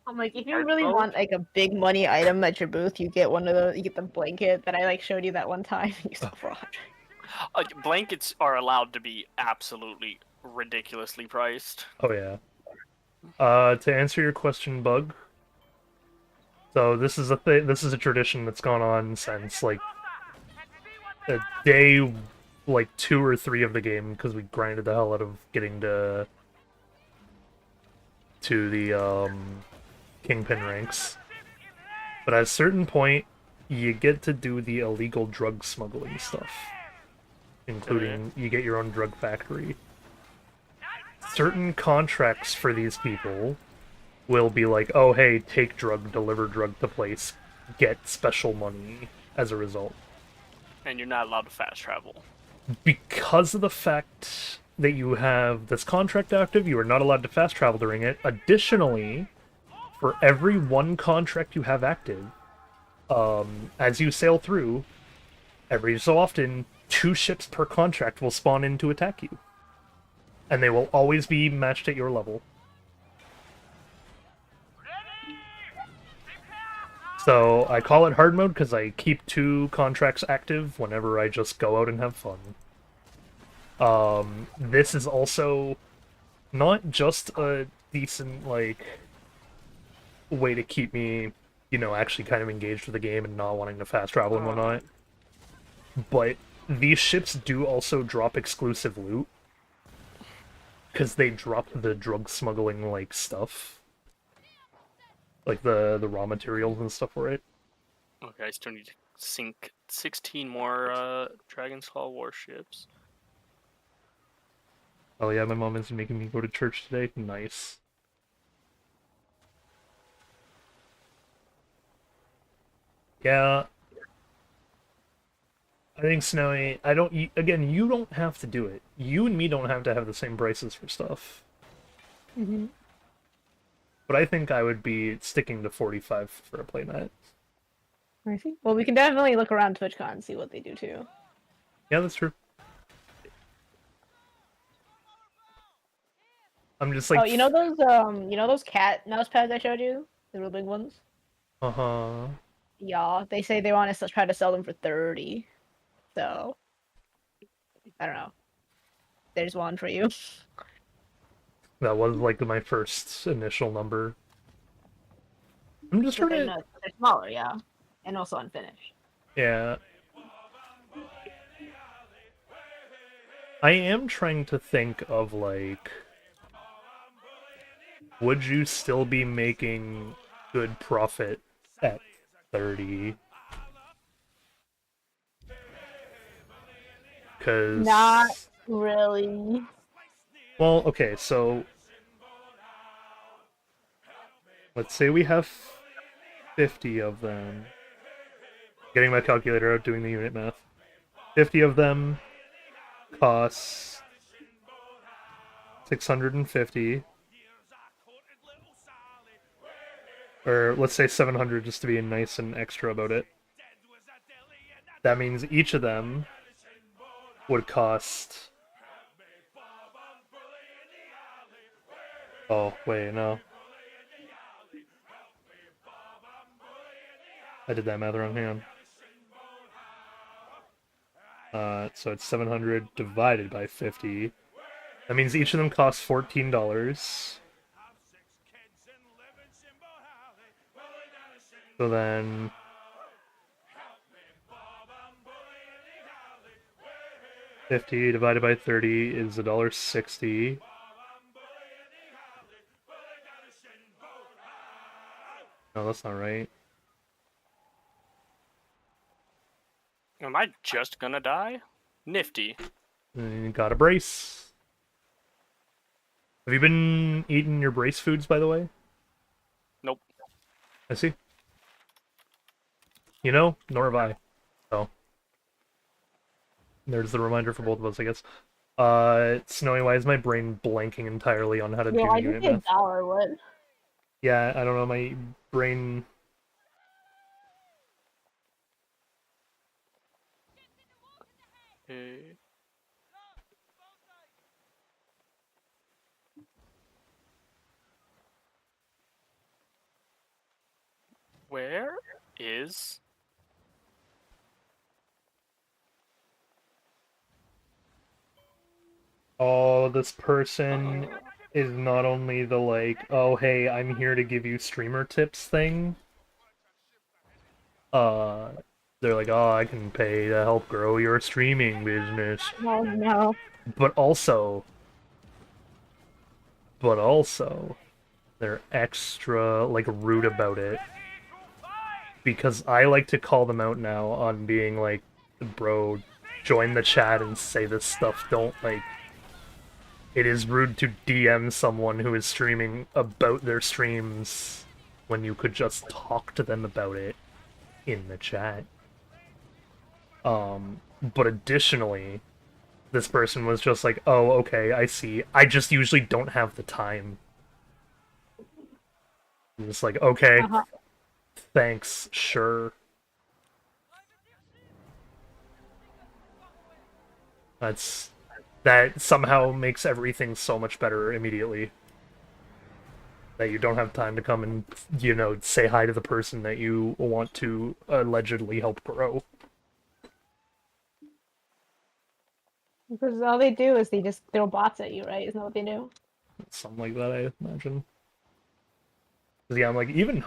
I'm like, if you really want like a big money item at your booth, you get one of those. You get the blanket that I like showed you that one time. You sell for 100. Blankets are allowed to be absolutely ridiculously priced. Oh yeah. To answer your question, Bug. So this is a thing. This is a tradition that's gone on since like day like 2 or 3 of the game because we grinded the hell out of getting to the Kingpin ranks. But at a certain point, you get to do the illegal drug smuggling stuff. Including, you get your own drug factory. Certain contracts for these people will be like, oh hey, take drug, deliver drug to place, get special money as a result. And you're not allowed to fast travel. Because of the fact that you have this contract active, you are not allowed to fast travel during it. Additionally, for every 1 contract you have active, as you sail through, every so often, 2 ships per contract will spawn in to attack you. And they will always be matched at your level. So, I call it hard mode because I keep 2 contracts active whenever I just go out and have fun. This is also not just a decent, like, way to keep me, you know, actually kind of engaged with the game and not wanting to fast travel and whatnot. But these ships do also drop exclusive loot. Because they drop the drug smuggling, like, stuff. Like, the raw materials and stuff for it. Okay, I still need to sink 16 more Dragon's Claw warships. Oh yeah, my mom is making me go to church today. Nice. Yeah. I think Snowy, again, you don't have to do it. You and me don't have to have the same prices for stuff. Mm-hmm. But I think I would be sticking to 45 for a playmat. I see. Well, we can definitely look around TwitchCon and see what they do too. Yeah, that's true. I'm just like... Oh, you know those cat mouse pads I showed you? The real big ones? Uh-huh. Yeah, they say they want to try to sell them for 30. So, I don't know. There's one for you. That was like my first initial number. I'm just trying to... They're smaller, yeah. And also unfinished. Yeah. I am trying to think of, like... Would you still be making good profit at 30? Because... Not really. Well, okay, so... Let's say we have 50 of them. Getting my calculator out, doing the unit math. 50 of them costs 650. Or let's say 700 just to be nice and extra about it. That means each of them would cost... Oh, wait, no. I did that math wrong, hang on. So it's 700 divided by 50. That means each of them costs $14. So then 50 divided by 30 is $1.60. No, that's not right. Am I just gonna die? Nifty. And you got a brace. Have you been eating your brace foods, by the way? Nope. I see. You know, nor have I. So there's the reminder for both of us, I guess. Snowy, why is my brain blanking entirely on how to do I unit just did math? dollar what? Yeah, I don't know, my brain... Okay. Where is... Oh, this person is not only the like, oh hey, I'm here to give you streamer tips thing. They're like, oh, I can pay to help grow your streaming business. No, no. But also, they're extra like rude about it. Because I like to call them out now on being like, bro, join the chat and say this stuff. Don't like. It is rude to DM someone who is streaming about their streams when you could just talk to them about it in the chat. But additionally, this person was just like, oh, okay, I see. I just usually don't have the time. I'm just like, okay, thanks, sure. That somehow makes everything so much better immediately. That you don't have time to come and, you know, say hi to the person that you want to allegedly help grow. Because all they do is they just throw bots at you, right? Isn't that what they do? Something like that, I imagine. 'Cause, yeah, I'm like, even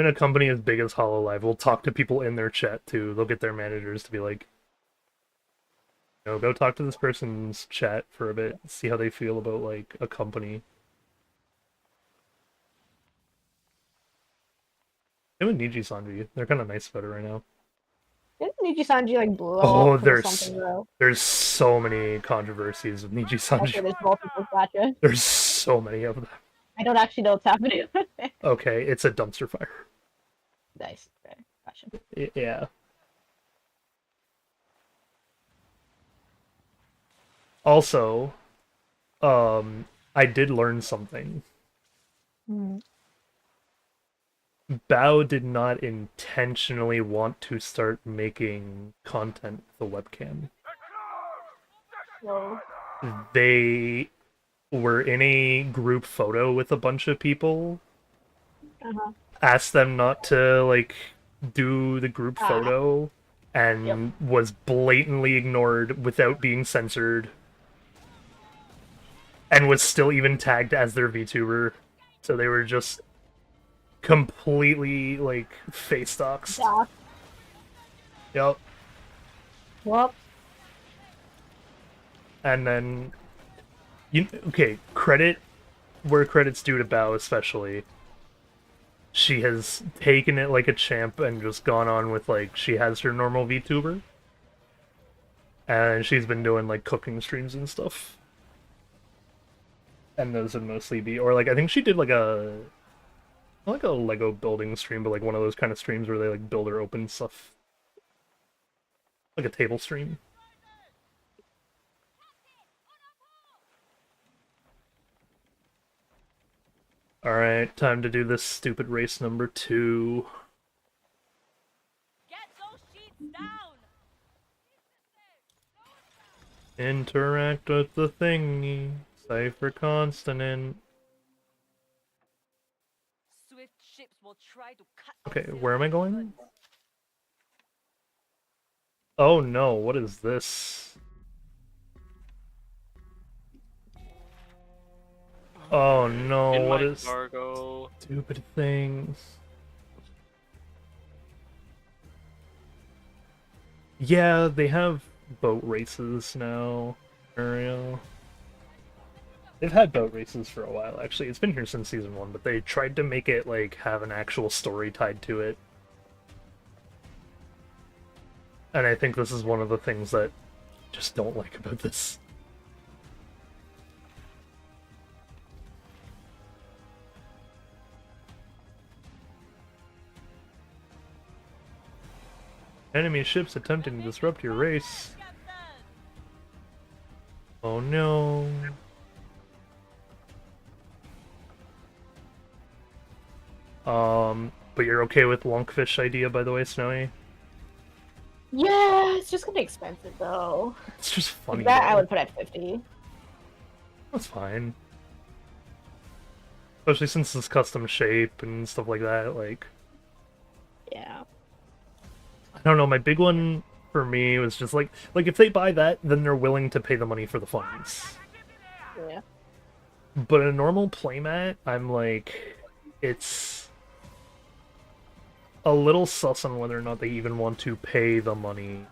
a company as big as HoloLive will talk to people in their chat too. They'll get their managers to be like, you know, go talk to this person's chat for a bit, see how they feel about like a company. Even Niji Sanji, they're kind of nice about it right now. Didn't Niji Sanji like blow Oh, up or something, bro? there's so many controversies with Niji Okay, Sanji. there's multiple, gotcha. There's so many of them. I don't actually know what's happening. Okay, it's a dumpster fire. Nice. Okay, gotcha. Yeah. Also, I did learn something. Bao did not intentionally want to start making content with a webcam. Whoa. They were in a group photo with a bunch of people. Asked them not to like do the group photo, and was blatantly ignored without being censored. And was still even tagged as their VTuber. So they were just completely like face doxed. Yep. Well. And then credit where credit's due to Bao especially. She has taken it like a champ and just gone on with like she has her normal VTuber. And she's been doing like cooking streams and stuff. And those would mostly be, or like I think she did like a Lego building stream, but like one of those kind of streams where they like build or open stuff, like a table stream. All right, time to do this stupid race number 2. Get those sheets down. Interact with the thingy. Cipher consonant. Swift ships will try to cut. Okay, where am I going? Oh no, what is this? Oh no, In what my is cargo. stupid things? Yeah, they have boat races now. Ariel. They've had boat races for a while, actually. It's been here since Season 1, but they tried to make it, like, have an actual story tied to it. And I think this is one of the things that I just don't like about this. Enemy ships attempting to disrupt your race. Oh no. But you're okay with Lunkfish idea, by the way, Snowy? Yeah, it's just gonna be expensive though. It's just funny. That I though. would put at 50. That's fine. Especially since it's custom shape and stuff like that, like... Yeah. I don't know, my big one for me was just like if they buy that, then they're willing to pay the money for the funds. Yeah. But a normal playmat, I'm like, it's a little sus on whether or not they even want to pay the money.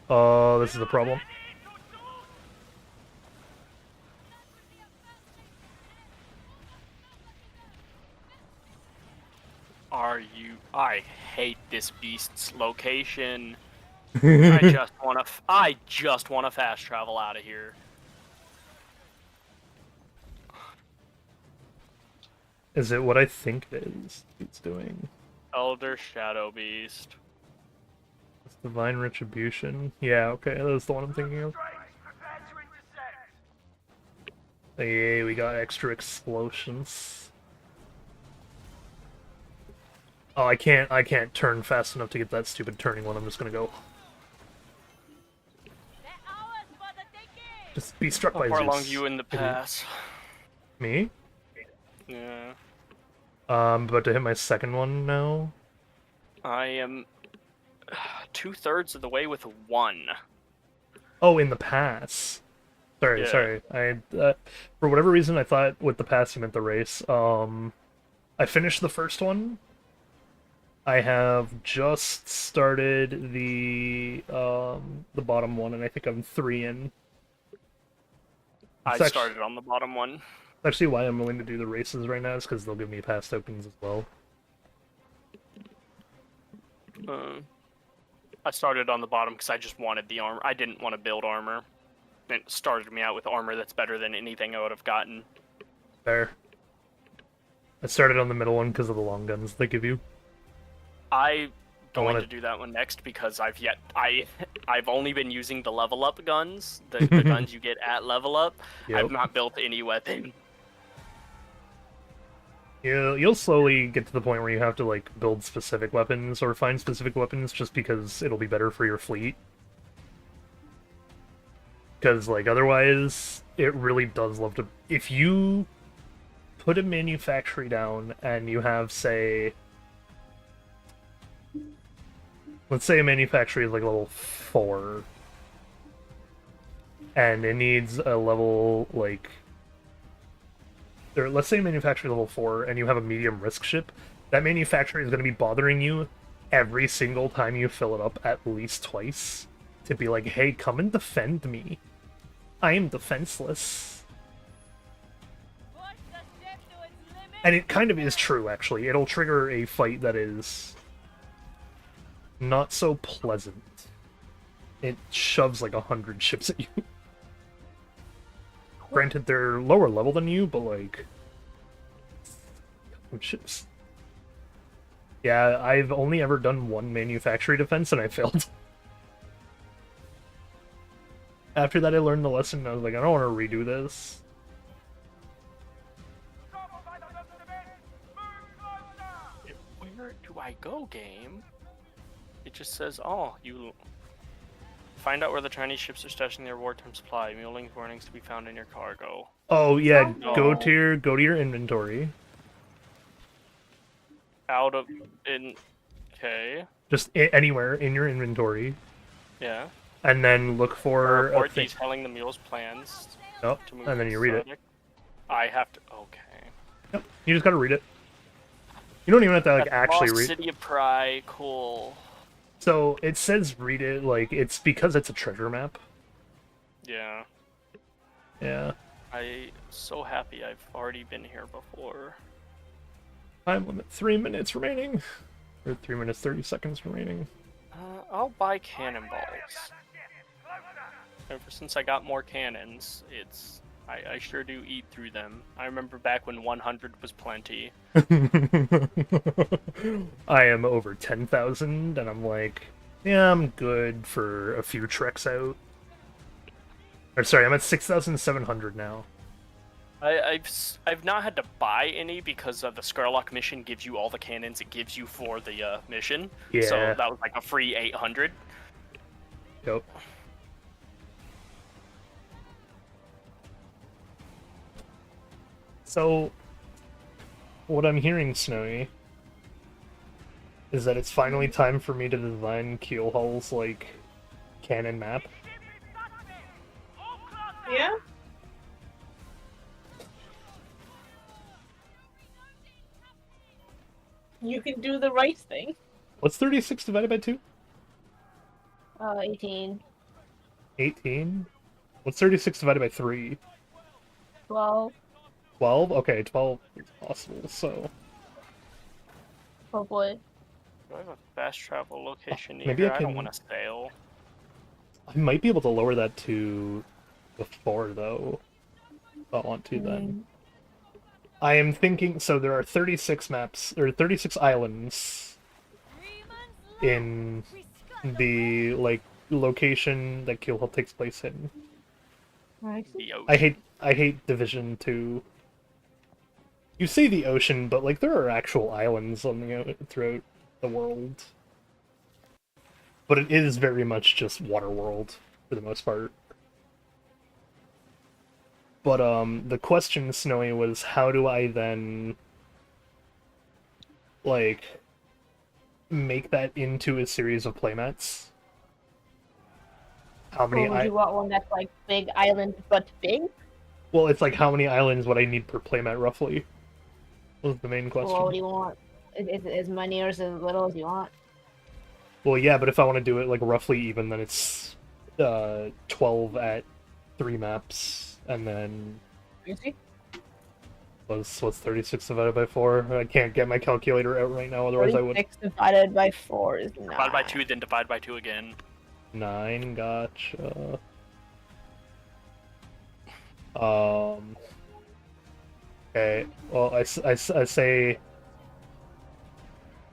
This is the problem. Are you? I hate this beast's location. I just wanna fast travel out of here. Is it what I think it is it's doing? Elder Shadow Beast. It's Divine Retribution. Yeah, okay, that's the one I'm thinking of. Yay, we got extra explosions. Oh, I can't turn fast enough to get that stupid turning one. I'm just gonna go. Just be struck How by far Zeus. along you in the pass? Me? Yeah. About to hit my second one now. I am 2/3 of the way with 1. Oh, in the pass. Sorry, Yeah. sorry. I for whatever reason I thought with the pass you meant the race. I finished the first one. I have just started the bottom one, and I think I'm 3 in. I It's started on the bottom one. Actually, why I'm willing to do the races right now is because they'll give me pass tokens as well. I started on the bottom because I just wanted the armor. I didn't want to build armor. It started me out with armor that's better than anything I would have gotten. Fair. I started on the middle one because of the long guns they give you. I'm going wanna- to do that one next because I've only been using the level up guns, the guns you get at level up. Yep. I've not built any weapon. You'll slowly get to the point where you have to like build specific weapons or find specific weapons just because it'll be better for your fleet. Because like otherwise, it really does love to. If you put a manufactory down and you have, say, let's say a manufactory is like level 4, and it needs a level like. Or let's say manufacturer level 4 and you have a medium risk ship, that manufacturer is going to be bothering you every single time you fill it up at least twice to be like, hey, come and defend me. I am defenseless. And it kind of is true, actually. It'll trigger a fight that is not so pleasant. It shoves like 100 ships at you. Granted, they're lower level than you, but like... ships. Yeah, I've only ever done one manufactory defense, and I failed. After that, I learned the lesson, and I was like, I don't want to redo this. Where do I go, game? It just says, oh, you... Find out where the Chinese ships are stashing their wartime supply. Muling warnings to be found in your cargo. Oh, yeah, Oh, go no. to your inventory. Out of... Okay. just anywhere in your inventory, Yeah. and then look for a Report thing. these Helling the Mule's plans. Yep, To move and then you read it. Sonic. I have to. Okay. Yep, you just gotta read it. You don't even have to like That's actually Lost read. City of Pride. Cool. So it says read it, like it's because it's a treasure map. Yeah. Yeah. I'm so happy I've already been here before. Time limit 3 minutes remaining. Or 3 minutes 30 seconds remaining. I'll buy cannonballs. Ever since I got more cannons, I sure do eat through them. I remember back when 100 was plenty. I am over 10,000, and I'm like, yeah, I'm good for a few treks out. Or sorry, I'm at 6,700 now. I've not had to buy any because the Scarlock mission gives you all the cannons it gives you for the mission. Yeah. So that was like a free 800. Yep. So, what I'm hearing, Snowy, is that it's finally time for me to design Keelhull's, like, cannon map. Yeah? You can do the right thing. What's 36 divided by 2? 18. 18? What's 36 divided by 3? 12. 12? Okay, 12 is possible, so... Hopefully. Do I have a fast travel location near maybe here? I I don't can- want to sail. I might be able to lower that to the 4, though. If I want to, then. I am thinking... So there are 36 maps, or 36 islands in the, like, location that Keelhull takes place in. The ocean. I hate Division 2. You say the ocean, but, like, there are actual islands on the throughout the world. But it is very much just water world, for the most part. But, the question, Snowy, was how do I then, like, make that into a series of playmats? How many Or would you want one that's like big island but big? Well, it's like how many islands would I need per playmat, roughly? Was the main question. Well, what do you want? As many or as little as you want. Well, yeah, but if I want to do it, like, roughly even, then it's 12 at 3 maps, and then... You see? What's 36 divided by 4? I can't get my calculator out right now, otherwise I would... 36 divided by 4 is 9. Divide by 2, then divide by 2 again. 9, gotcha. Okay, well, I say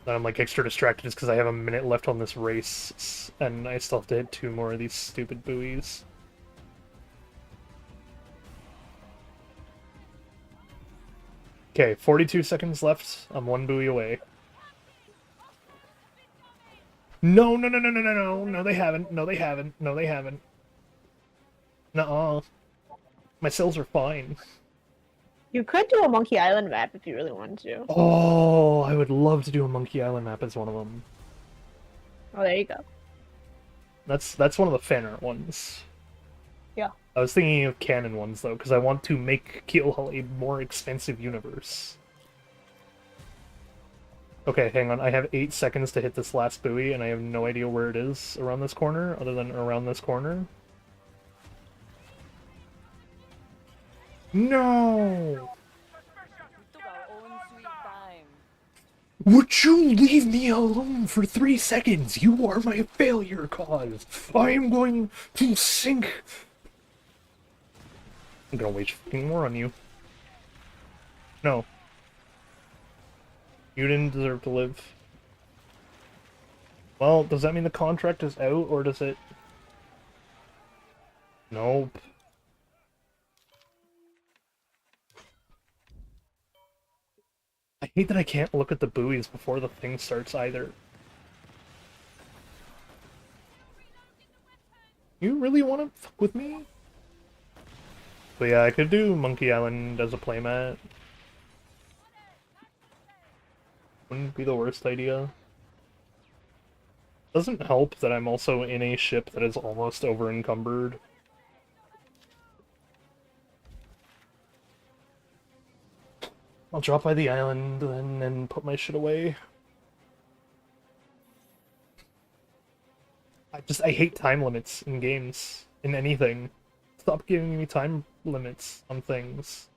that I'm, like, extra distracted just because I have a minute left on this race, and I still have to hit 2 more of these stupid buoys. Okay, 42 seconds left. I'm 1 buoy away. No, no, no, no, no, no, no. No, they haven't. No, they haven't. No, they haven't. Nuh-uh. My cells are fine. You could do a Monkey Island map if you really wanted to. Oh, I would love to do a Monkey Island map as one of them. Oh, there you go. That's one of the fan art ones. Yeah. I was thinking of canon ones, though, because I want to make Keelhull a more expensive universe. Okay, hang on. I have 8 seconds to hit this last buoy, and I have no idea where it is around this corner, other than around this corner. No! Took our own sweet time. Would you leave me alone for 3 seconds? You are my failure cause. I am going to sink. I'm gonna wage fucking war on you. No. You didn't deserve to live. Well, does that mean the contract is out, or does it... Nope. I hate that I can't look at the buoys before the thing starts either. You really want to fuck with me? But yeah, I could do Monkey Island as a playmat. Wouldn't be the worst idea. Doesn't help that I'm also in a ship that is almost over-encumbered. I'll drop by the island and put my shit away. I hate time limits in games, in anything. Stop giving me time limits on things.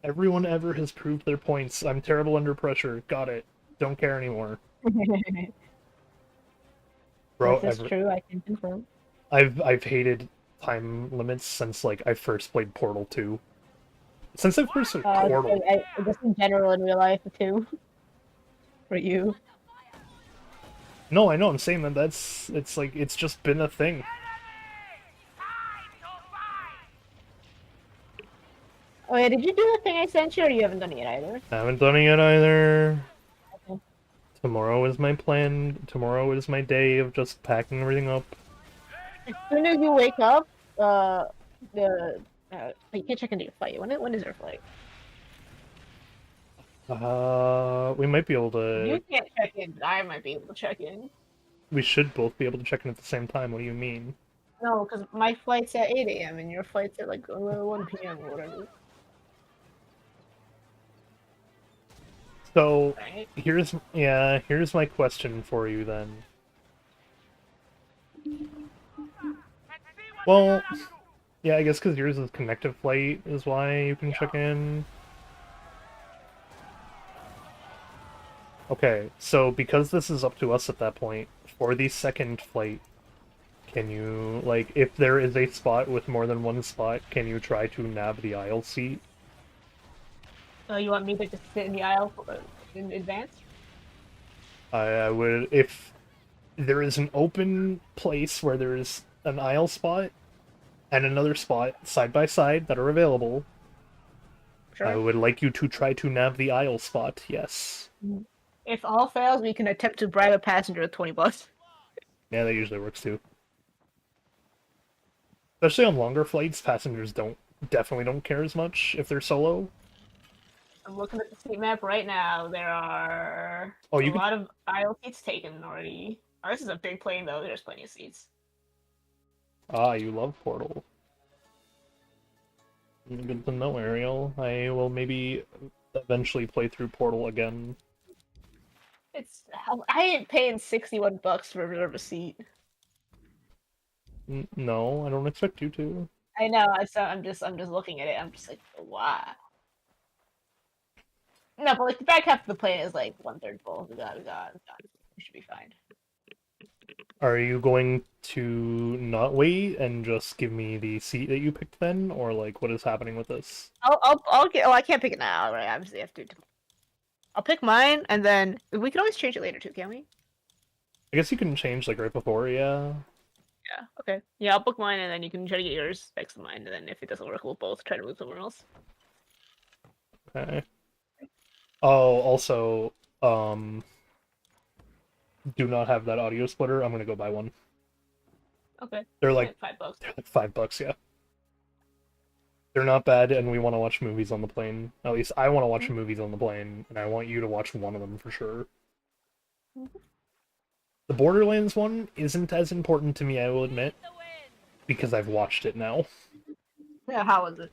Everyone ever has proved their points. I'm terrible under pressure. Got it. Don't care anymore. Bro, This is true, I can confirm. I've hated time limits since like I first played Portal 2. Since I first played Portal. Just in general in real life too. For you. No, I know. I'm saying that it's just been a thing. Oh yeah, did you do the thing I sent you, or you haven't done it yet either? I haven't done it yet either. Okay. Tomorrow is my plan. Tomorrow is my day of just packing everything up. As soon as you wake up, you can't check into your flight. When is your flight? We might be able to. You can't check in, but I might be able to check in. We should both be able to check in at the same time. What do you mean? No, because my flight's at 8 a.m. and your flight's at like 1 p.m. or whatever. So Right? here's my question for you then. Well, yeah, I guess because yours is connected flight is why you can check in. Okay, so because this is up to us at that point, for the second flight, can you, like, if there is a spot with more than one spot, can you try to nab the aisle seat? So you want me to just sit in the aisle in advance? I would, if there is an open place where there is an aisle spot and another spot side by side that are available, Sure. I would like you to try to nab the aisle spot, yes. If all fails, we can attempt to bribe a passenger with $20. Yeah, that usually works too. Especially on longer flights, passengers definitely don't care as much if they're solo. I'm looking at the seat map right now. There are Oh, a you lot of aisle seats taken already. Oh, this is a big plane though. There's plenty of seats. Ah, you love Portal. Good to know, Ariel. I will maybe eventually play through Portal again. I ain't paying $61 for a reserve a seat. No, I don't expect you to. I know. I'm just looking at it. I'm just like, why? No, but like the back half of the plane is like 1/3 full. We got. We should be fine. Are you going to not wait and just give me the seat that you picked then, or like what is happening with this? I'll get. Oh, I can't pick it now, right? Obviously, I have to. I'll pick mine, and then we can always change it later too, can't we? I guess you can change like right before, yeah. Yeah. Okay. Yeah, I'll book mine, and then you can try to get yours next to mine, and then if it doesn't work, we'll both try to move somewhere else. Okay. Oh, also, do not have that audio splitter. I'm gonna go buy one. Okay. They're like $5. They're like $5, yeah. They're not bad, and we want to watch movies on the plane. At least I want to watch movies on the plane, and I want you to watch one of them for sure. The Borderlands one isn't as important to me, I will admit, because I've watched it now. Yeah. How was it?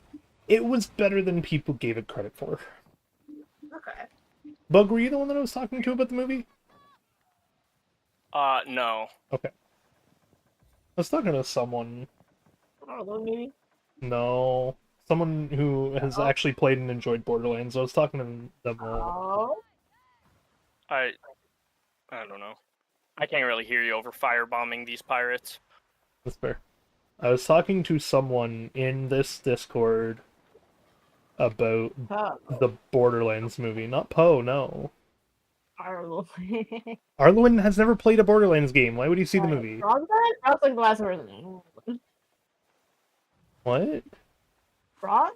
It was better than people gave it credit for. Okay. Bug, were you the one that I was talking to about the movie? No. Okay. I was talking to someone. Hello, maybe. No. Someone who has actually played and enjoyed Borderlands. I was talking to them. Oh. I don't know. I can't really hear you over firebombing these pirates. That's fair. I was talking to someone in this Discord about the Borderlands movie. Not Poe, no. Arlen has never played a Borderlands game. Why would he see the movie? Frog's like the last person. What? Frog?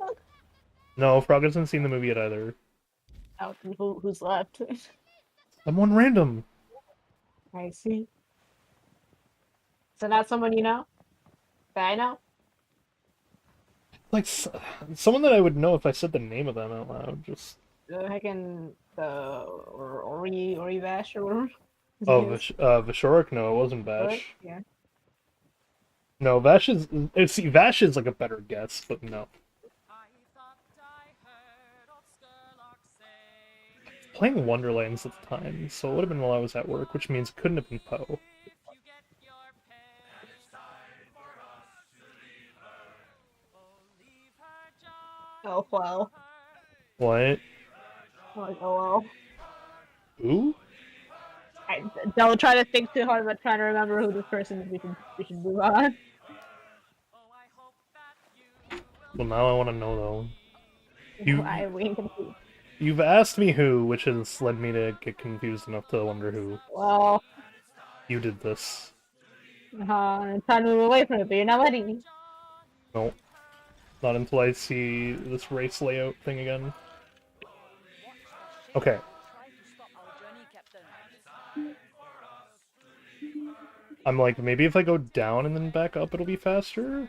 No, Frog hasn't seen the movie yet either. Oh, who's left? Someone random. I see. So not someone you know? That I know? Like, someone that I would know if I said the name of them out loud. Just... I can Ori Vash or whatever. Oh, Vishoric? No, it wasn't Vash. Yeah. No, Vash is. See, Vash is like a better guess, but no. Playing Wonderlands at the time, so it would have been while I was at work, which means it couldn't have been Poe. Oh wow. What? Like, oh well. Who? Don't try to think too hard about trying to remember who this person is. We should move on. Well, now I want to know though. We confused. You've asked me who, which has led me to get confused enough to wonder who. Well, You did this. I'm trying to move away from it, but you're not letting me. Nope. Not until I see this race layout thing again. Okay. I'm like, maybe if I go down and then back up, it'll be faster?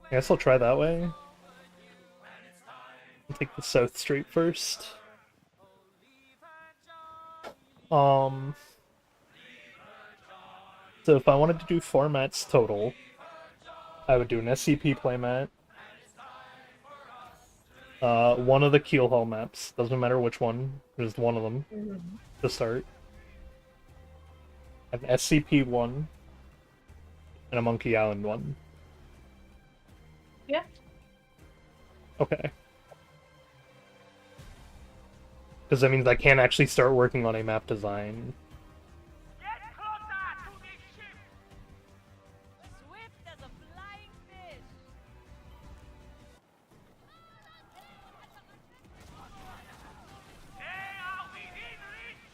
I guess I'll try that way. I'll take the South Street first. So if I wanted to do 4 mats total, I would do an SCP playmat, one of the Keelhaul maps, doesn't matter which one, just one of them to start, an SCP one, and a Monkey Island one. Yeah. Okay. Because that means I can't actually start working on a map design. Swift as a flying fish. They are within reach.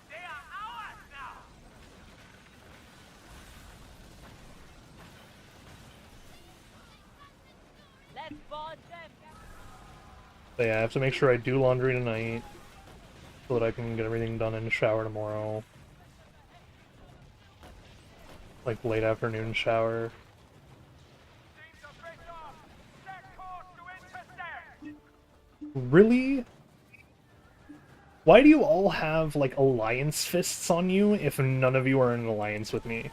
They are ours now. Let's board them. So yeah, I have to make sure I do laundry tonight, so that I can get everything done in the shower tomorrow. Like late afternoon shower. Really? Why do you all have, like, alliance fists on you if none of you are in an alliance with me?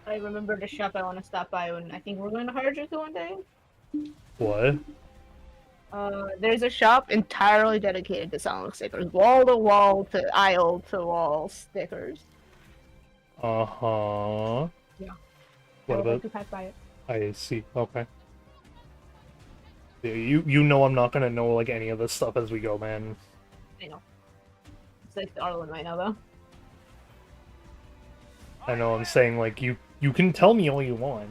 I remember the shop I want to stop by when I think we're going to Hydrate one day. What? There's a shop entirely dedicated to Sonic stickers, wall to wall to aisle to wall stickers. Uh-huh. Yeah. What I would like about... to pass by it. I see, okay. Yeah, you know I'm not gonna know, like, any of this stuff as we go, man. I know. It's like the Arlen right now, though. I know, I'm saying, like, you can tell me all you want.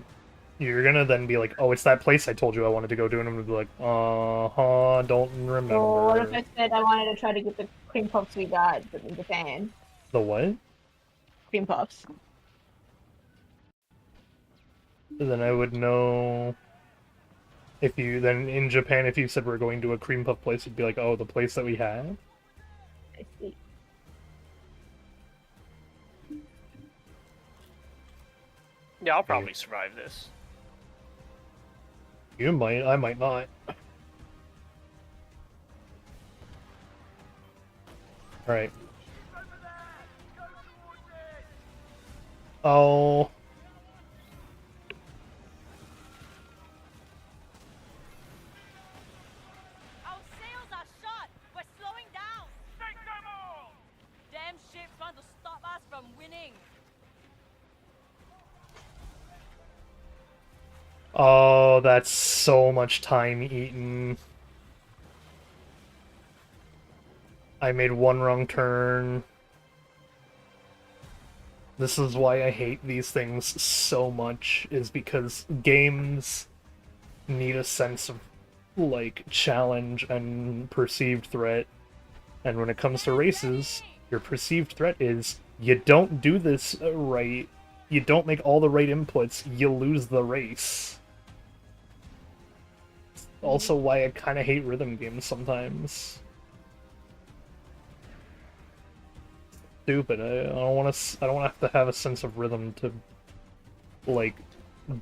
You're gonna then be like, oh, it's that place I told you I wanted to go to, and I'm gonna be like, uh-huh, don't remember. So what if I said I wanted to try to get the cream puffs we got in Japan? The what? Cream puffs. Then I would know... If you, then in Japan, if you said we're going to a cream puff place, it'd be like, oh, the place that we have? I see. Yeah, I'll probably survive this. You might, I might not. Alright. Oh... Our sails are shot. We're slowing down. Take them all. Damn ships want to stop us from winning. Oh, that's so much time eaten. I made one wrong turn. This is why I hate these things so much, is because games need a sense of, like, challenge and perceived threat. And when it comes to races, your perceived threat is, you don't do this right, you don't make all the right inputs, you lose the race. Also why I kind of hate rhythm games sometimes. stupid. I don't want to. I don't have to have a sense of rhythm to, like,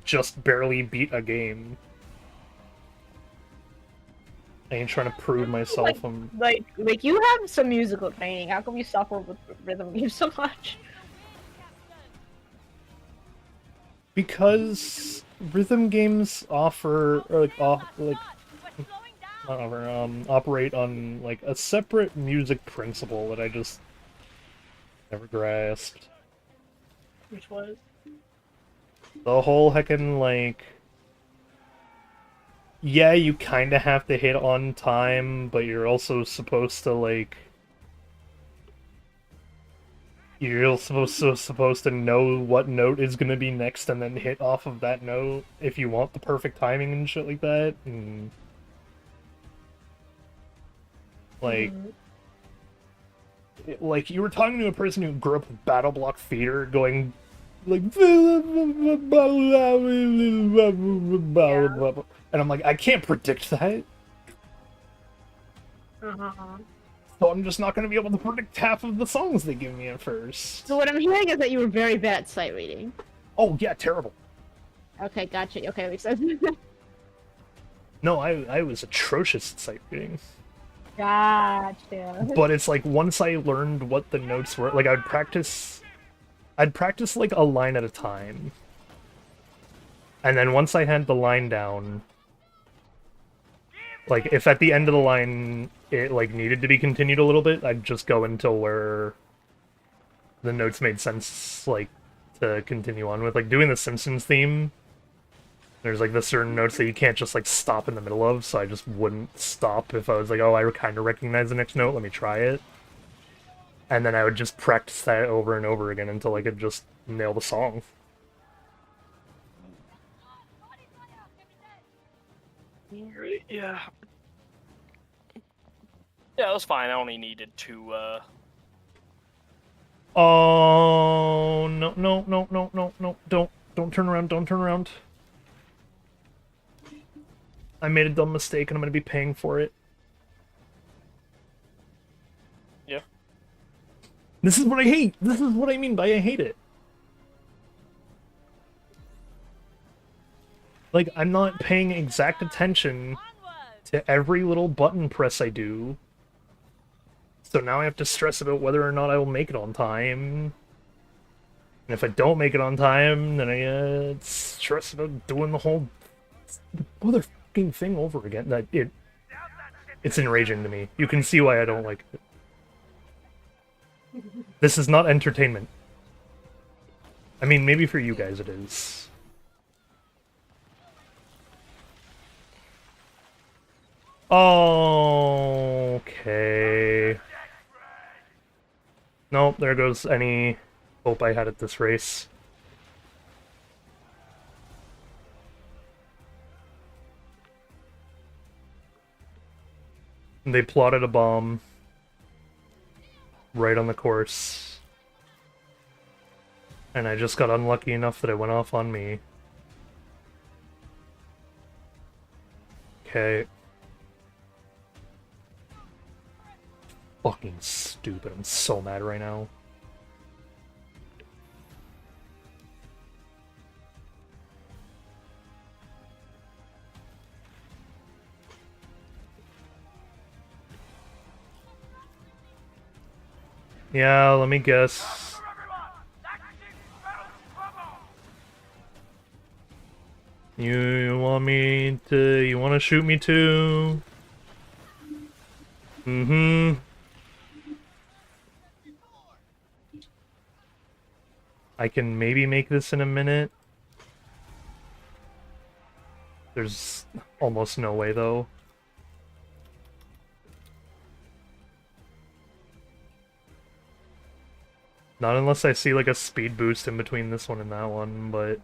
just barely beat a game. I ain't trying to prove myself. Like you have some musical training. How come you suffer with rhythm games so much? Because rhythm games offer, or operate on like a separate music principle that I just never grasped. Which was? The whole heckin' like, yeah, you kind of have to hit on time, but you're also supposed to like, you're supposed to know what note is gonna be next and then hit off of that note if you want the perfect timing and shit like that. And like, like you were talking to a person who grew up with Battle Block Theater, going like, and I'm like, I can't predict that. So I'm just not going to be able to predict half of the songs they give me at first. So what I'm hearing is that you were very bad at sight reading. Oh yeah, terrible. Okay, gotcha. Okay, makes sense. No, I was atrocious at sight reading. Gotcha. But it's like, once I learned what the notes were, like I'd practice like a line at a time. And then once I had the line down, like if at the end of the line it like needed to be continued a little bit, I'd just go until where the notes made sense, like, to continue on with. Like doing the Simpsons theme, there's like the certain notes that you can't just like stop in the middle of, so I just wouldn't stop if I was like, oh, I kind of recognize the next note, let me try it. And then I would just practice that over and over again until I could just nail the song. Yeah. Yeah, it was fine. I only needed to, Oh, no, no, no, no, no, no, don't turn around, don't turn around. I made a dumb mistake and I'm gonna be paying for it. Yeah. This is what I hate! This is what I mean by I hate it. Like, I'm not paying exact attention to every little button press I do. So now I have to stress about whether or not I will make it on time. And if I don't make it on time, then I stress about doing the whole motherfucking thing over again. That it's enraging to me. You can see why I don't like it. This is not entertainment. I mean, maybe for you guys it is. Okay. Nope, there goes any hope I had at this race. They plotted a bomb right on the course. And I just got unlucky enough that it went off on me. Okay. Fucking stupid. I'm so mad right now. Yeah, let me guess. You want me to... You want to shoot me too? Mm-hmm. I can maybe make this in a minute. There's almost no way, though. Not unless I see, like, a speed boost in between this one and that one, but...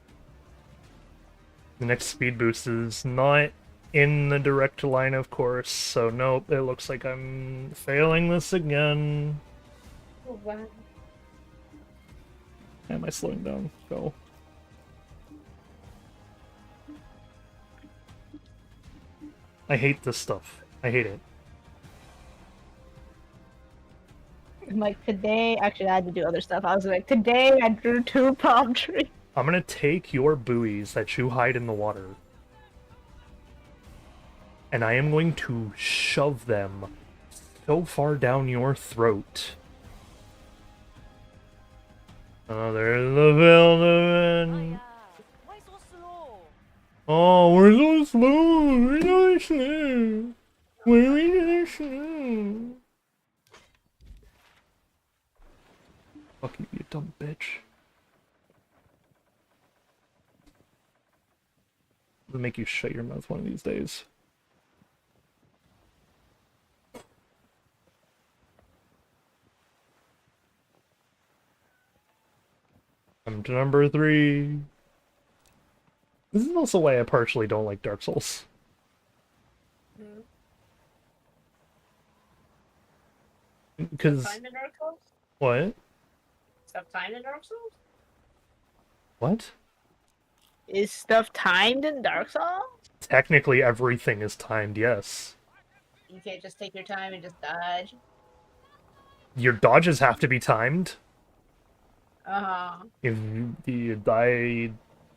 The next speed boost is not in the direct line of course, so nope, it looks like I'm failing this again. Oh, wow. Am I slowing down? Go. I hate this stuff. I hate it. I'm like, today, actually I had to do other stuff. I was like, today I drew 2 palm trees. I'm gonna take your buoys that you hide in the water, and I am going to shove them so far down your throat. Oh, there's the villain. Why so slow? Oh, we're so slow. We're so slow. We're so slow. Fuck you, you dumb bitch. I'll make you shut your mouth one of these days. I'm to number 3. This is also why I partially don't like Dark Souls. Because... Time in Dark Souls? What? Stuff timed in Dark Souls? What? Is stuff timed in Dark Souls? Technically everything is timed, yes. You can't just take your time and just dodge. Your dodges have to be timed. Uh-huh. If you die,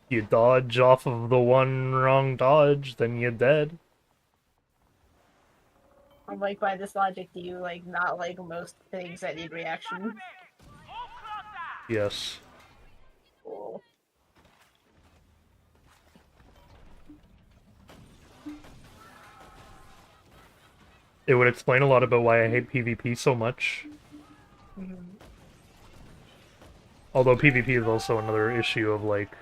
you dodge off of the one wrong dodge, then you're dead. I'm like, by this logic, do you, like, not like most things that need reaction? Yes. Cool. It would explain a lot about why I hate PvP so much. Although PvP is also another issue of, like,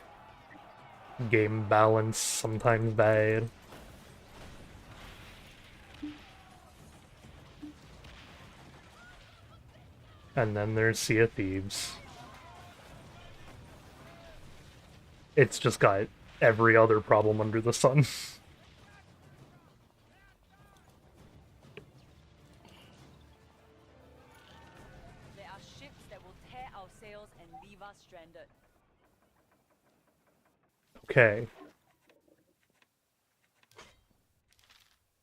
game balance, sometimes bad. And then there's Sea of Thieves. It's just got every other problem under the sun. There are ships that will tear our sails and leave us stranded. Okay.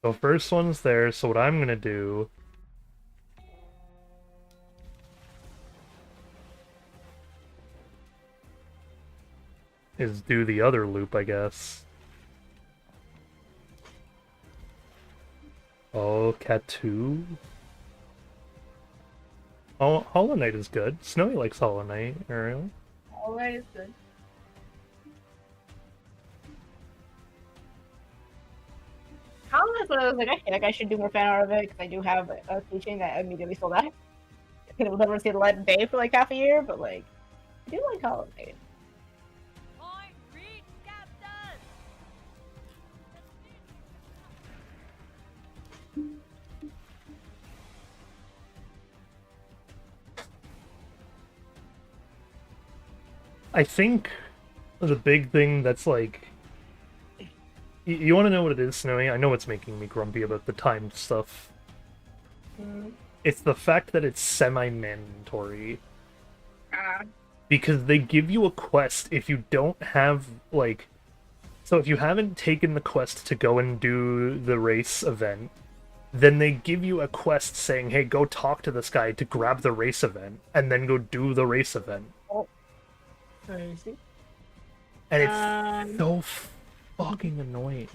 So first one's there, so what I'm gonna do is do the other loop, I guess. Oh, Cat 2? Oh, Hollow Knight is good. Snowy likes Hollow Knight, Ariel. Alright, is good. How is what I was like, I feel like I should do more fan art of it, because I do have a keychain that immediately sold out. It'll never see the light of day for like half a year, but like, I do like Hollow Knight. Point, read, Captain! I think the big thing that's like... You want to know what it is, Snowy? I know it's making me grumpy about the timed stuff. It's the fact that it's semi-mandatory. Because they give you a quest if you don't have, like... So if you haven't taken the quest to go and do the race event, then they give you a quest saying, hey, go talk to this guy to grab the race event, and then go do the race event. Crazy. And it's so fucking annoying.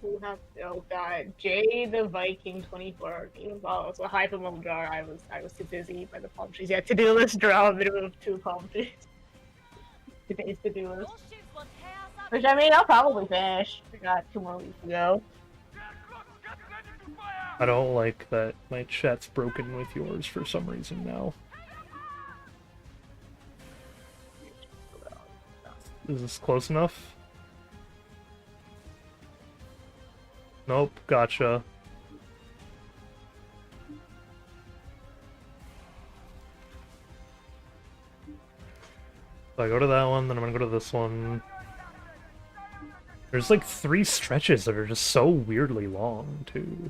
Who have oh god, Jay the Viking 24. Oh, it's a hypermobile jar. I was too busy by the palm trees. Yeah, to-do list draw a minimum of 2 palm trees. Today's to-do list. Those ships will tear us up. Which I mean I'll probably finish. We got 2 more weeks to go. I don't like that my chat's broken with yours for some reason now. Is this close enough? Nope, gotcha. So I go to that one, then I'm gonna go to this one. There's like 3 stretches that are just so weirdly long, too.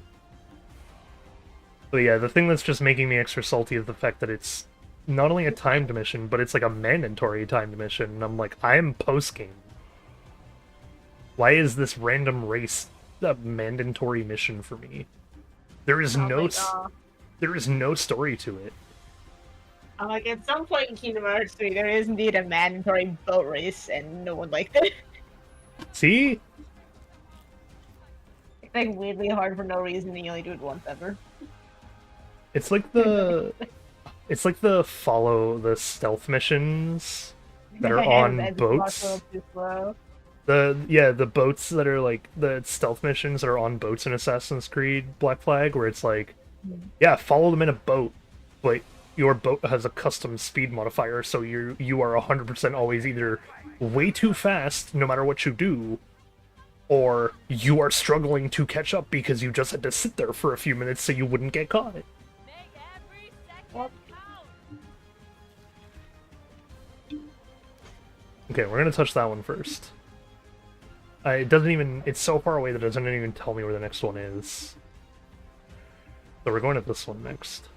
But yeah, the thing that's just making me extra salty is the fact that it's not only a timed mission, but it's like a mandatory timed mission, and I'm like, I'm post-game. Why is this random race a mandatory mission for me? There is There is no story to it. Like, at some point in Kingdom Hearts 3, there is indeed a mandatory boat race, and no one liked it. See? It's like weirdly hard for no reason, and you only do it once ever. It's like the follow the stealth missions that are on And boats. too slow. The boats that are like the stealth missions that are on boats in Assassin's Creed Black Flag, where it's like, yeah, follow them in a boat, but your boat has a custom speed modifier, so you are 100% always either way too fast no matter what you do, or you are struggling to catch up because you just had to sit there for a few minutes so you wouldn't get caught. Okay, we're gonna touch that one first. It doesn't even... It's so far away that it doesn't even tell me where the next one is. So we're going to this one next.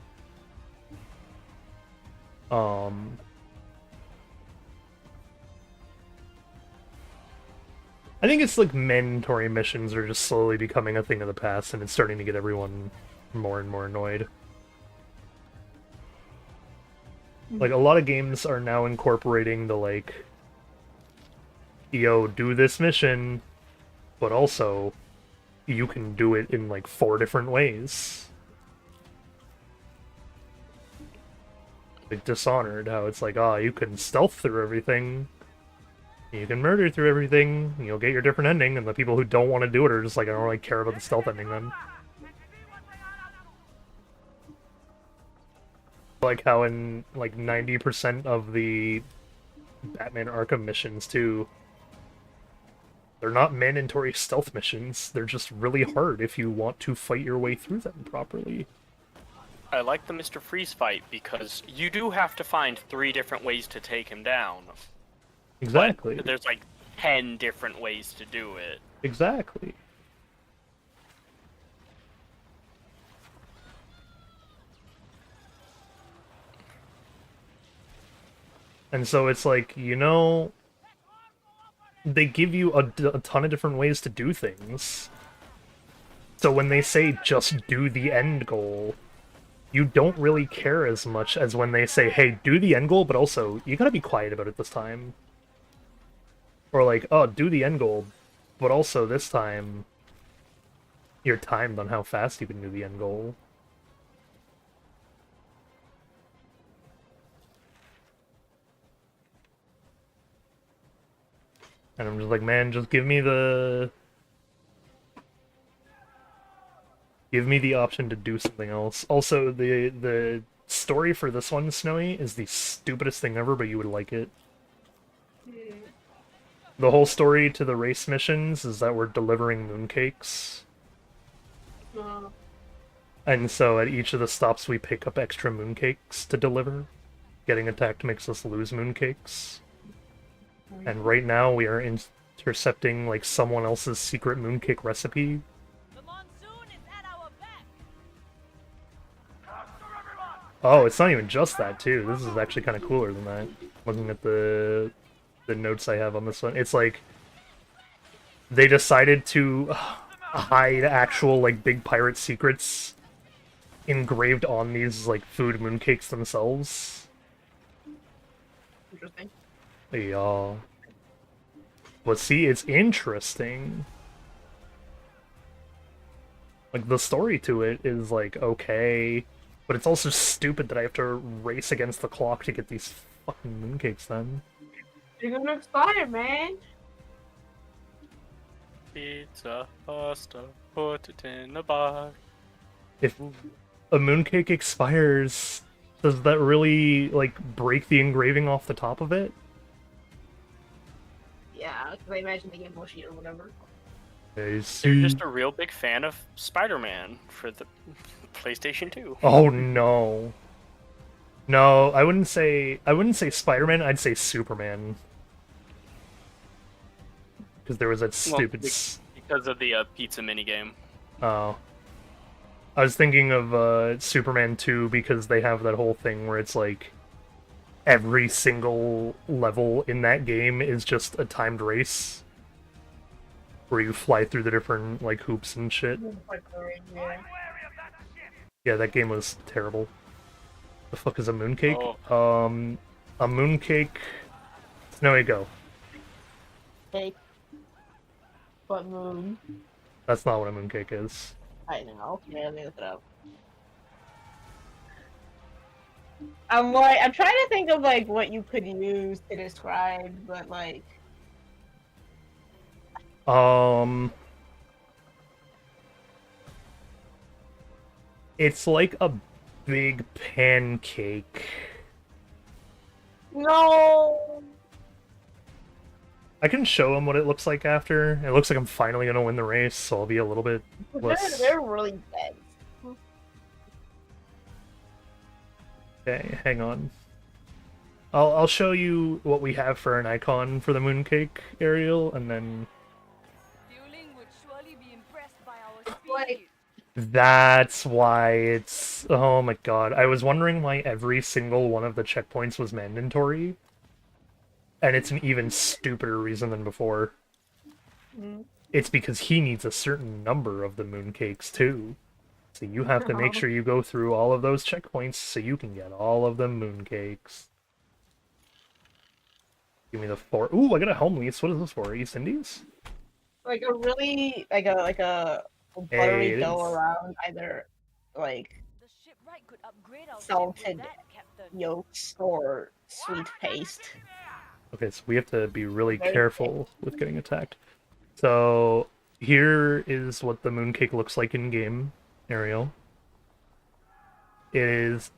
I think it's like mandatory missions are just slowly becoming a thing of the past, and it's starting to get everyone more and more annoyed. Like, a lot of games are now incorporating the, like, yo, do this mission, but also, you can do it in, like, 4 different ways. Like Dishonored, how it's like, you can stealth through everything, you can murder through everything, and you'll get your different ending, and the people who don't want to do it are just like, I don't really care about the stealth ending then. Like how in, like, 90% of the Batman Arkham missions, too, they're not mandatory stealth missions, they're just really hard if you want to fight your way through them properly. I like the Mr. Freeze fight because you do have to find 3 different ways to take him down. Exactly. But there's like 10 different ways to do it. Exactly. And so it's like, you know, they give you a ton of different ways to do things. So when they say just do the end goal, you don't really care as much as when they say, hey, do the end goal, but also, you gotta be quiet about it this time. Or like, oh, do the end goal, but also this time, you're timed on how fast you can do the end goal. And I'm just like, man, just give me the option to do something else. Also, the story for this one, Snowy, is the stupidest thing ever, but you would like it. The whole story to the race missions is that we're delivering mooncakes. And so at each of the stops we pick up extra mooncakes to deliver. Getting attacked makes us lose mooncakes. And right now we are intercepting like someone else's secret mooncake recipe. Oh, it's not even just that, too. This is actually kind of cooler than that. Looking at the notes I have on this one. It's like, they decided to hide actual, like, big pirate secrets engraved on these, like, food mooncakes themselves. Interesting. Yeah. But see, it's interesting. Like, the story to it is, like, okay... But it's also stupid that I have to race against the clock to get these fucking mooncakes then. You're gonna expire, man! Pizza, pasta, put it in a box. If a mooncake expires, does that really, like, break the engraving off the top of it? Yeah, because I imagine they get mushy or whatever. I You're see. just a real big fan of Spider-Man for the PlayStation 2. Oh no. No, I wouldn't say Spider-Man, I'd say Superman. Because there was that stupid... because of the pizza minigame. Oh. I was thinking of Superman 2 because they have that whole thing where it's like every single level in that game is just a timed race where you fly through the different like hoops and shit. Yeah. Yeah, that game was terrible. The fuck is a mooncake? Oh. A mooncake. Snowy go. Cake. What moon? That's not what a mooncake is. I don't know. Yeah, let me look it up. I'm trying to think of like what you could use to describe, but like It's like a big pancake. no. I can show him what it looks like after. It looks like I'm finally gonna win the race, so I'll be a little bit less. They're really dead. Okay, hang on. I'll show you what we have for an icon for the mooncake, Ariel, and then Fueling would surely be impressed by our Like- speed. that's why it's... Oh my god. I was wondering why every single one of the checkpoints was mandatory. And it's an even stupider reason than before. It's because he needs a certain number of the mooncakes, too. So you have to make sure you go through all of those checkpoints so you can get all of the mooncakes. Give me the 4. Ooh, I got a home lease. What is this for? East Indies? Like a really like a buttery Hey, dough it's- around either like The shipwright could upgrade our ship salted with that, Captain. yolks or sweet paste. Okay, so we have to be really Very careful with getting attacked. So here is what the mooncake looks like in game, Ariel. It is...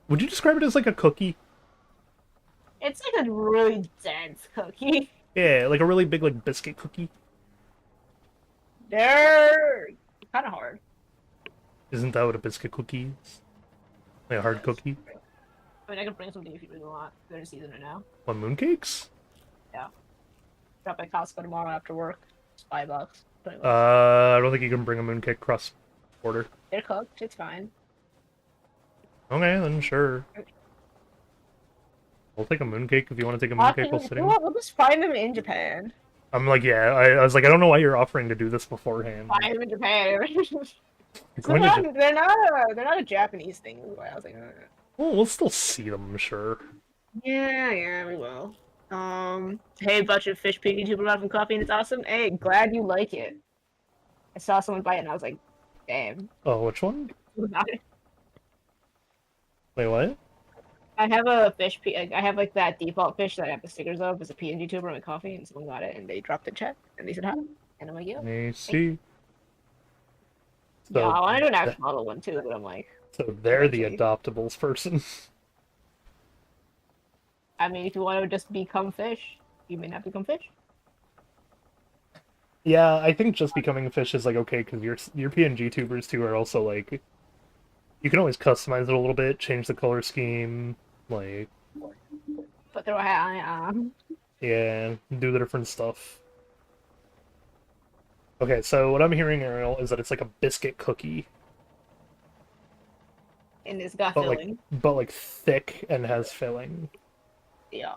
Would you describe it as like a cookie? It's like a really dense cookie. Yeah, like a really big like biscuit cookie. They're kind of hard. Isn't that what a biscuit cookie is? Like a hard cookie? I mean, I can bring something if you really want. They're in season right now. What, mooncakes? Drop by Costco tomorrow after work. It's $5. $20. I don't think you can bring a mooncake cross border. They're cooked. It's fine. Okay, then sure. I'll take a mooncake if you want to take a Actually, mooncake while you know sitting. what? We'll just find them in Japan. I'm like, yeah, I was like, I don't know why you're offering to do this beforehand. Find them in Japan. You're going to Ja- they're not a Japanese thing. Is why I was like, Well, we'll still see them, I'm sure. yeah, we will. Hey, bunch of fish pig YouTuber got from coffee and it's awesome. Hey, glad you like it. I saw someone buy it and I was like, damn. Oh, which one? I Wait, what? have a fish pig. I have like that default fish that I have the stickers of as a PNG tuber on my coffee, and someone got it and they dropped a check and they said hi. And I'm like, yeah. Let me see. Yeah, I want to do an th- actual model one too, but I'm like, so they're the Actually. adoptables person. I mean, if you want to just become fish, you may not become fish. Yeah, I think just becoming a fish is like okay because your PNG tubers too are also like you can always customize it a little bit, change the color scheme, like But throw a hat on it. yeah, do the different stuff. Okay, so what I'm hearing, Ariel, is that it's like a biscuit cookie, And it's got but filling. like thick and has filling. Yeah.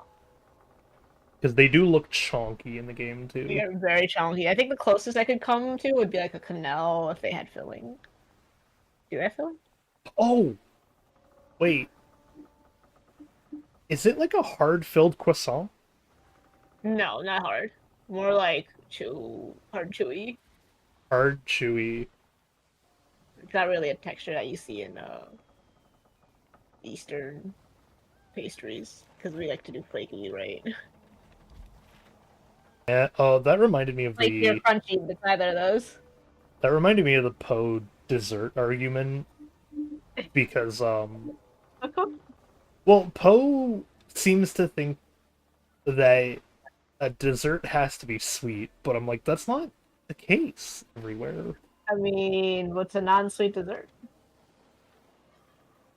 Because they do look chonky in the game too. They are very chunky. I think the closest I could come to would be like a quenelle if they had filling. Do they have filling? Oh, wait, is it like a hard-filled croissant? No, not hard. More like hard chewy. Hard, chewy. It's not really a texture that you see in Eastern pastries because we like to do flaky, right? Yeah. Oh, that reminded me of Like they're the crunchy, but it's neither of those. that reminded me of the Poe dessert argument because well, Poe seems to think that a dessert has to be sweet, but I'm like, that's not the case everywhere. I mean, what's a non-sweet dessert?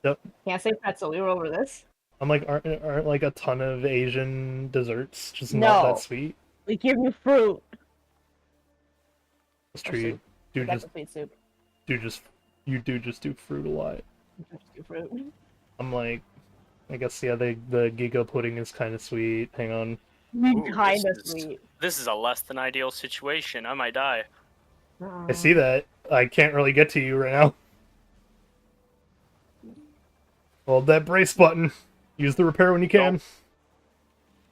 Yep. Can't say pretzel. We were over this. I'm like, aren't like a ton of Asian desserts just not No. that sweet? We give you fruit. That's true. You do That's just a sweet soup. you do just do fruit a lot. Just do fruit. I'm like, I guess yeah, the Giga pudding is kind of sweet. Hang on. Ooh, Kind of this is- sweet. This is a less than ideal situation. I might die. I see that. I can't really get to you right now. Hold that brace button. Use the repair when you can. Nope.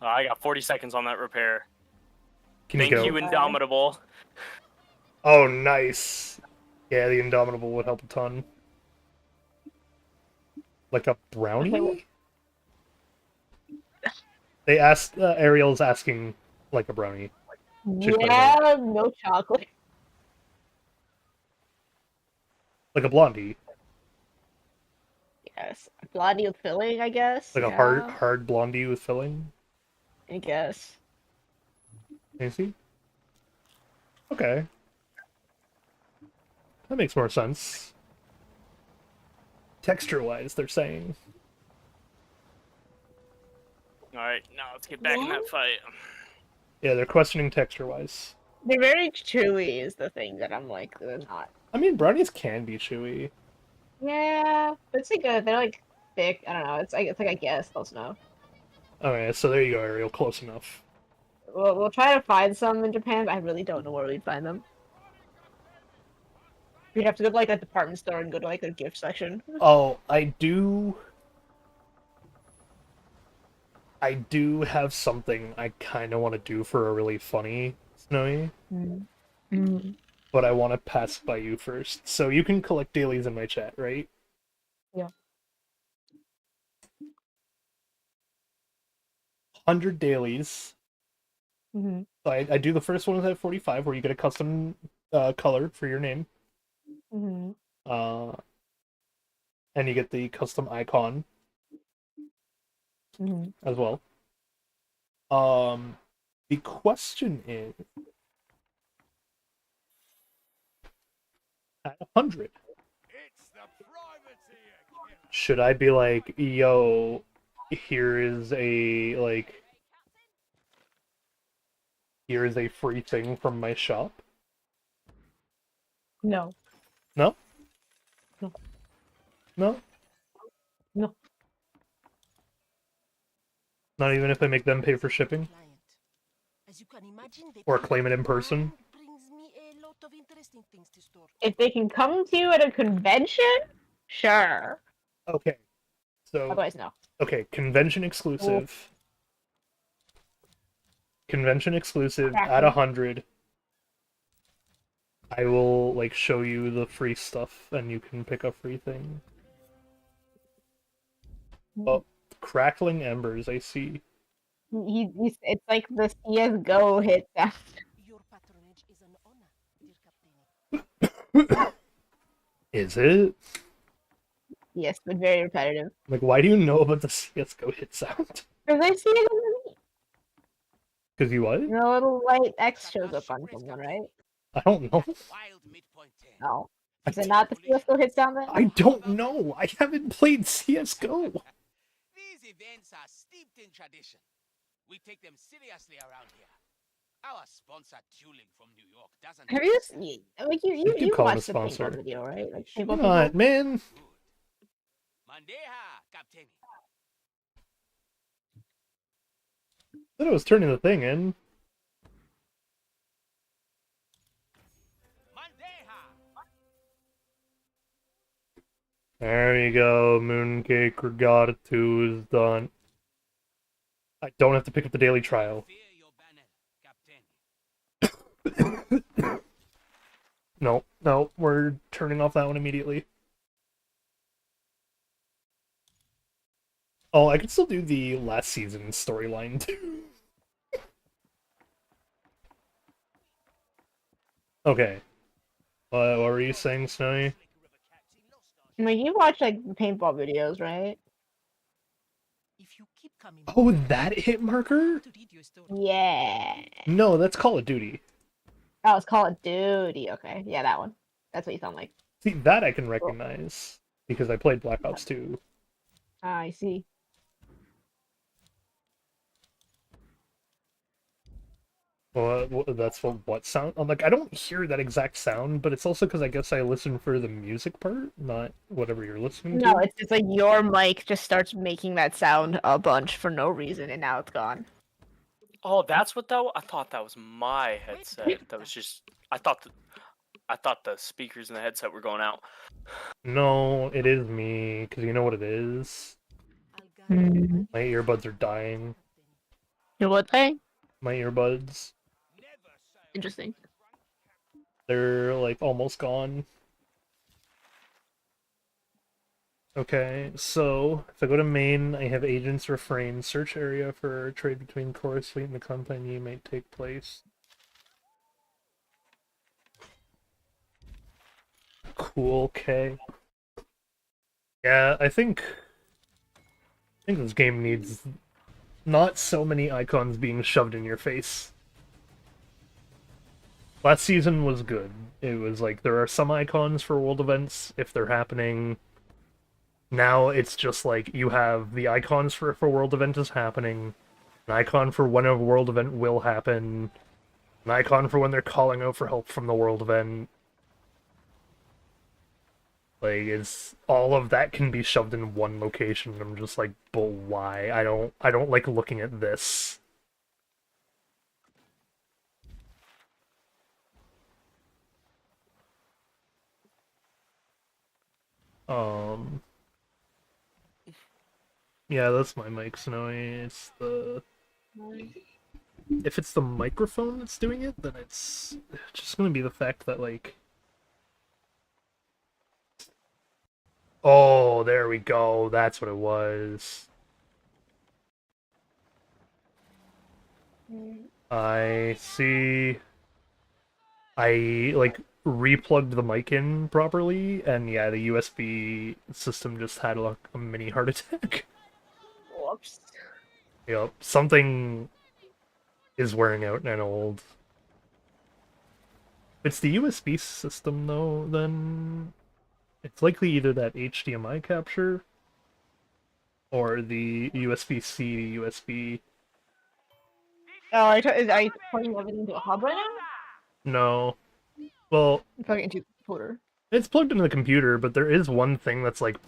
I got 40 seconds on that repair. Can Thank you go? you, Indomitable. Oh, nice. Yeah, the Indomitable would help a ton. Like a brownie? They asked, Ariel's asking like a brownie. Yeah, no chocolate. Like a blondie. Yes, blondie with filling, I guess. Like a Yeah, hard blondie with filling. I guess. Can you see? Okay. That makes more sense. Texture-wise, they're saying. Alright, now let's get back in that fight. Yeah, they're questioning texture-wise. They're very chewy is the thing that I'm like, they're not. I mean, brownies can be chewy. Yeah, but it's like they're like thick. I don't know. It's like I guess close enough. Okay, so there you go, Ariel. Close enough. We'll try to find some in Japan, but I really don't know where we'd find them. We'd have to go to like a department store and go to like a gift section. Oh, I do have something I kind of want to do for a really funny Snowy, but I want to pass by you first. So you can collect dailies in my chat, right? Yeah. 100 dailies. Mm-hmm. So I do the first one at 45, where you get a custom color for your name. Mm-hmm. And you get the custom icon as well. The question is, at 100, should I be like, yo, here is a free thing from my shop? No. No? No. No? No. Not even if I make them pay for shipping? Or claim it in person? If they can come to you at a convention, sure. Okay. So Otherwise, no. okay, convention exclusive. Convention exclusive at 100. I will like show you the free stuff and you can pick a free thing. Oh, crackling embers, I see. It's like the CS:GO hit sound. Your patronage is an honor, dear Captain. Is it? Yes, but very repetitive. Like, why do you know about the CSGO hit sound? Because I see it in the Because you what? The little white X shows up on someone, right? I don't know. No. Is it not the CS:GO hit sound then? I don't know. I haven't played CSGO. These events are steeped in tradition. We take them seriously around here. Our sponsor Tuling from New York doesn't. Have you seen? Like you call him a watched the sponsor. paintball video, right? Like Come paintball on, people? man. Mandeja, Captain. I thought I was turning the thing in. There you go. Mooncake Regatta 2 is done. I don't have to pick up the daily trial. No, no, we're turning off that one immediately. Oh, I could still do the last season storyline too. Okay. What were you saying, Snowy? Like you watch like the paintball videos, right? If you keep coming Oh, that hit marker? to read your story. Yeah. No, that's Call of Duty. Oh, it's Call of Duty. Okay, yeah, that one. That's what you sound like. See, that I can recognize because I played Black Ops 2. Ah, I see. Well, that's what sound? I'm like, I don't hear that exact sound, but it's also because I guess I listen for the music part, not whatever you're listening to. No, it's just like your mic just starts making that sound a bunch for no reason, and now it's gone. Oh, that's what that was? I thought that was my headset. That was just... I thought... I thought the speakers in the headset were going out. No, it is me, because you know what it is? My earbuds are dying. You what thing? My earbuds. Interesting. They're, like, almost gone. Okay, so, if I go to main, I have Agents Refrain, search area for trade between Chorus Fleet and the company might take place. Cool, okay. Yeah, I think this game needs not so many icons being shoved in your face. Last season was good. It was like, there are some icons for world events, if they're happening. Now it's just like, you have the icons for if a world event is happening, an icon for when a world event will happen, an icon for when they're calling out for help from the world event. Like, it's all of that can be shoved in one location. And I'm just like, but why? I don't like looking at this. Yeah, that's my mic, Snowy. It's the... If it's the microphone that's doing it, then it's just gonna be the fact that, like... Oh, there we go. That's what it was. I see. I, like, replugged the mic in properly, and yeah, the USB system just had like a mini heart attack. Whoops. Yep, something is wearing out and old. If it's the USB system, though, then it's likely either that HDMI capture or the USB-C to USB. Oh, are you plugging everything into a hub right now? No. Well, I'm plugging into the computer. it's plugged into the computer, but there is one thing that's like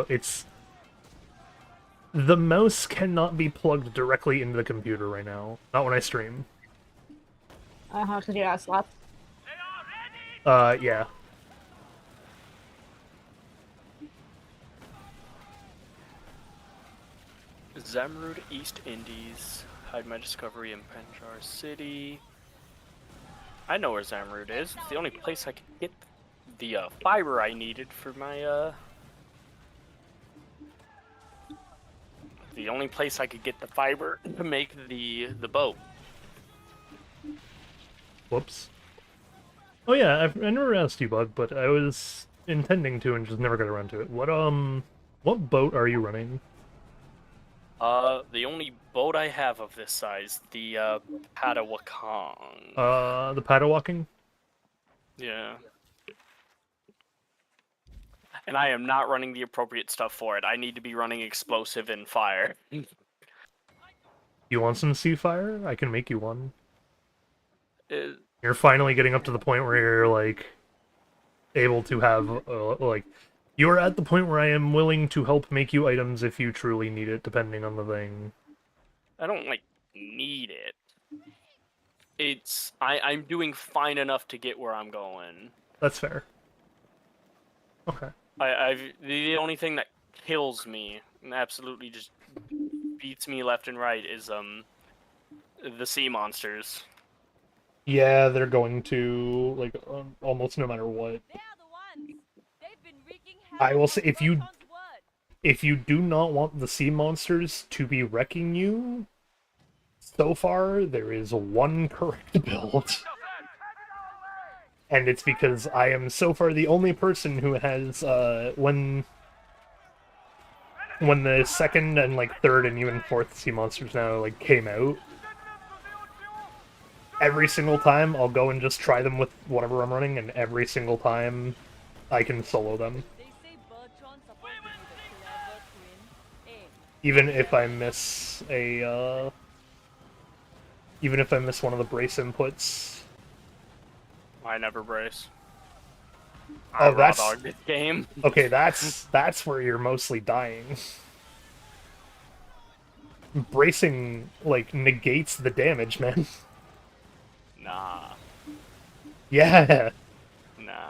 it's... The mouse cannot be plugged directly into the computer right now. Not when I stream. Because you got slots. Yeah. Zamrud, East Indies, hide my discovery in Penjar City. I know where Zamrud is. It's the only place I can get the fiber I needed for my the only place I could get the fiber to make the boat. Whoops. Oh yeah, I never asked you, Bug, but I was intending to and just never got around to it. What boat are you running? The only boat I have of this size, the Padawakang. The Padawalking? Yeah. And I am not running the appropriate stuff for it. I need to be running explosive and fire. You want some sea fire? I can make you one. Uh, You're finally getting up to the point where you're, like, able to have, like... You're at the point where I am willing to help make you items if you truly need it, depending on the thing. I don't, like, need it. It's... I'm doing fine enough to get where I'm going. That's fair. Okay. The only thing that kills me, and absolutely just beats me left and right, is, the sea monsters. Yeah, they're going to, like, almost no matter what. I will say, if you do not want the sea monsters to be wrecking you, so far there is one correct build. And it's because I am so far the only person who has, when the second and, like, third and even fourth sea monsters now, like, came out, every single time I'll go and just try them with whatever I'm running, and every single time I can solo them. Even if I miss a, even if I miss one of the brace inputs. I never brace. Oh, that's... raw dog this game. Okay, that's where you're mostly dying. Bracing, like, negates the damage, man. Nah. Yeah. Nah.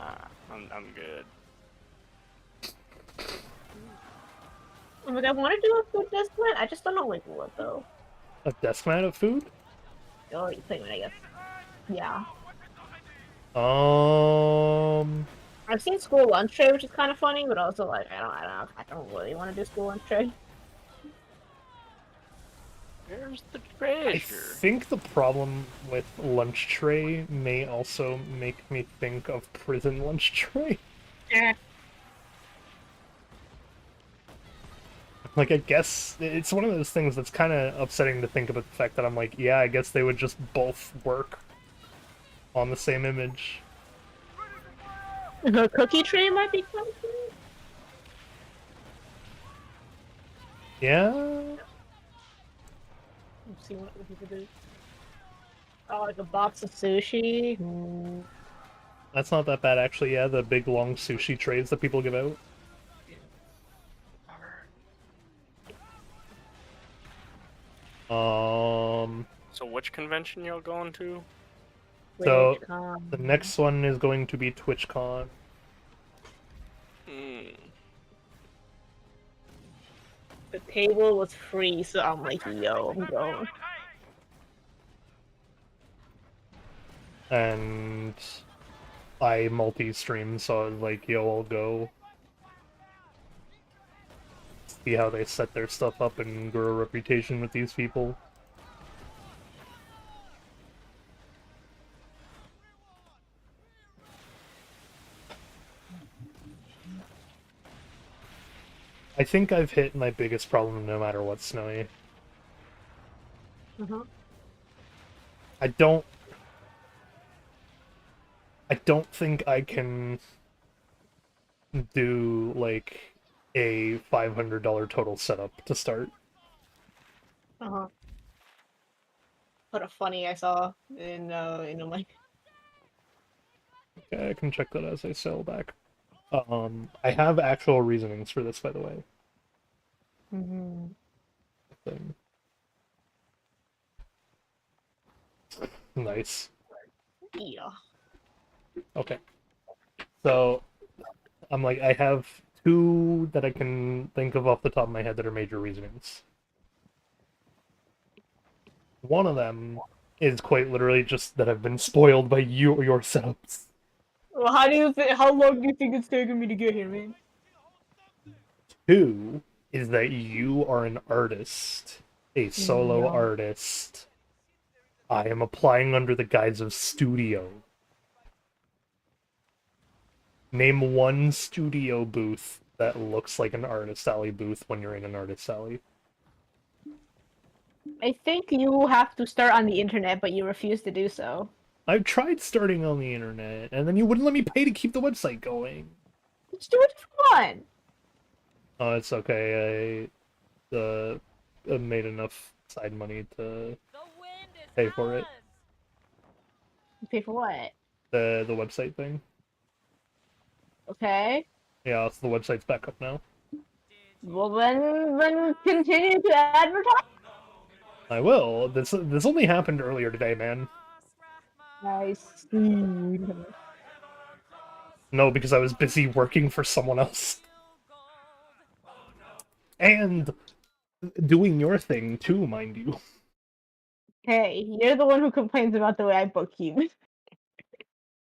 I'm good. Like, I want to do a food discipline. I just don't know like what though. A desk mat of food? Oh, you play I guess. Yeah. I've seen school lunch tray, which is kind of funny, but also like I don't really want to do school lunch tray. Where's the I treasure? think the problem with lunch tray may also make me think of prison lunch tray. Yeah. Like, I guess it's one of those things that's kind of upsetting to think about the fact that I'm like, yeah, I guess they would just both work on the same image. The cookie tray might be something. Yeah? Let's see what we could do. Oh, like a box of sushi. That's not that bad, actually. Yeah, the big, long sushi trays that people give out. So which convention y'all going to? So, TwitchCon. the next one is going to be TwitchCon. The table was free, so I'm like, yo, I'm going. And I multi-stream, so I was like, yo, I'll go. See how they set their stuff up and grow a reputation with these people. I think I've hit my biggest problem no matter what, Snowy. I don't think I can do, like, a $500 total setup to start. What a funny I saw in like. Okay, I can check that as I sail back. I have actual reasonings for this, by the way. Thing. Nice. Yeah. Okay. So, I'm like, I have two that I can think of off the top of my head that are major reasonings. One of them is quite literally just that I've been spoiled by your setups. Well, how long do you think it's taking me to get here, man? Two is that you are an artist, a solo Yeah. artist. I am applying under the guise of studio. Name one studio booth that looks like an artist alley booth when you're in an artist alley. I think you have to start on the internet, but you refuse to do so. I've tried starting on the internet, and then you wouldn't let me pay to keep the website going. Just do it for fun. Oh, it's okay. I made enough side money to pay for it. Pay for what? The website thing. Okay. Yeah, so the website's back up now. Well, then continue to advertise. I will. This only happened earlier today, man. Nice. No, because I was busy working for someone else. And doing your thing, too, mind you. Hey, you're the one who complains about the way I bookkeep.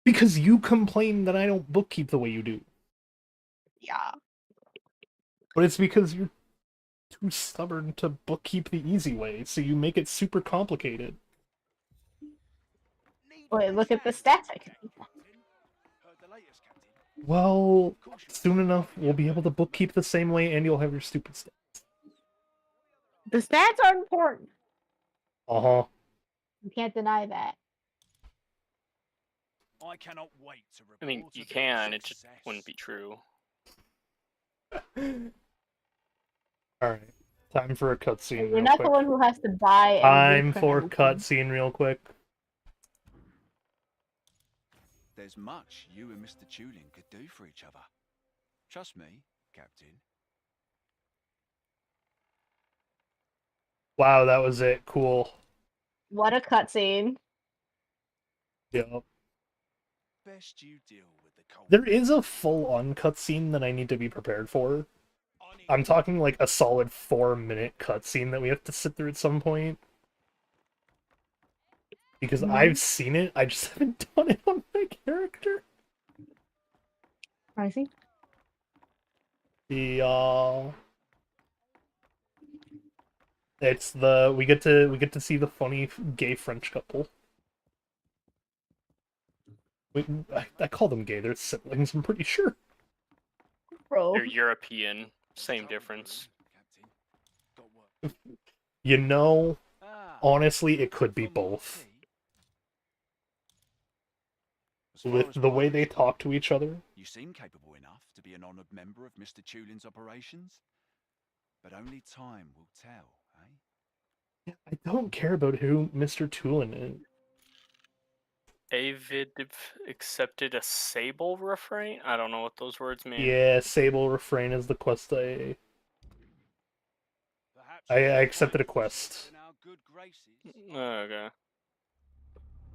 Because you complain that I don't bookkeep the way you do. Yeah. But it's because you're too stubborn to bookkeep the easy way, so you make it super complicated. Wait, look at the stats I can see. Well, soon enough, we'll be able to bookkeep the same way, and you'll have your stupid stats. The stats are important. Uh-huh. You can't deny that. I cannot wait to I mean, report you a bit of can, it just success. wouldn't be true. Alright. Time for a cutscene You're real not quick. the one who has to buy. Time for cutscene real quick. There's much you and Mr. Tulin could do for each other. Trust me, Captain. Wow, that was it. Cool. What a cutscene. Yep. Best you deal with the There is a full-on cutscene that I need to be prepared for. I'm talking like a solid 4-minute cutscene that we have to sit through at some point. Because I've seen it, I just haven't done it on my character. I see. It's the we get to see the funny gay French couple. I call them gay. They're siblings. I'm pretty sure. Bro. They're European. Same difference. You know, Ah, honestly, it could be for more both. tea? As far With as the my way they understanding, talk to each other. you seem capable enough to be an honoured member of Mr. Tulin's operations, but only time will tell, eh? I don't care about who Mr. Tulin is. Avid accepted a Sable refrain? I don't know what those words mean. Yeah, Sable Refrain is the quest I Perhaps I you can accepted a find quest. yourself in our good graces. Okay.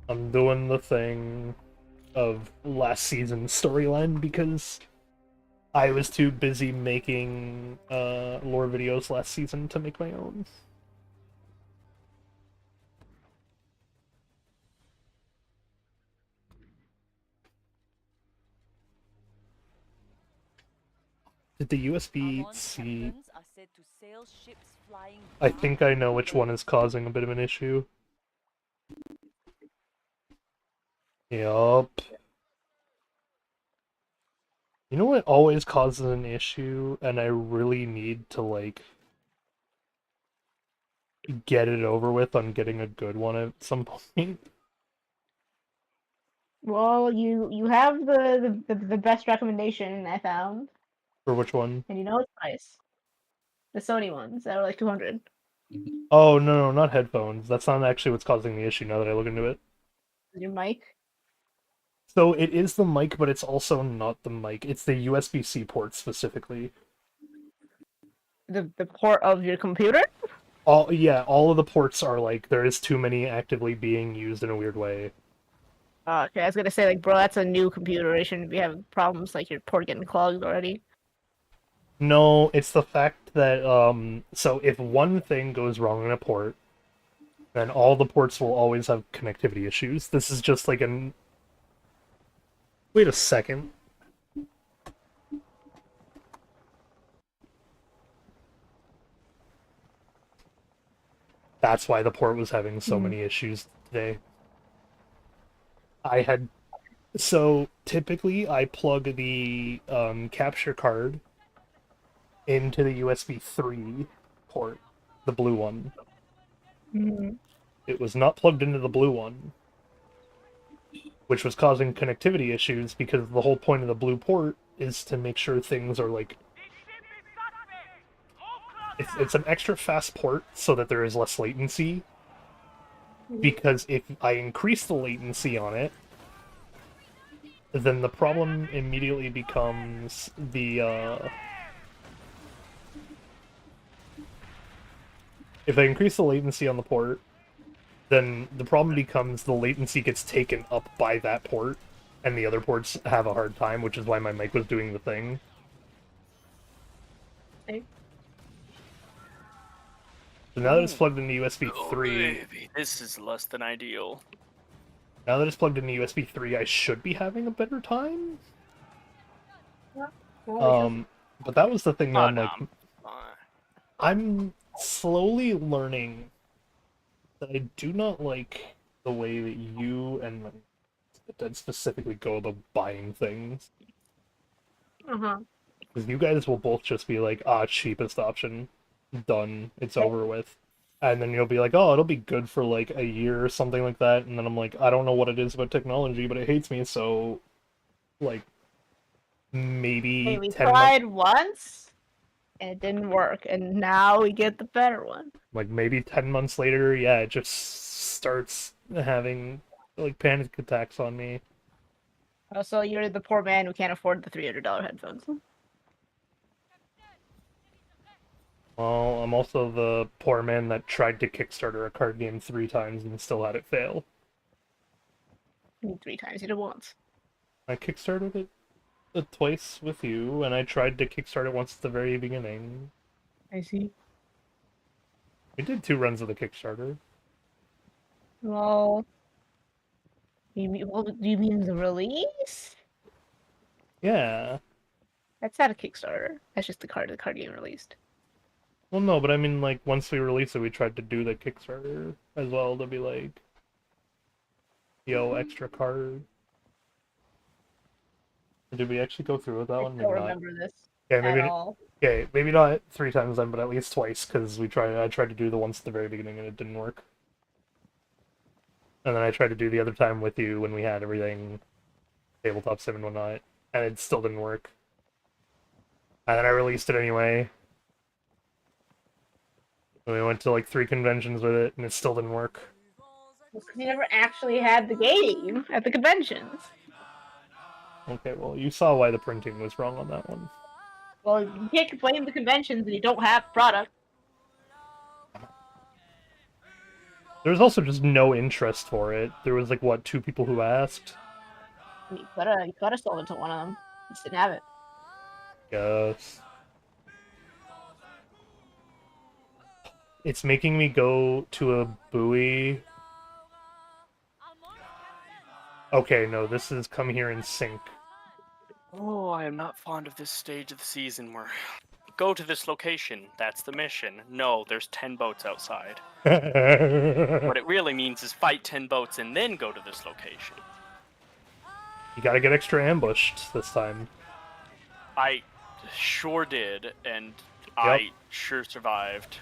I'm doing the thing of last season's storyline because I was too busy making lore videos last season to make my own. Did the USB-C... I think I know which one is causing a bit of an issue. Yup. You know what always causes an issue, and I really need to, like, get it over with on getting a good one at some point? Well, you have the best recommendation I found, For which one? and you know it's nice. The Sony ones that are like 200. Oh, no, not headphones. That's not actually what's causing the issue now that I look into it. Your mic. So it is the mic, but it's also not the mic. It's the USB-C port specifically. The port of your computer? All of the ports are like, there is too many actively being used in a weird way. Okay, I was gonna say, like, bro, that's a new computer. It shouldn't be having problems like your port getting clogged already. No, it's the fact that, so if one thing goes wrong in a port, then all the ports will always have connectivity issues. This is just like an... Wait a second. That's why the port was having so many issues today. So, typically, I plug the capture card into the USB 3 port, the blue one. It was not plugged into the blue one, which was causing connectivity issues because the whole point of the blue port is to make sure things are, like... It's an extra fast port so that there is less latency, because if I increase the latency on it, then the problem immediately becomes the, if I increase the latency on the port, then the problem becomes the latency gets taken up by that port, and the other ports have a hard time, which is why my mic was doing the thing. So now that it's plugged into USB 3... Baby, this is less than ideal. Now that it's plugged into USB 3, I should be having a better time? But that was the thing that I'm like... I'm slowly learning that I do not like the way that you and Dad specifically go about buying things. Because you guys will both just be like, cheapest option. Done. It's over with. And then you'll be like, oh, it'll be good for like a year or something like that. And then I'm like, I don't know what it is about technology, but it hates me, so like maybe Hey, we 10 tried once and it didn't work, and now we get the better one. Like maybe 10 months later, yeah, it just starts having like panic attacks on me. Also, you're the poor man who can't afford the $300 headphones. Well, I'm also the poor man that tried to Kickstarter a card game 3 times and still had it fail. 3 times, you did once. I Kickstarted it twice with you, and I tried to kickstart it once at the very beginning. I see. We did 2 runs of the Kickstarter. Well, do you mean the release? Yeah. That's not a Kickstarter. That's just the card game released. Well, no, but I mean, like, once we released it, we tried to do the Kickstarter as well to be like, yo, extra card. Did we actually go through with that I one? don't Maybe not. remember this Yeah, at maybe. all. Okay, maybe not 3 times then, but at least twice, because I tried to do the once at the very beginning and it didn't work. And then I tried to do the other time with you when we had everything, tabletop sim and whatnot, and it still didn't work. And then I released it anyway. And we went to like 3 conventions with it, and it still didn't work. Because we never actually had the game at the conventions. Okay, well, you saw why the printing was wrong on that one. Well, you can't complain the conventions and you don't have product. There's also just no interest for it. There was like, what, 2 people who asked? You could have sold it to one of them. You just didn't have it. Yes. It's making me go to a buoy. Okay, no, this is come here and sink. Oh, I am not fond of this stage of the season where go to this location, that's the mission. No, there's 10 boats outside. What it really means is fight 10 boats and then go to this location. You gotta get extra ambushed this time. I sure did, and I sure survived.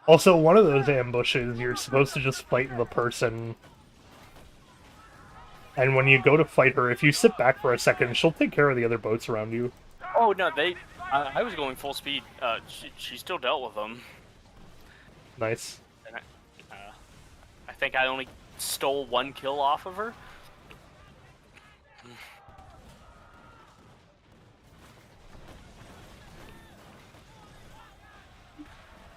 Also, one of those ambushes, you're supposed to just fight the person. And when you go to fight her, if you sit back for a second, she'll take care of the other boats around you. Oh, no, I was going full speed. She still dealt with them. Nice. And I think I only stole 1 kill off of her.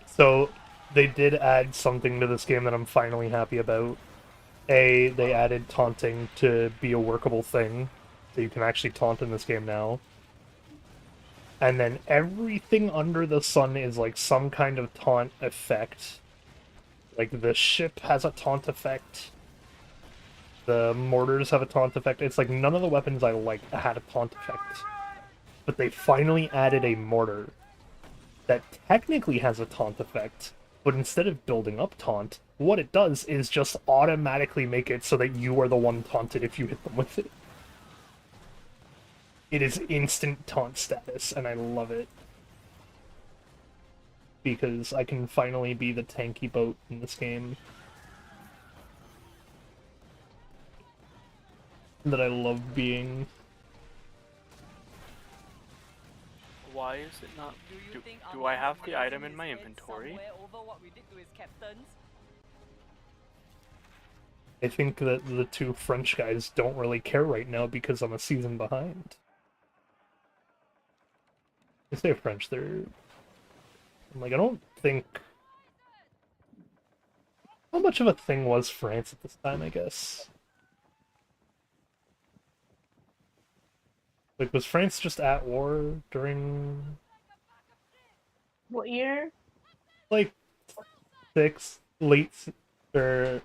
So, they did add something to this game that I'm finally happy about. They added taunting to be a workable thing, so you can actually taunt in this game now. And then everything under the sun is like some kind of taunt effect. Like the ship has a taunt effect. The mortars have a taunt effect. It's like none of the weapons I like had a taunt effect. But they finally added a mortar that technically has a taunt effect, but instead of building up taunt, what it does is just automatically make it so that you are the one taunted if you hit them with it. It is instant taunt status, and I love it. Because I can finally be the tanky boat in this game. That I love being. Why is it not? Do I have the item in my inventory? I think that the 2 French guys don't really care right now because I'm a season behind. I say French, I'm like, I don't think... How much of a thing was France at this time, I guess? Like, was France just at war during... What year? Like, late... or...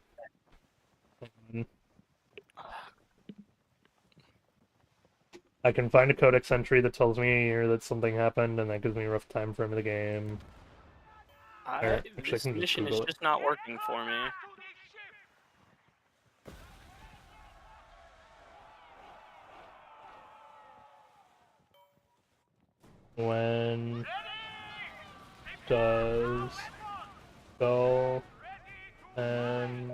I can find a codex entry that tells me a year that something happened, and that gives me a rough time frame of the game. This mission is just not working for me. When does Skull and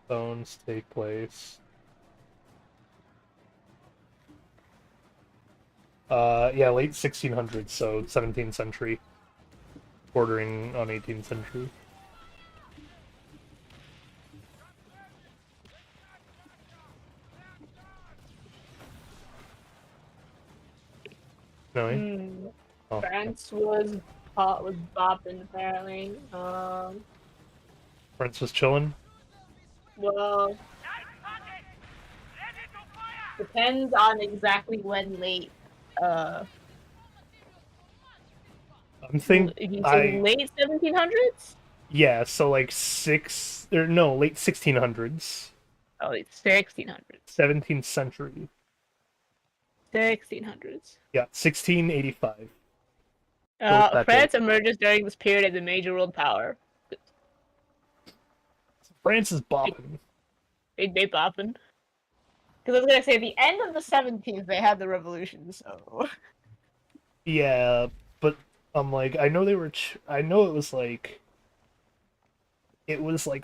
Bones take place? Yeah, late 1600s, so 17th century, bordering on 18th century. No, oh. France was bopping apparently. France was chilling. Well, depends on exactly when late. I'm think If you say late 1700s? yeah, so like late 1600s, Oh, it's 1600s. 17th century. 1600s. Yeah, 1685. That France date. emerges during this period as a major world power. France is bopping. They bopping. Because I was gonna say, the end of the 17th, they had the revolution, so. Yeah, but I'm like, I know they were. I know it was like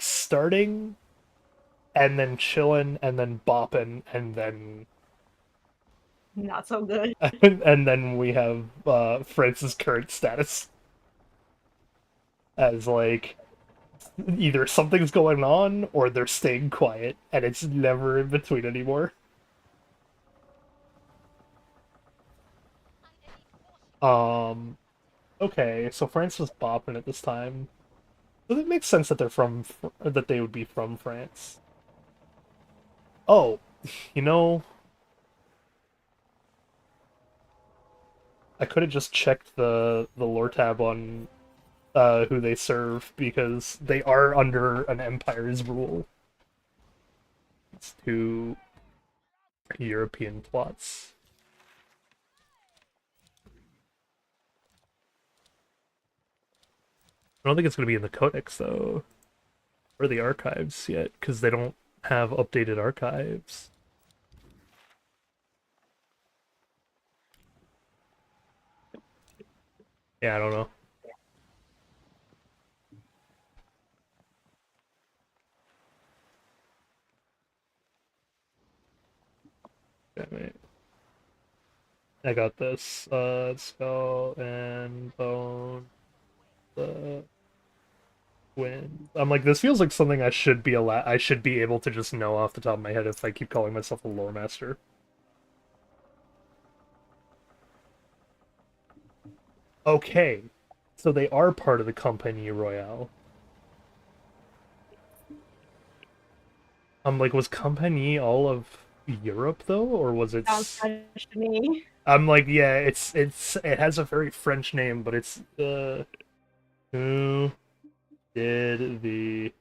starting, and then chilling, and then bopping, and then Not so good. and then we have France's current status as like either something's going on or they're staying quiet, and it's never in between anymore. Okay, so France was bopping at this time. Does it make sense that that they would be from France? Oh, you know, I could have just checked the lore tab on who they serve because they are under an empire's rule. It's two European plots. I don't think it's going to be in the codex though, or the archives yet, because they don't have updated archives. Yeah, I don't know. Damn it. I got this. Skull and bone. Wind. I'm like, this feels like something I should be able to just know off the top of my head if I keep calling myself a lore master. Okay, so they are part of the Compagnie Royale. I'm like, was Compagnie all of Europe though, or was it? Sounds French to me. I'm like, yeah, it has a very French name, but it's who did the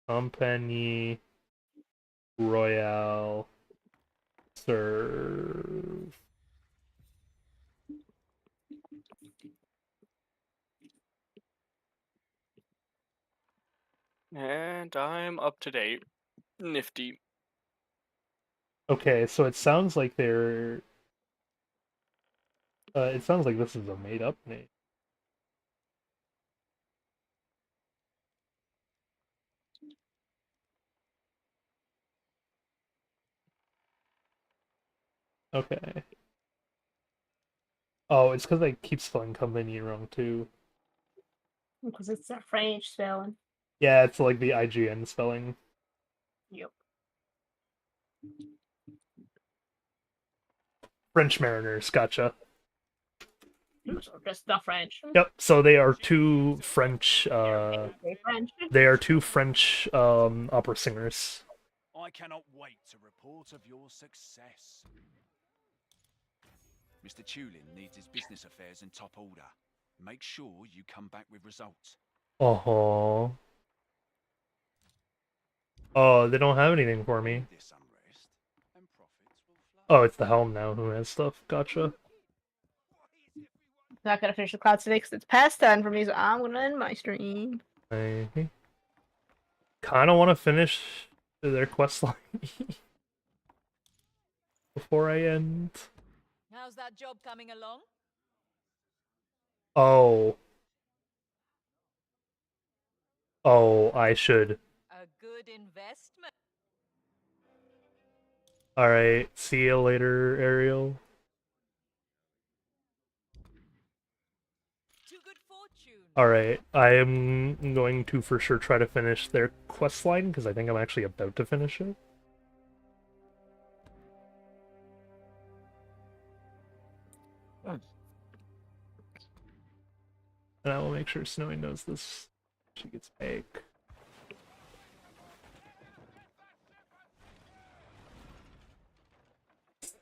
Compagnie Royale serve? And I'm up to date. Nifty. Okay, so it sounds like they're. It sounds like this is a made-up name. Okay. Oh, it's because I keep spelling company wrong too. Because it's a French spelling. Yeah, it's like the IGN spelling. Yep. French Mariners, gotcha. So just the French. Yep, so they are two French, French. they are two French, opera singers. I cannot wait to report of your success. Mr. Tulin needs his business affairs in top order. Make sure you come back with results. Uh-huh. Oh, they don't have anything for me. This unrest and profits will flow. Oh, it's the Helm now who has stuff. Gotcha. Not gonna finish the cloud today because it's past 10 for me, so I'm gonna end my stream. I kind of want to finish their quest line before I end. How's that job coming along? Oh. Oh, I should. A good investment. Alright, see you later, Ariel. To good fortune. Alright, I am going to for sure try to finish their quest line, because I think I'm actually about to finish it. And I will make sure Snowy knows this. She gets egg.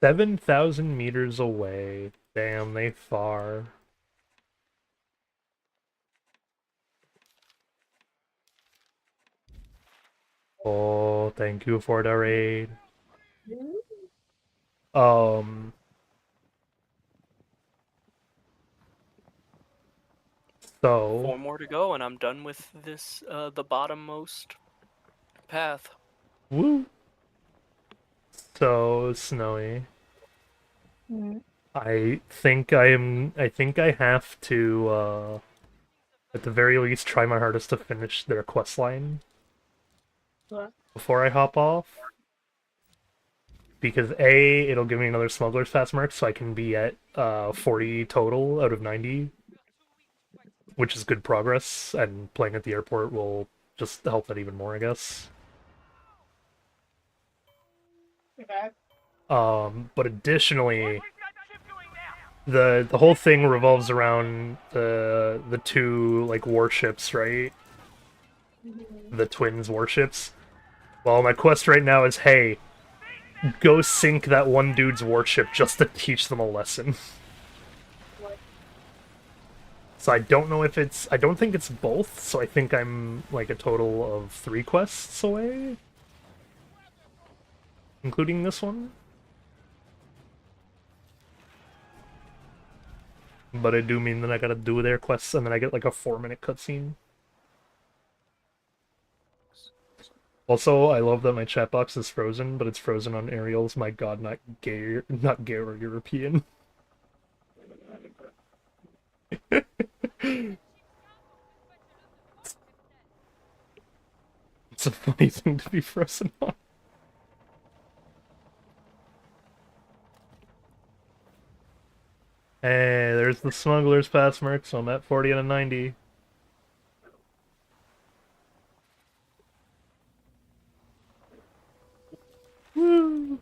7,000 meters away. Damn, they far. Oh, thank you for the raid. So 4 more to go, and I'm done with this, the bottommost path. woo. So snowy. I think I have to at the very least try my hardest to finish their quest line before I hop off. Because A, it'll give me another smuggler's pass mark so I can be at 40 total out of 90. Which is good progress, and playing at the airport will just help that even more, I guess. Okay. But additionally, the whole thing revolves around the two like warships, right? The twins warships. Well, my quest right now is, hey, go sink that one dude's warship just to teach them a lesson. So I don't know if it's... I don't think it's both, so I think I'm like a total of 3 quests away. Including this one. But I do mean that I gotta do their quests and then I get like a 4-minute cutscene. Also, I love that my chat box is frozen, but it's frozen on Ariel's my god, not gay or European. It's a funny thing to be frozen on. Hey, there's the smuggler's pass mark, so I'm at 40 out of 90. Woo!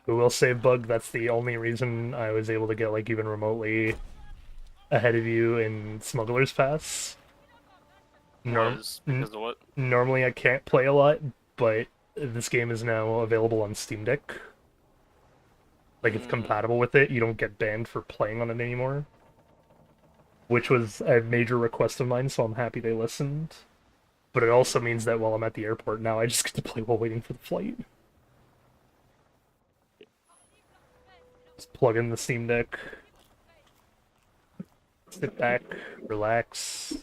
I will say, Bug, that's the only reason I was able to get like even remotely ahead of you in Smuggler's Pass. Because of what? Normally I can't play a lot, but this game is now available on Steam Deck. Like, it's compatible with it. You don't get banned for playing on it anymore. Which was a major request of mine, so I'm happy they listened. But it also means that while I'm at the airport now, I just get to play while waiting for the flight. Just plug in the Steam Deck. Sit back, relax.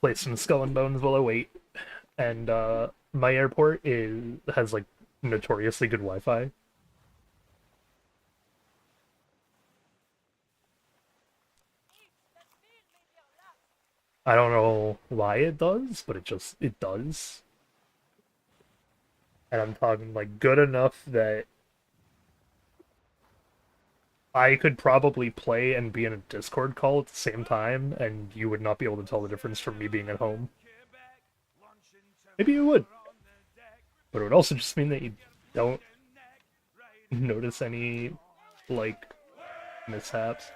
Play some Skull and Bones while I wait. And my airport has like notoriously good Wi-Fi. I don't know why it does, but it does. And I'm talking like good enough that I could probably play and be in a Discord call at the same time, and you would not be able to tell the difference from me being at home. Maybe you would. But it would also just mean that you don't notice any, like, mishaps.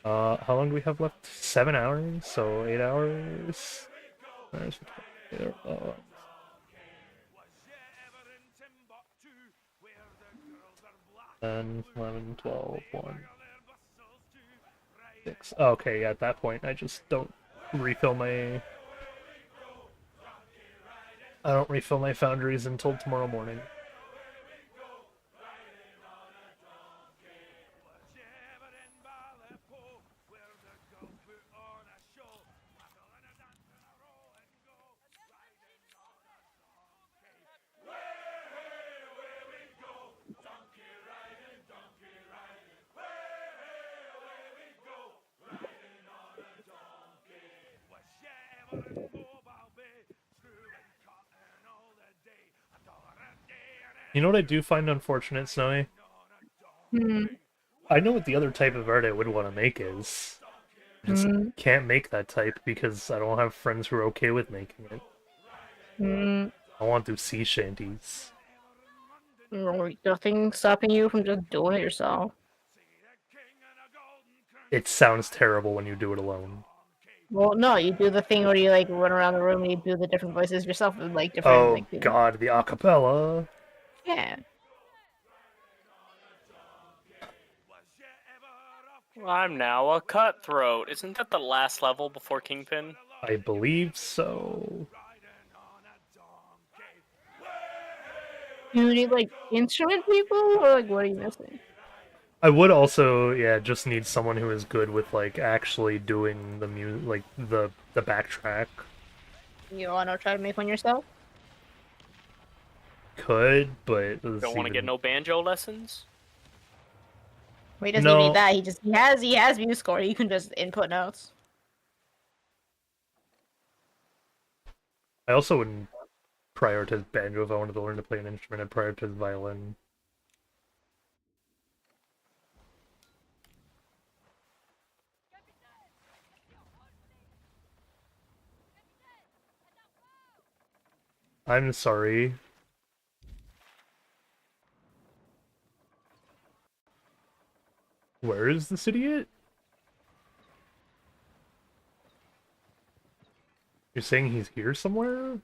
How long do we have left? 7 hours? So 8 hours? 10, 11, 12, 1, 6. Okay, yeah, at that point, I just don't refill my... I don't refill my foundries until tomorrow morning. You know what I do find unfortunate, Snowy? I know what the other type of art I would want to make is. I just can't make that type because I don't have friends who are okay with making it. I want to do sea shanties. Nothing stopping you from just doing it yourself. It sounds terrible when you do it alone. Well, no, you do the thing where you like run around the room and you do the different voices yourself with like different Oh like people. god, the acapella. Yeah. I'm now a cutthroat. Isn't that the last level before Kingpin? I believe so. You need like instrument people, or like what are you missing? I would also, yeah, just need someone who is good with like actually doing the like the backtrack. You wanna try to make one yourself? Could, but Don't want to get no banjo lessons? Well, he doesn't No. even need that. He has MuseScore. You can just input notes. I also wouldn't prioritize banjo if I wanted to learn to play an instrument. I'd prioritize violin. I'm sorry. Where is this idiot? You're saying he's here somewhere?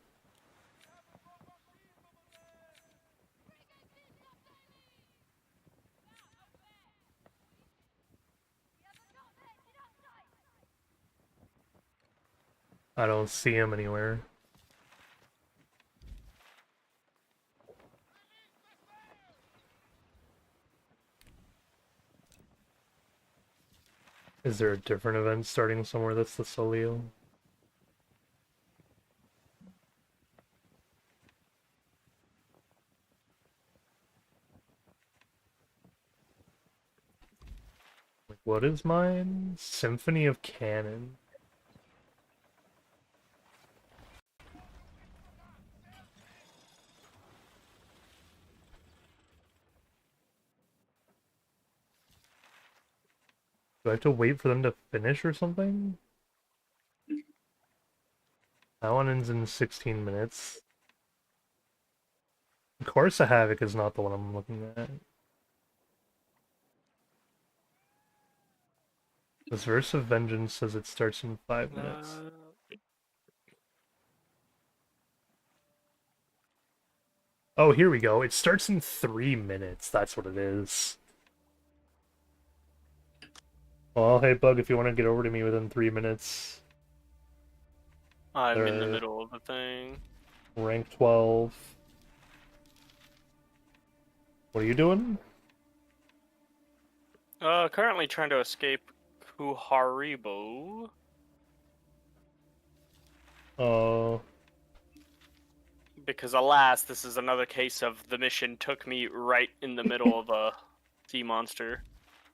I don't see him anywhere. Is there a different event starting somewhere that's the Solio? What is mine? Symphony of Cannon. Do I have to wait for them to finish or something? That one ends in 16 minutes. Of course, a Havoc is not the one I'm looking at. This Verse of Vengeance says it starts in 5 minutes. Oh, here we go. It starts in 3 minutes. That's what it is. Well, hey, Bug, if you want to get over to me within 3 minutes. I'm in the middle of the thing. Rank 12. What are you doing? Currently trying to escape Kuharibo. Oh. Because alas, this is another case of the mission took me right in the middle of a sea monster.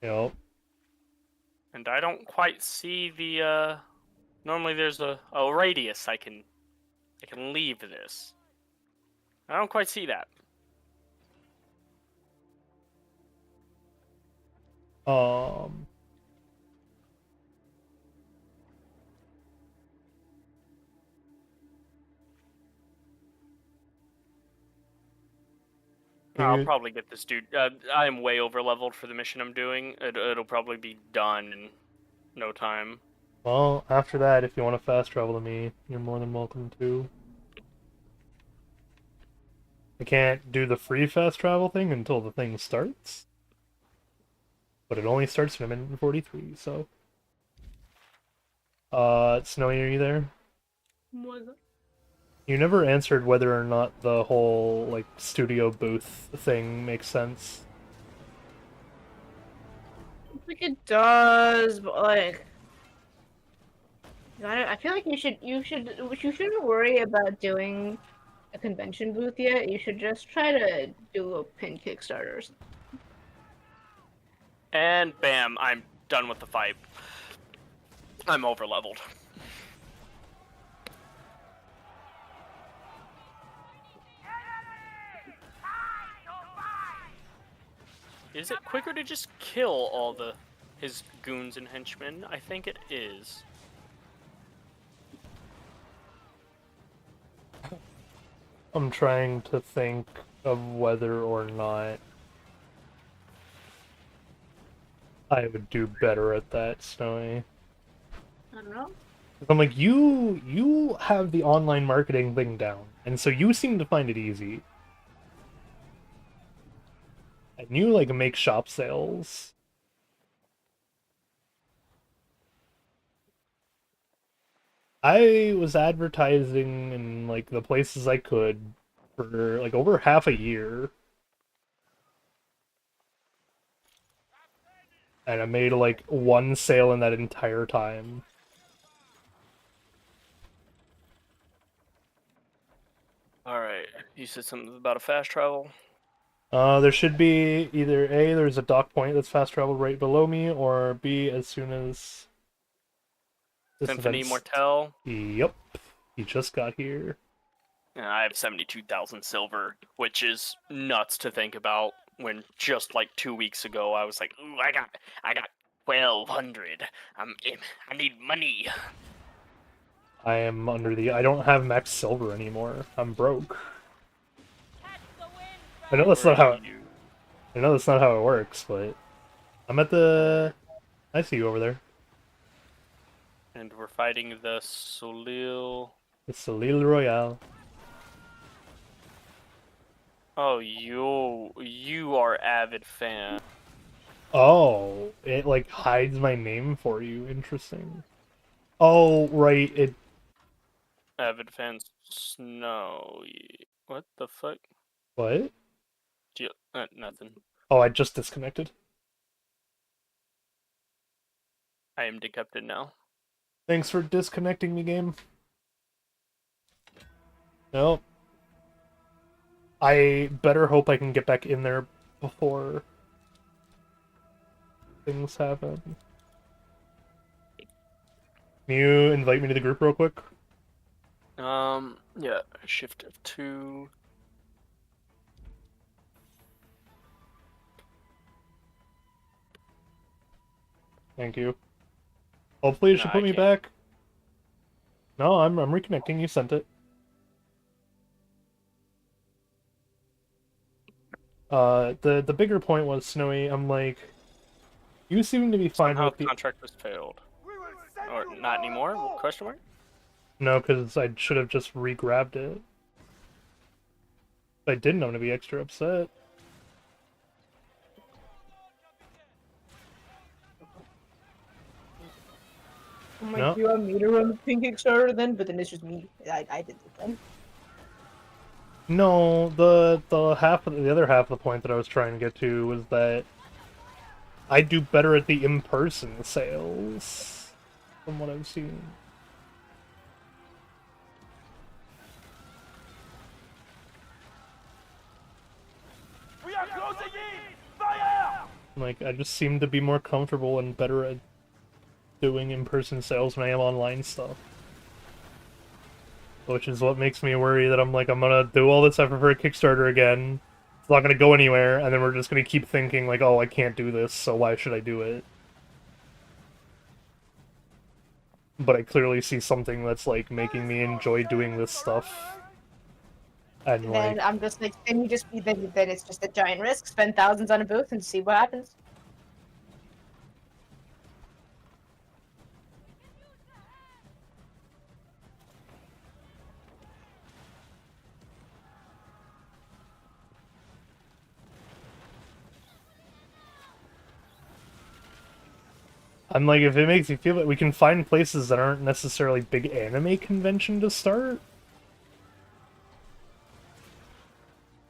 Yep. And I don't quite see the, normally there's a radius I can leave this. I don't quite see that. I'll probably get this dude. I am way over leveled for the mission I'm doing. It'll probably be done in no time. Well, after that, if you want to fast travel to me, you're more than welcome to. I can't do the free fast travel thing until the thing starts. But it only starts in a minute and 43, so... Snowy, are you there? What? You never answered whether or not the whole, like, studio booth thing makes sense. I think it does, but like... I feel like you shouldn't worry about doing a convention booth yet. You should just try to do a pin Kickstarter or something. And bam, I'm done with the fight. I'm over leveled. Is it quicker to just kill all his goons and henchmen? I think it is. I'm trying to think of whether or not I would do better at that, Snowy. I don't know. I'm like, you have the online marketing thing down, and so you seem to find it easy. And you like make shop sales. I was advertising in like the places I could for like over half a year. And I made like one sale in that entire time. Alright, you said something about a fast travel? There should be either A, there's a dock point that's fast travel right below me, or B, as soon as this Symphony event's... Mortel? Yep, he just got here. Yeah, I have 72,000 silver, which is nuts to think about. When just like 2 weeks ago, I was like, "Ooh, I got 1,200. I need money." I am under the... I don't have max silver anymore. I'm broke. I know that's not how... I know that's not how it works, but... I'm at the... I see you over there. And we're fighting the Solil. The Solil Royale. Oh, you are avid fan. Oh, it like hides my name for you. Interesting. Oh, right, it... Avid fans Snow. What the fuck? What? Nothing. Oh, I just disconnected. I am decapitated now. Thanks for disconnecting me, game. Nope. I better hope I can get back in there before things happen. Can you invite me to the group real quick? Yeah, shift F2. Thank you. Hopefully it should No, put I me can't. back. No, I'm reconnecting. You sent it. The bigger point was, Snowy, I'm like, you seem to be fine Somehow with the... contract was failed. Or not anymore? Question mark? No, because I should have just re-grabbed it. If I didn't, I'm gonna be extra upset. I'm like, No. you want me to run the pink Kickstarter then? But then it's just me. I did it then. No, the other half of the point that I was trying to get to was that I do better at the in-person sales, from what I've seen. We are closing in! Fire! Like, I just seem to be more comfortable and better at doing in-person sales when I am online stuff. Which is what makes me worry that I'm like, I'm gonna do all this effort for a Kickstarter again. It's not gonna go anywhere, and then we're just gonna keep thinking like, oh, I can't do this, so why should I do it? But I clearly see something that's like making me enjoy doing this stuff. And Then like, I'm just like, then you just be then it's just a giant risk. Spend thousands on a booth and see what happens. I'm like, if it makes you feel that we can find places that aren't necessarily big anime convention to start.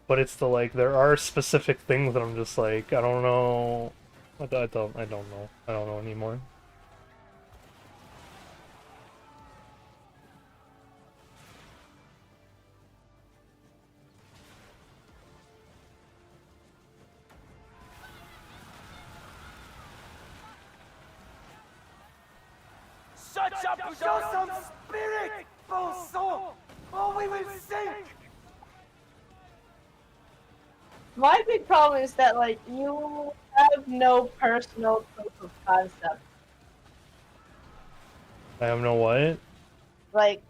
But it's the like, there are specific things that I'm just like, I don't know. I don't know. I don't know anymore. Shut up! Show some spirit, bon sang, or we will sink! My big problem is that like you have no personal proof of concept. I have no what? Like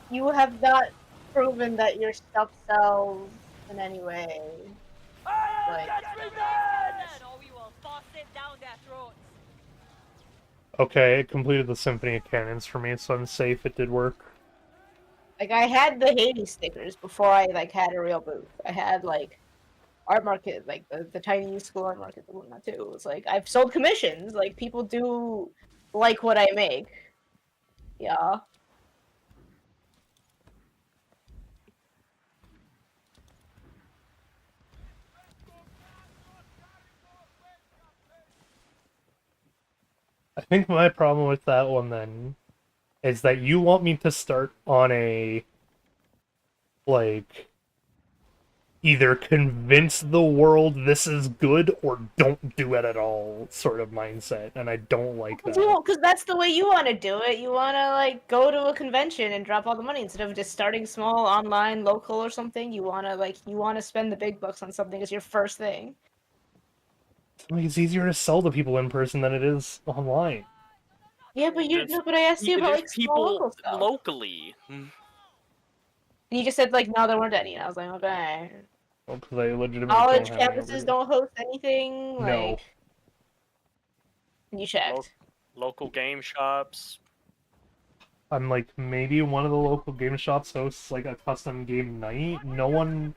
you have not proven that your stuff sells in any way. Like, Get revenge! Or we will force it down their throats. Okay, it completed the Symphony of Cannons for me, so I'm safe. It did work. Like, I had the Hades stickers before I, like, had a real booth. I had, like, art market, like, the tiny school art market and whatnot, too. It was like, I've sold commissions. Like, people do like what I make. Yeah. I think my problem with that one, then, is that you want me to start on a, like, either convince the world this is good or don't do it at all sort of mindset, and I don't like that. Because that's the way you want to do it. You want to, like, go to a convention and drop all the money instead of just starting small, online, local, or something. You want to, like, spend the big bucks on something as your first thing. Like, it's easier to sell to people in person than it is online. Yeah, but There's- no, but I asked you about, there's like, small local stuff. locally. And you just said, like, no, there weren't any. And I was like, okay. Well, because I legitimately College don't have any over campuses here. don't host anything? No. Like, you checked. Local game shops. I'm like, maybe one of the local game shops hosts like a custom game night. No one.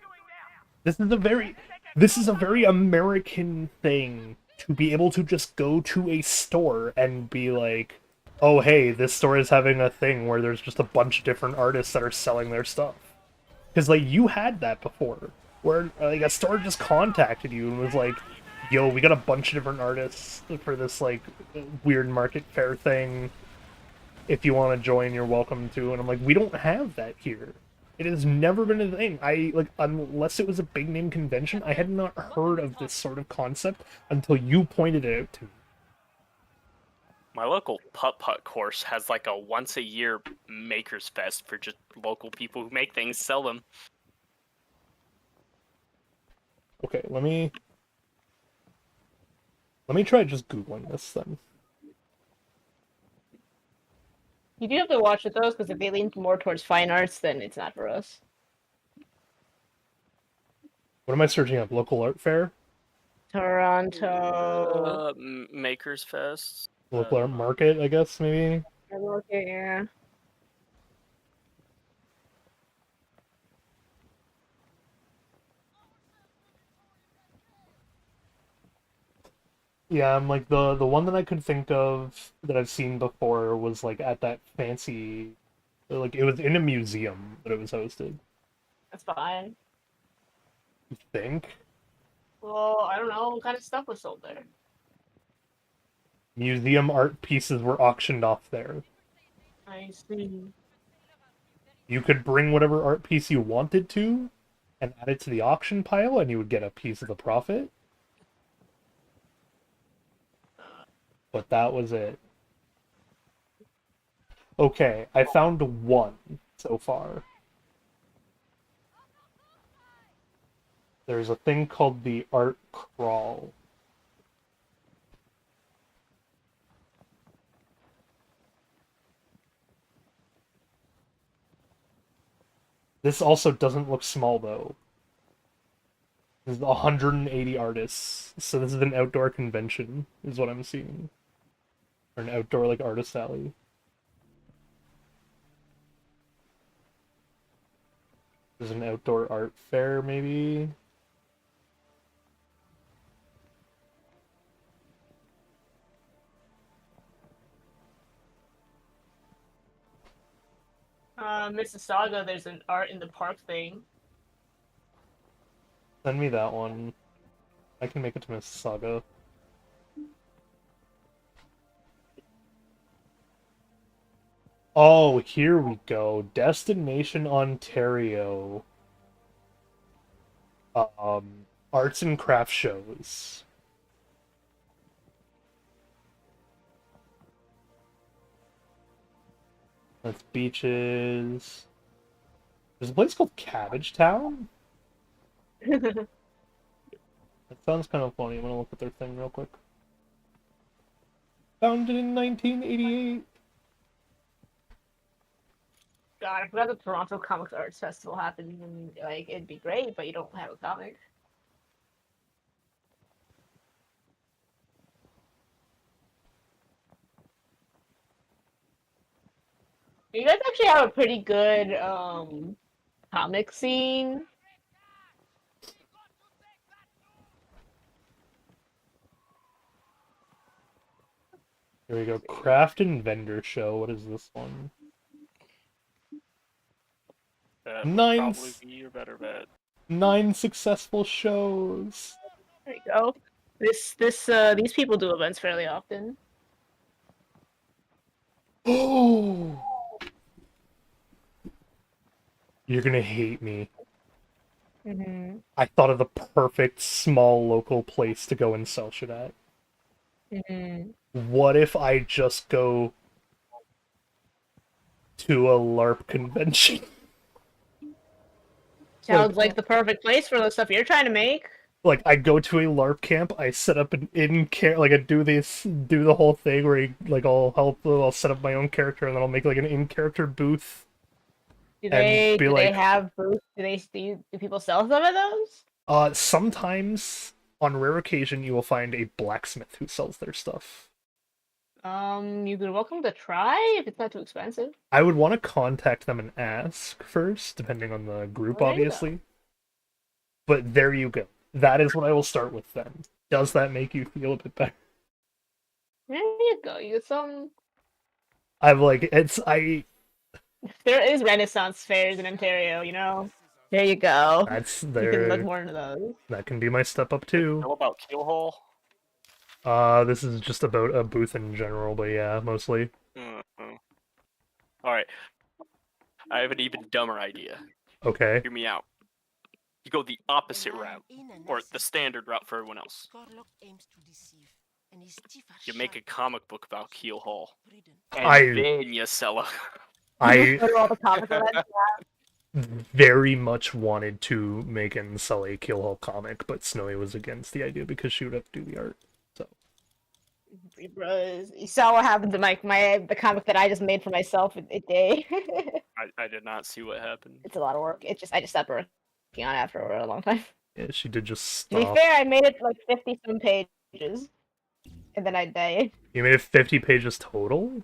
This is a very American thing to be able to just go to a store and be like, oh hey, this store is having a thing where there's just a bunch of different artists that are selling their stuff. Because like you had that before, where like a store just contacted you and was like, yo, we got a bunch of different artists for this like weird market fair thing. If you want to join, you're welcome to. And I'm like, we don't have that here. It has never been a thing. I like, unless it was a big name convention, I had not heard of this sort of concept until you pointed it out to me. My local putt-putt course has like a once-a-year Makers Fest for just local people who make things, sell them. Okay, let me try just Googling this then. You do have to watch it, though, because if they lean more towards fine arts, then it's not for us. What am I searching up? Local art fair? Toronto. Makers Fest. Local art market, I guess, maybe? Okay, yeah. Yeah, I'm like the one that I could think of that I've seen before was like at that fancy, like it was in a museum that it was hosted. That's fine. You think? Well, I don't know what kind of stuff was sold there. Museum art pieces were auctioned off there. I see. You could bring whatever art piece you wanted to and add it to the auction pile and you would get a piece of the profit. But that was it. Okay, I found one so far. There's a thing called the art crawl. This also doesn't look small though. This is 180 artists. So this is an outdoor convention, is what I'm seeing. Or an outdoor like artist alley. There's an outdoor art fair, maybe. Mississauga, there's an art in the park thing. Send me that one. I can make it to Mississauga. Oh, here we go. Destination Ontario. Arts and craft shows. That's beaches. There's a place called Cabbage Town? That sounds kind of funny. I'm gonna look at their thing real quick. Founded in 1988. God, I forgot the Toronto Comics Arts Festival happened, and like it'd be great, but you don't have a comic. You guys actually have a pretty good comic scene. Here we go. Craft and vendor show. What is this one? That would Nine, probably be your better bet. 9 successful shows. There you go. These people do events fairly often. Oh, you're gonna hate me. Mm-hmm. I thought of the perfect small local place to go and sell shit at. Mm-hmm. What if I just go to a LARP convention? Sounds like the perfect place for the stuff you're trying to make. Like, I go to a LARP camp, I set up an like, I do the whole thing where, I'll set up my own character, and then I'll make, like, an in-character booth. Do And be they like- have booths? Do people sell some of those? Sometimes, on rare occasion, you will find a blacksmith who sells their stuff. You've been welcome to try if it's not too expensive. I would want to contact them and ask first, depending on the group, Well, there you obviously. But there you go. That is what I will start with then. Does that make you feel a bit better? There you go. You get some. There is Renaissance fairs in Ontario, you know. There you go. That's You can look there. more into those. That can be my step up too. How about Keelhole? This is just about a booth in general, but yeah, mostly. Alright. I have an even dumber idea. Okay. Hear me out. You go the opposite route, or the standard route for everyone else. You make a comic book about Keelhole, and then you sell it. I What are all the comic events? very much wanted to make and sell a Keelhole comic, but Snowy was against the idea because she would have to do the art. So Bros, you saw what happened to the comic that I just made for myself a day. I did not see what happened. It's a lot of work. I just stopped working on it after a long time. yeah, she did just To be stop. fair, I made it like 50 some pages, and then I died. You made it 50 pages total?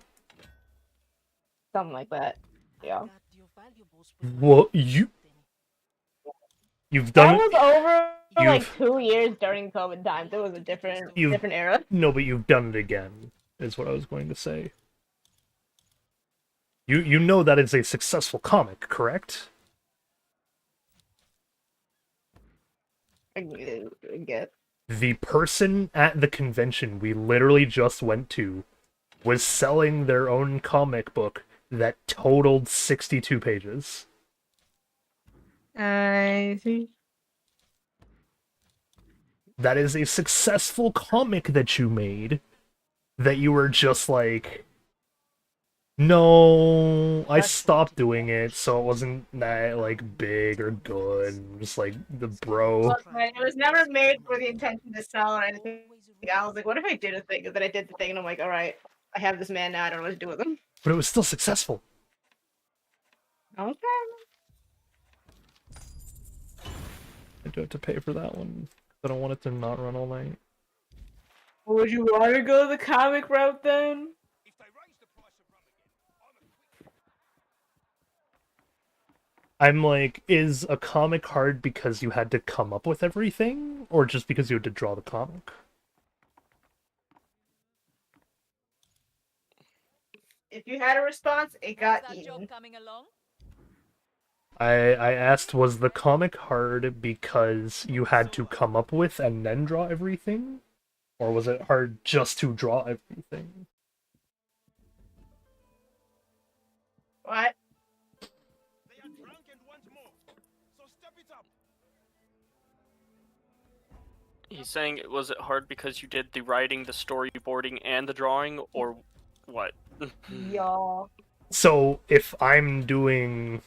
Something like that. Yeah. What you've That done? was over for like You've- 2 years during COVID times. It was a different era. No, but you've done it again, is what I was going to say. You know that is a successful comic, correct? I get. The person at the convention we literally just went to was selling their own comic book that totaled 62 pages. I see. That is a successful comic that you made that you were just like, no, I stopped doing it, so it wasn't that, like, big or good. Just like the bro. Look, man, it was never made for the intention to sell or anything. I was like, what if I did a thing? And then I did the thing, and I'm like, all right, I have this man now. I don't know what to do with him. But it was still successful. Okay. I do have to pay for that one. I don't want it to not run all night. Would you want to go the comic route then? I'm like, is a comic hard because you had to come up with everything, or just because you had to draw the comic? If you had a response, it got That eaten. joke coming along? I asked, was the comic hard because you had to come up with and then draw everything? Or was it hard just to draw everything? What? He's saying, was it hard because you did the writing, the storyboarding, and the drawing, or what? Y'all. So, if I'm doing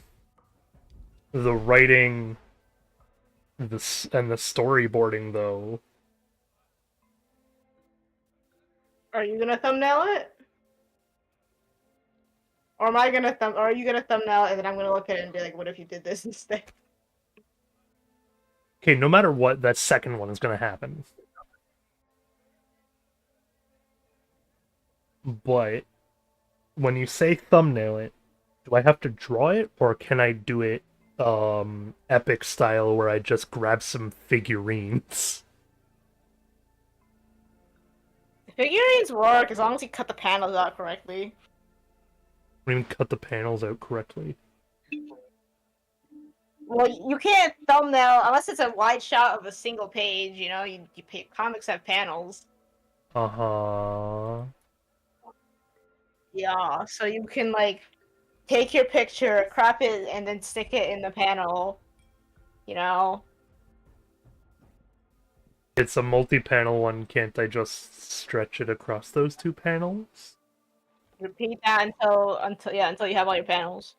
the writing and the storyboarding, though... Are you gonna thumbnail it? Or am I gonna or are you gonna thumbnail it and then I'm gonna look at it and be like, what if you did this instead? Okay, no matter what, that second one is gonna happen. But when you say thumbnail it, do I have to draw it, or can I do it epic style where I just grab some figurines? Figurines work as long as you cut the panels out correctly. I mean, cut the panels out correctly. Well, you can't thumbnail unless it's a wide shot of a single page. You know, comics have panels. Uh-huh. Yeah, so you can like take your picture, crop it, and then stick it in the panel. You know. It's a multi-panel one, can't I just stretch it across those two panels? Repeat that until you have all your panels.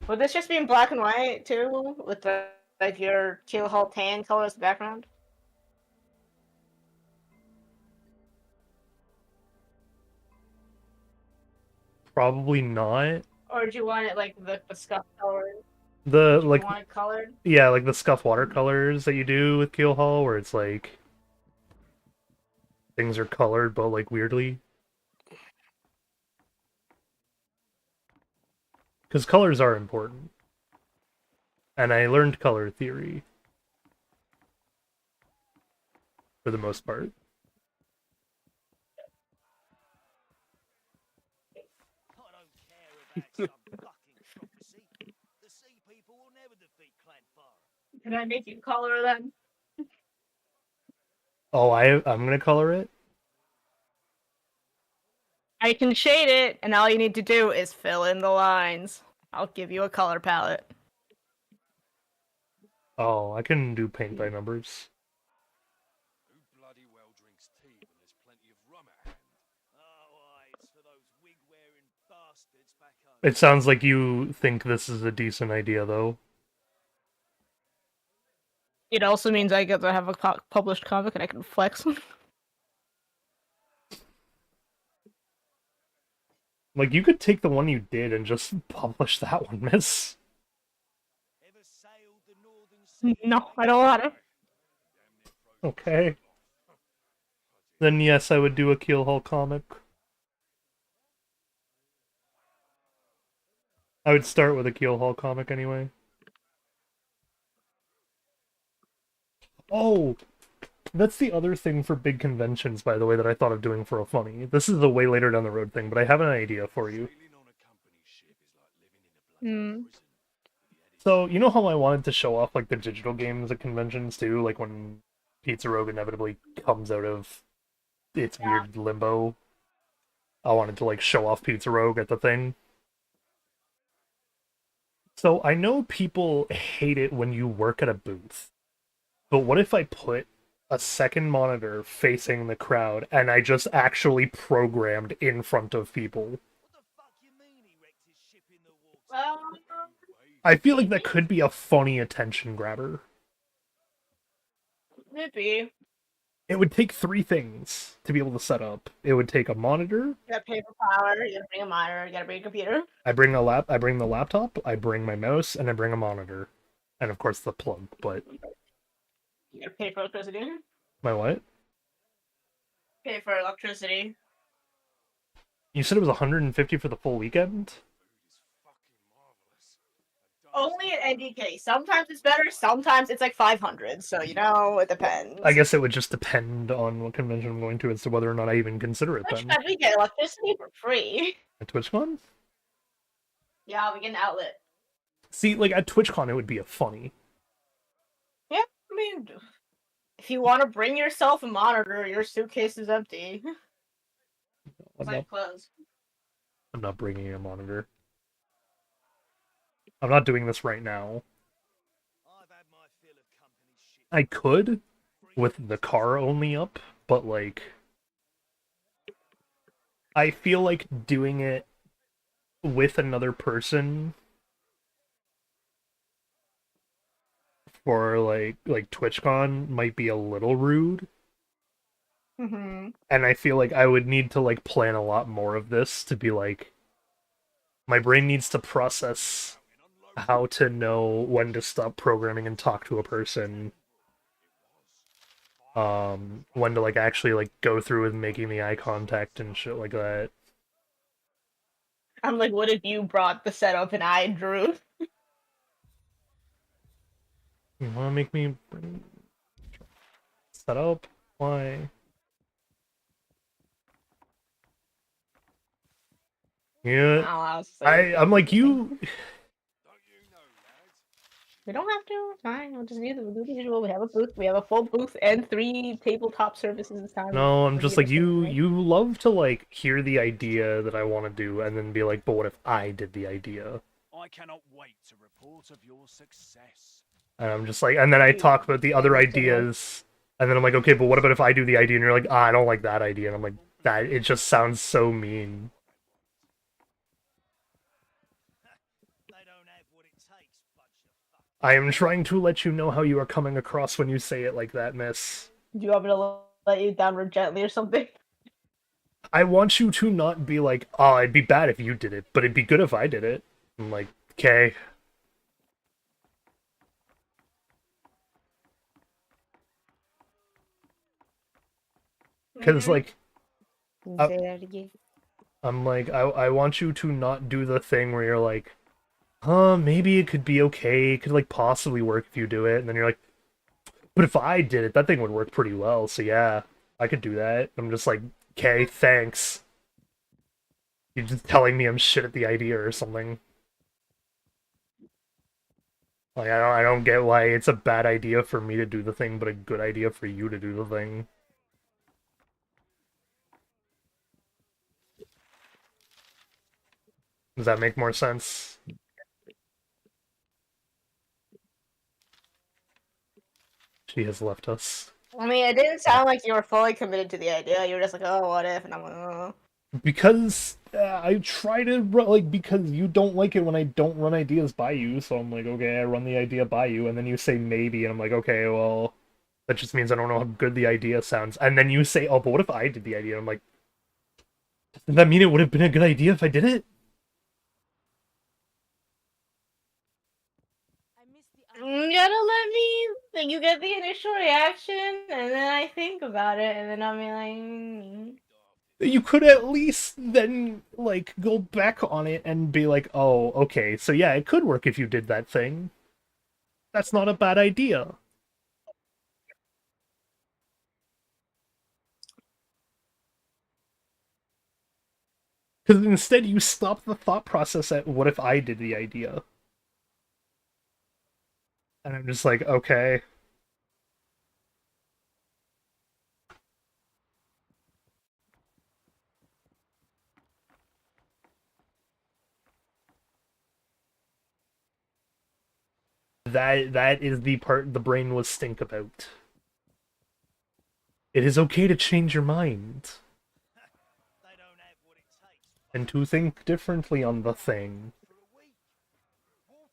Would this just be in black and white too, with the like your teal hull tan color as the background? Probably not. Or do you want it like the scuff color? The You want it colored? yeah, like the scuff watercolors that you do with Keelhaul, where it's like things are colored but like weirdly. Because colors are important. And I learned color theory. For the most part. Can I make you color then? Oh, I'm gonna color it? I can shade it, and all you need to do is fill in the lines. I'll give you a color palette. Oh, I can do paint by numbers. Who bloody well drinks tea when there's plenty of rum at hand? Oh, it's for those wig-wearing bastards back home. It sounds like you think this is a decent idea, though. It also means I get to have a published comic and I can flex. Like, you could take the one you did and just publish that one, miss. No, I don't want it. Okay. Then yes, I would do a Keelhaul comic. I would start with a Keelhaul comic anyway. Oh! That's the other thing for big conventions, by the way, that I thought of doing for a funny. This is a way later down the road thing, but I have an idea for you. So, you know how I wanted to show off, like, the digital games at conventions, too? Like, when Pizza Rogue inevitably comes out of its weird limbo. I wanted to, like, show off Pizza Rogue at the thing. So, I know people hate it when you work at a booth. But what if I put a second monitor facing the crowd and I just actually programmed in front of people? I feel like that could be a funny attention grabber. Maybe. It would take 3 things to be able to set up. It would take a monitor. You gotta pay for power, you gotta bring a monitor, you gotta bring a computer. I bring the laptop, I bring my mouse, and I bring a monitor. And of course the plug, but... You gotta pay for electricity. My what? Pay for electricity. You said it was 150 for the full weekend? Only at NDK. Sometimes it's better, sometimes it's like 500, so you know, it depends. I guess it would just depend on what convention I'm going to as to whether or not I even consider it then. We get electricity for free. At TwitchCon? Yeah, we get an outlet. See, like, at TwitchCon it would be a funny. Yeah, I mean, if you want to bring yourself a monitor, your suitcase is empty. It's like clothes. I'm not bringing a monitor. I'm not doing this right now. I could, with the car only up, but, like... I feel like doing it with another person for, like TwitchCon might be a little rude. Mm-hmm. And I feel like I would need to, like, plan a lot more of this to be, like... My brain needs to process how to know when to stop programming and talk to a person. When to, like, actually, like, go through with making the eye contact and shit like that. I'm like, what if you brought the setup and I drew? You wanna make me bring set up? Why? Yeah, I'm like you. We don't have to. It's fine. We'll just do the usual. We have a booth. We have a full booth and 3 tabletop services this time. No, I'm What just do like you. You love to like hear the idea that I want to do, and then be like, "But what if I did the idea?" I cannot wait to report of your success. And I'm just like, and then I talk about the other ideas, and then I'm like, "Okay, but what about if I do the idea?" And you're like, "Ah, I don't like that idea," and I'm like, "That it just sounds so mean." They don't have what it takes, bunch of fuck. I am trying to let you know how you are coming across when you say it like that, miss. Do you want me to let you down real gently or something? I want you to not be like, "Oh, it'd be bad if you did it, but it'd be good if I did it." I'm like, "Okay." Because, like, Say that again. I'm like, I want you to not do the thing where you're like, huh, maybe it could be okay, it could, like, possibly work if you do it, and then you're like, but if I did it, that thing would work pretty well, so yeah, I could do that. I'm just like, okay, thanks. You're just telling me I'm shit at the idea or something. Like, I don't get why it's a bad idea for me to do the thing, but a good idea for you to do the thing. Does that make more sense? She has left us. I mean, it didn't sound like you were fully committed to the idea. You were just like, oh, what if? And I'm like, oh. Because I try to like, because you don't like it when I don't run ideas by you, so I'm like, okay, I run the idea by you, and then you say maybe, and I'm like, okay, well, that just means I don't know how good the idea sounds. And then you say, oh, but what if I did the idea? I'm like, does that mean it would have been a good idea if I did it? You gotta let me. You get the initial reaction, and then I think about it, and then I'll be like. You could at least then, like, go back on it and be like, oh, okay, so yeah, it could work if you did that thing. That's not a bad idea. Because instead you stop the thought process at, what if I did the idea? And I'm just like, okay. That is the part the brain was stink about. It is okay to change your mind. They don't have what it takes. And to think differently on the thing. For a week. Water,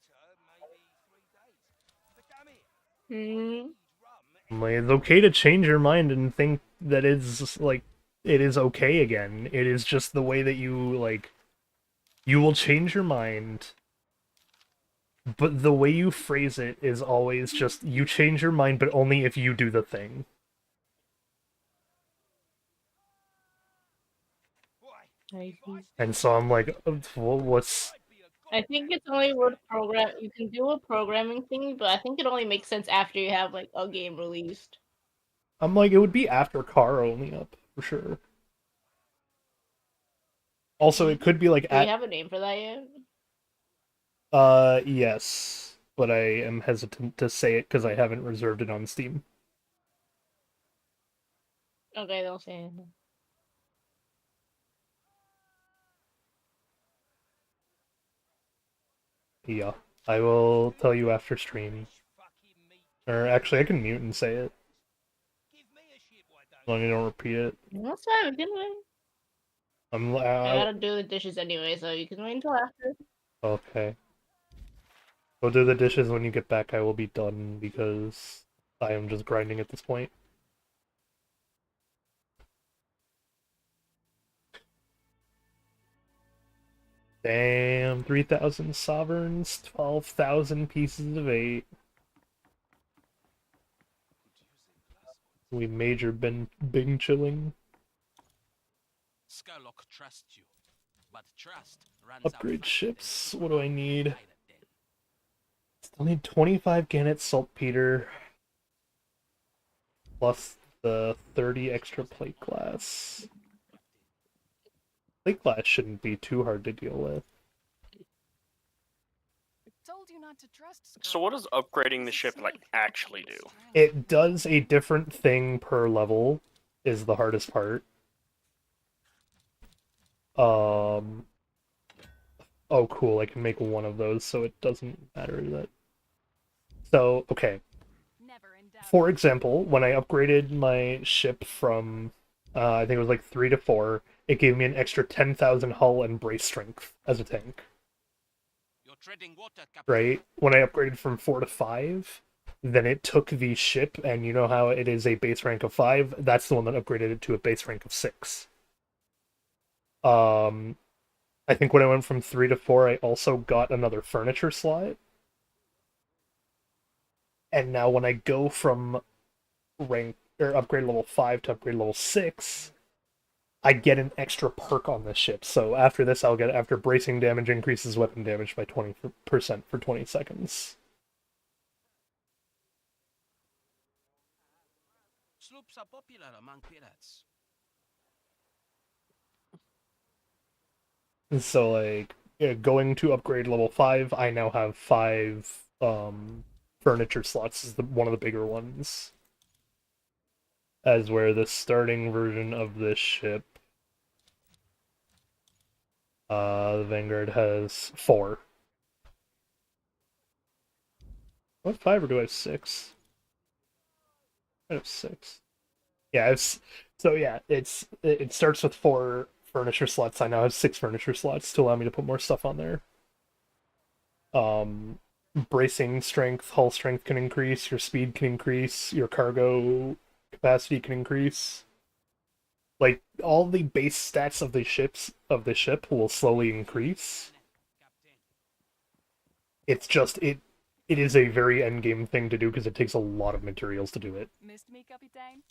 maybe 3 days. But damn it. Like, it's okay to change your mind and think that it's, like, it is okay again. It is just the way that you, like, you will change your mind, but the way you phrase it is always just, you change your mind, but only if you do the thing. And so I'm like, well, what's... I think it's only worth program. You can do a programming thing, but I think it only makes sense after you have like a game released. I'm like, it would be after car only up, for sure. Also, it could be like Do you have a name for that yet? Yes. But I am hesitant to say it because I haven't reserved it on Steam. Okay, don't say anything. Yeah. I will tell you after stream. Or actually, I can mute and say it. As long as you don't repeat it. That's fine, we can wait. I gotta do the dishes anyway, so you can wait until after. Okay. We'll do the dishes when you get back. I will be done because I am just grinding at this point. Damn, 3,000 sovereigns, 12,000 pieces of 8. We major Bing chilling. Skylock trusts you, But trust runs Upgrade out ships. What do I need? Still need 25 Gannet saltpeter. Plus the 30 extra plate glass. Plate glass shouldn't be too hard to deal with. Told you not to trust. So what does upgrading the ship like actually do? It does a different thing per level, is the hardest part. Oh cool, I can make one of those so it doesn't matter that. So, okay. For example, when I upgraded my ship from, I think it was like 3 to 4, it gave me an extra 10,000 hull and brace strength as a tank. You're treading water, Captain. Right? When I upgraded from 4 to 5, then it took the ship, and you know how it is a base rank of 5? That's the one that upgraded it to a base rank of 6. I think when I went from 3 to 4, I also got another furniture slot. And now when I go from rank or upgrade level 5 to upgrade level 6, I get an extra perk on this ship. So after this, I'll get, after bracing damage, increases weapon damage by 20% for 20 seconds. Sloops are popular among pirates. And so, like, going to upgrade level 5, I now have 5 furniture slots is one of the bigger ones. As where the starting version of this ship, the Vanguard has 4. What 5 or do I have 6? I have 6. Yeah, so yeah, it starts with 4 furniture slots. I now have 6 furniture slots to allow me to put more stuff on there. Bracing strength, hull strength can increase, your speed can increase, your cargo capacity can increase. Like, all the base stats of the ship will slowly increase. It's just it is a very endgame thing to do because it takes a lot of materials to do it. Missed me, Captain?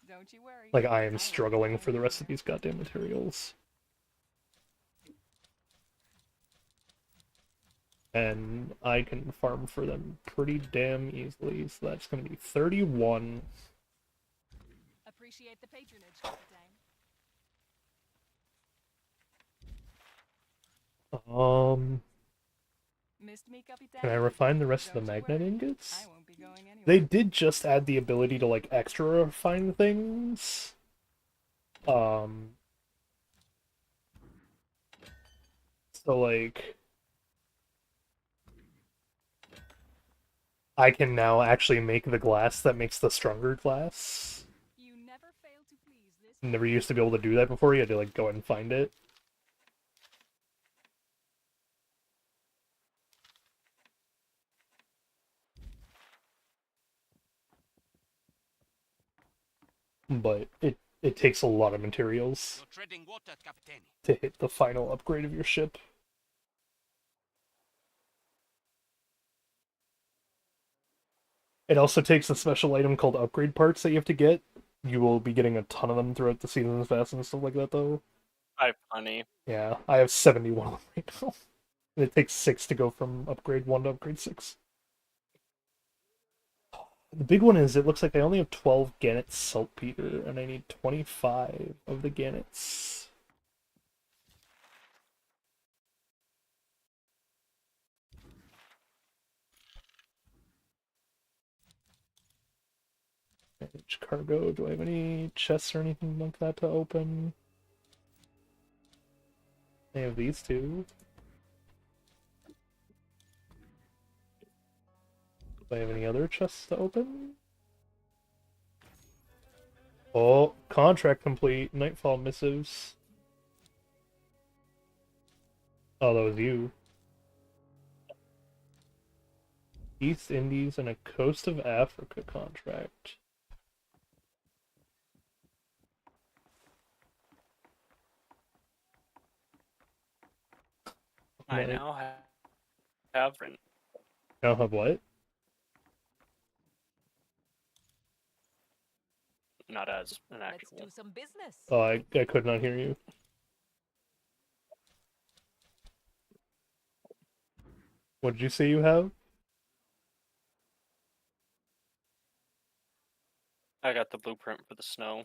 Don't you worry. Like, I am struggling for the rest of these goddamn materials. And I can farm for them pretty damn easily, so that's going to be 31. Appreciate the patronage, Captain. Missed me, Captain? Can I refine the rest of the magnet ingots? I won't be going anywhere. They did just add the ability to, like, extra refine things. So, like, I can now actually make the glass that makes the stronger glass. You never fail to please this. Never used to be able to do that before. You had to, like, go and find it. But it takes a lot of materials You're treading water, Captain. to hit the final upgrade of your ship. It also takes a special item called upgrade parts that you have to get. You will be getting a ton of them throughout the season's fast and stuff like that, though. I have plenty. Yeah, I have 71 of them right now. And it takes 6 to go from upgrade 1 to upgrade 6. The big one is, it looks like I only have 12 Gannet saltpeter, and I need 25 of the Gannets. Manage cargo. Do I have any chests or anything like that to open? I have these two. Do I have any other chests to open? Oh, contract complete. Nightfall missives. Oh, that was you. East Indies and a Coast of Africa contract. I now have Now have what? not as an Let's actual. do some business. Oh, I could not hear you. What did you say you have? I got the blueprint for the snow.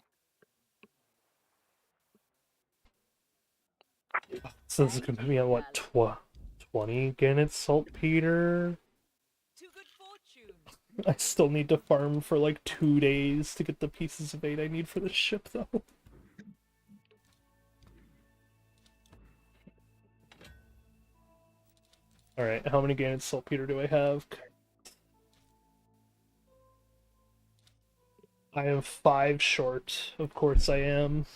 So this is gonna put me at what, 20 gannets saltpeter? To good fortune. I still need to farm for like 2 days to get the pieces of 8 I need for the ship though. Alright, how many gannets saltpeter do I have? I am 5 short. Of course I am.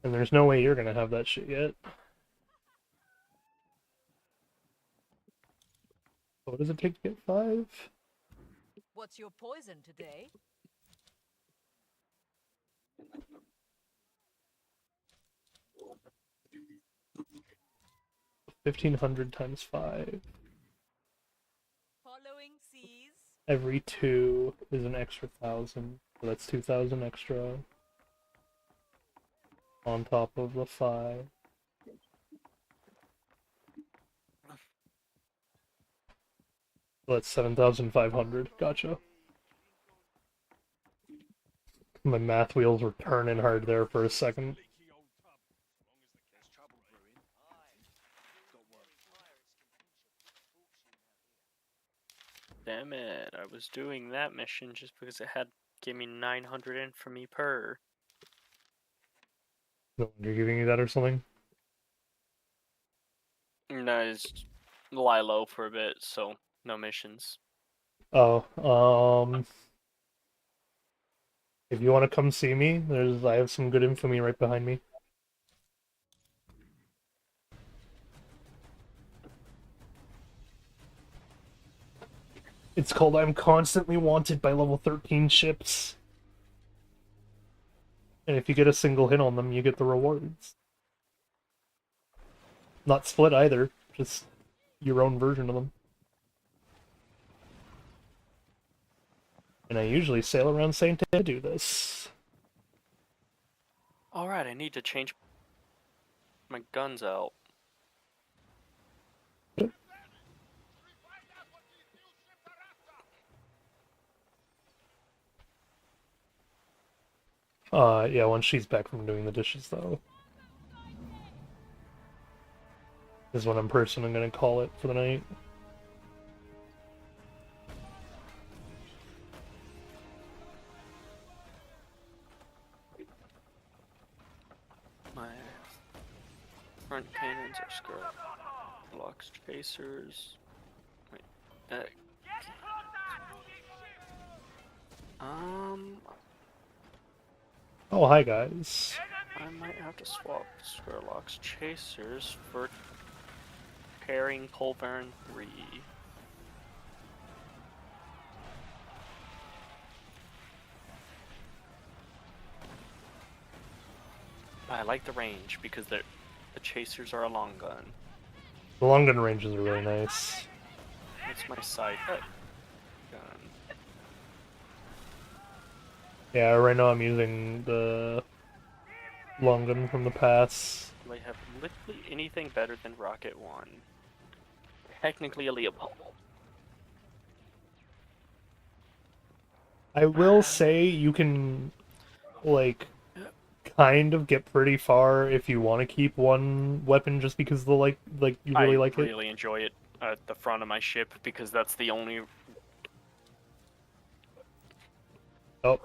And there's no way you're gonna have that shit yet. What does it take to get 5? What's your poison today? 1,500 times 5. Following seas. Every 2 is an extra 1,000. So that's 2,000 extra. On top of the 5. So that's 7,500. Gotcha. My math wheels were turning hard there for a second. Leaky old tub. Long as the cat's trouble brewing. Got work. Damn it, I was doing that mission just because it had gave me 900 infamy per. No wonder giving you that or something. No, it's lie low for a bit, so no missions. Oh, if you want to come see me, I have some good infamy right behind me. It's called I'm Constantly Wanted by level 13 ships. And if you get a single hit on them, you get the rewards. Not split either, just your own version of them. And I usually sail around Saint to do this. Alright, I need to change my guns out. Yeah, once she's back from doing the dishes, though. Is when I'm personally gonna call it for the night. My front cannons are skirt blocks chasers. Wait, Oh, hi guys. I might have to swap Skurlock's chasers for pairing Colburn 3. I like the range because the chasers are a long gun. The long gun ranges are really nice. It's my side gun. Yeah, right now I'm using the long gun from the pass. They have literally anything better than Rocket 1. Technically a Leopold. I will say you can, like, kind of get pretty far if you want to keep one weapon just because the you really like I it. really enjoy it at the front of my ship because that's the only. Oh.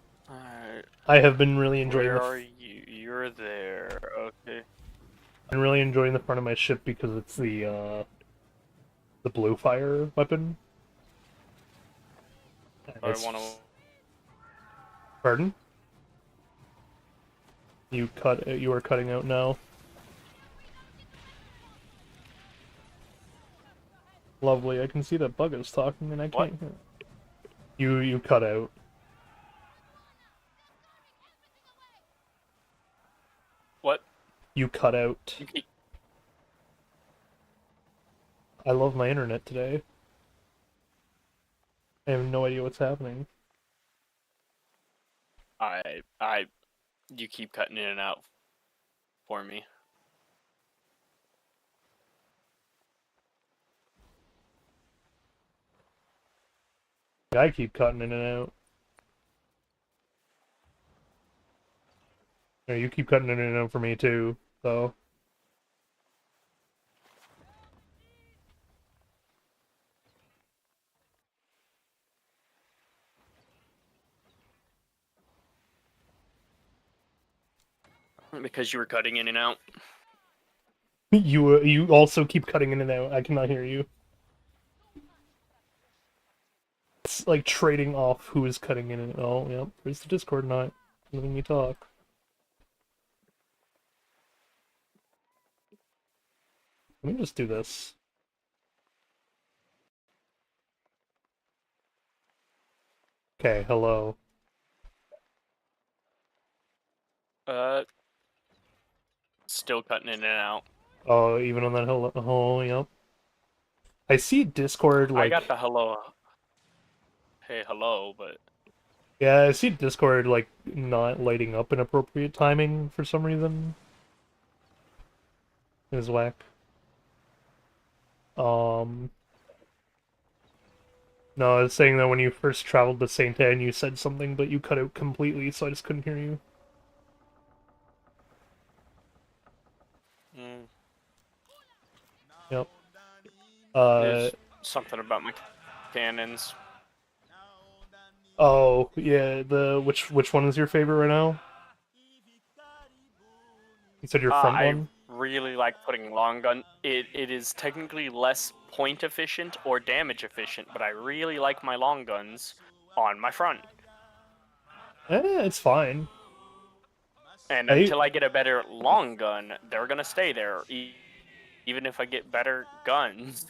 I have been really enjoying. Where are you? You're there. Okay. I'm really enjoying the front of my ship because it's the blue fire weapon. I want to. Pardon? You are cutting out now. Lovely. I can see that Bug is talking and I can't hear. You cut out. What? You cut out. I love my internet today. I have no idea what's happening. You keep cutting in and out for me. I keep cutting in and out. No, you keep cutting in and out for me too, so. Because you were cutting in and out. You also keep cutting in and out. I cannot hear you. It's like trading off who is cutting in and out. Oh, yep. Where's the Discord not letting me talk? Let me just do this. Okay, hello. Still cutting in and out. Oh, even on that hello. Oh, yep. I see Discord like. I got the hello. Hey, hello, but. Yeah, I see Discord like not lighting up in appropriate timing for some reason. It was whack. No, I was saying that when you first traveled to Saint Anne, you said something, but you cut out completely, so I just couldn't hear you. Mm. Yep. There's something about my cannons. Oh, yeah, which one is your favorite right now? You said your front I one? really like putting long gun. It is technically less point efficient or damage efficient, but I really like my long guns on my front. It's fine. And until I get a better long gun, they're gonna stay there, even if I get better guns.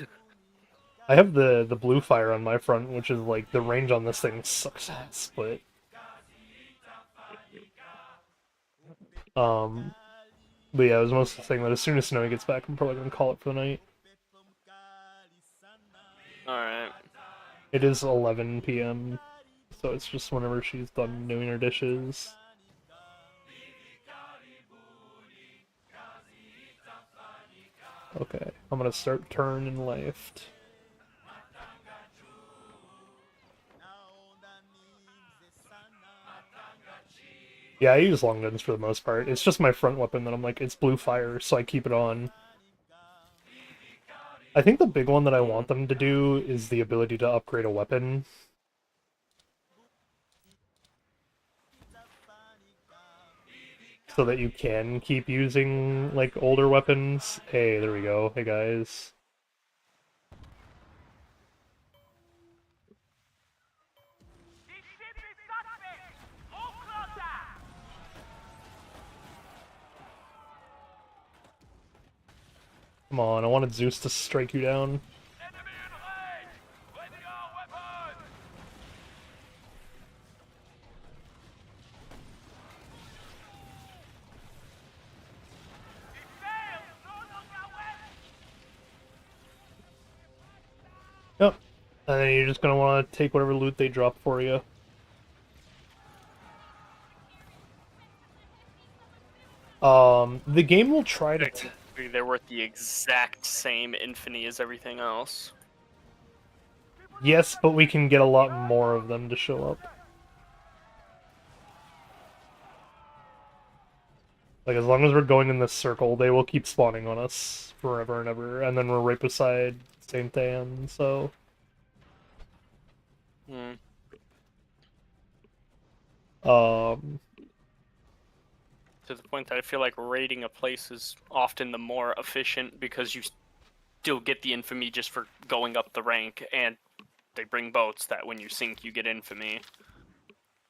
I have the blue fire on my front, which is like the range on this thing sucks ass, but yeah, I was mostly saying that as soon as Snowy gets back, I'm probably gonna call it for the night. Alright. It is 11 p.m., so it's just whenever she's done doing her dishes. Okay, I'm gonna start turning left. Yeah, I use long guns for the most part. It's just my front weapon that I'm like, it's blue fire, so I keep it on. I think the big one that I want them to do is the ability to upgrade a weapon. So that you can keep using, like, older weapons. Hey, there we go. Hey, guys. Come on, I wanted Zeus to strike you down. Yep. And then you're just gonna want to take whatever loot they drop for you. The game will try to... They're worth the exact same infamy as everything else. Yes, but we can get a lot more of them to show up. Like, as long as we're going in this circle, they will keep spawning on us forever and ever, and then we're right beside St. Anne, so... Hmm. To the point that I feel like raiding a place is often the more efficient because you still get the infamy just for going up the rank, and they bring boats that when you sink, you get infamy.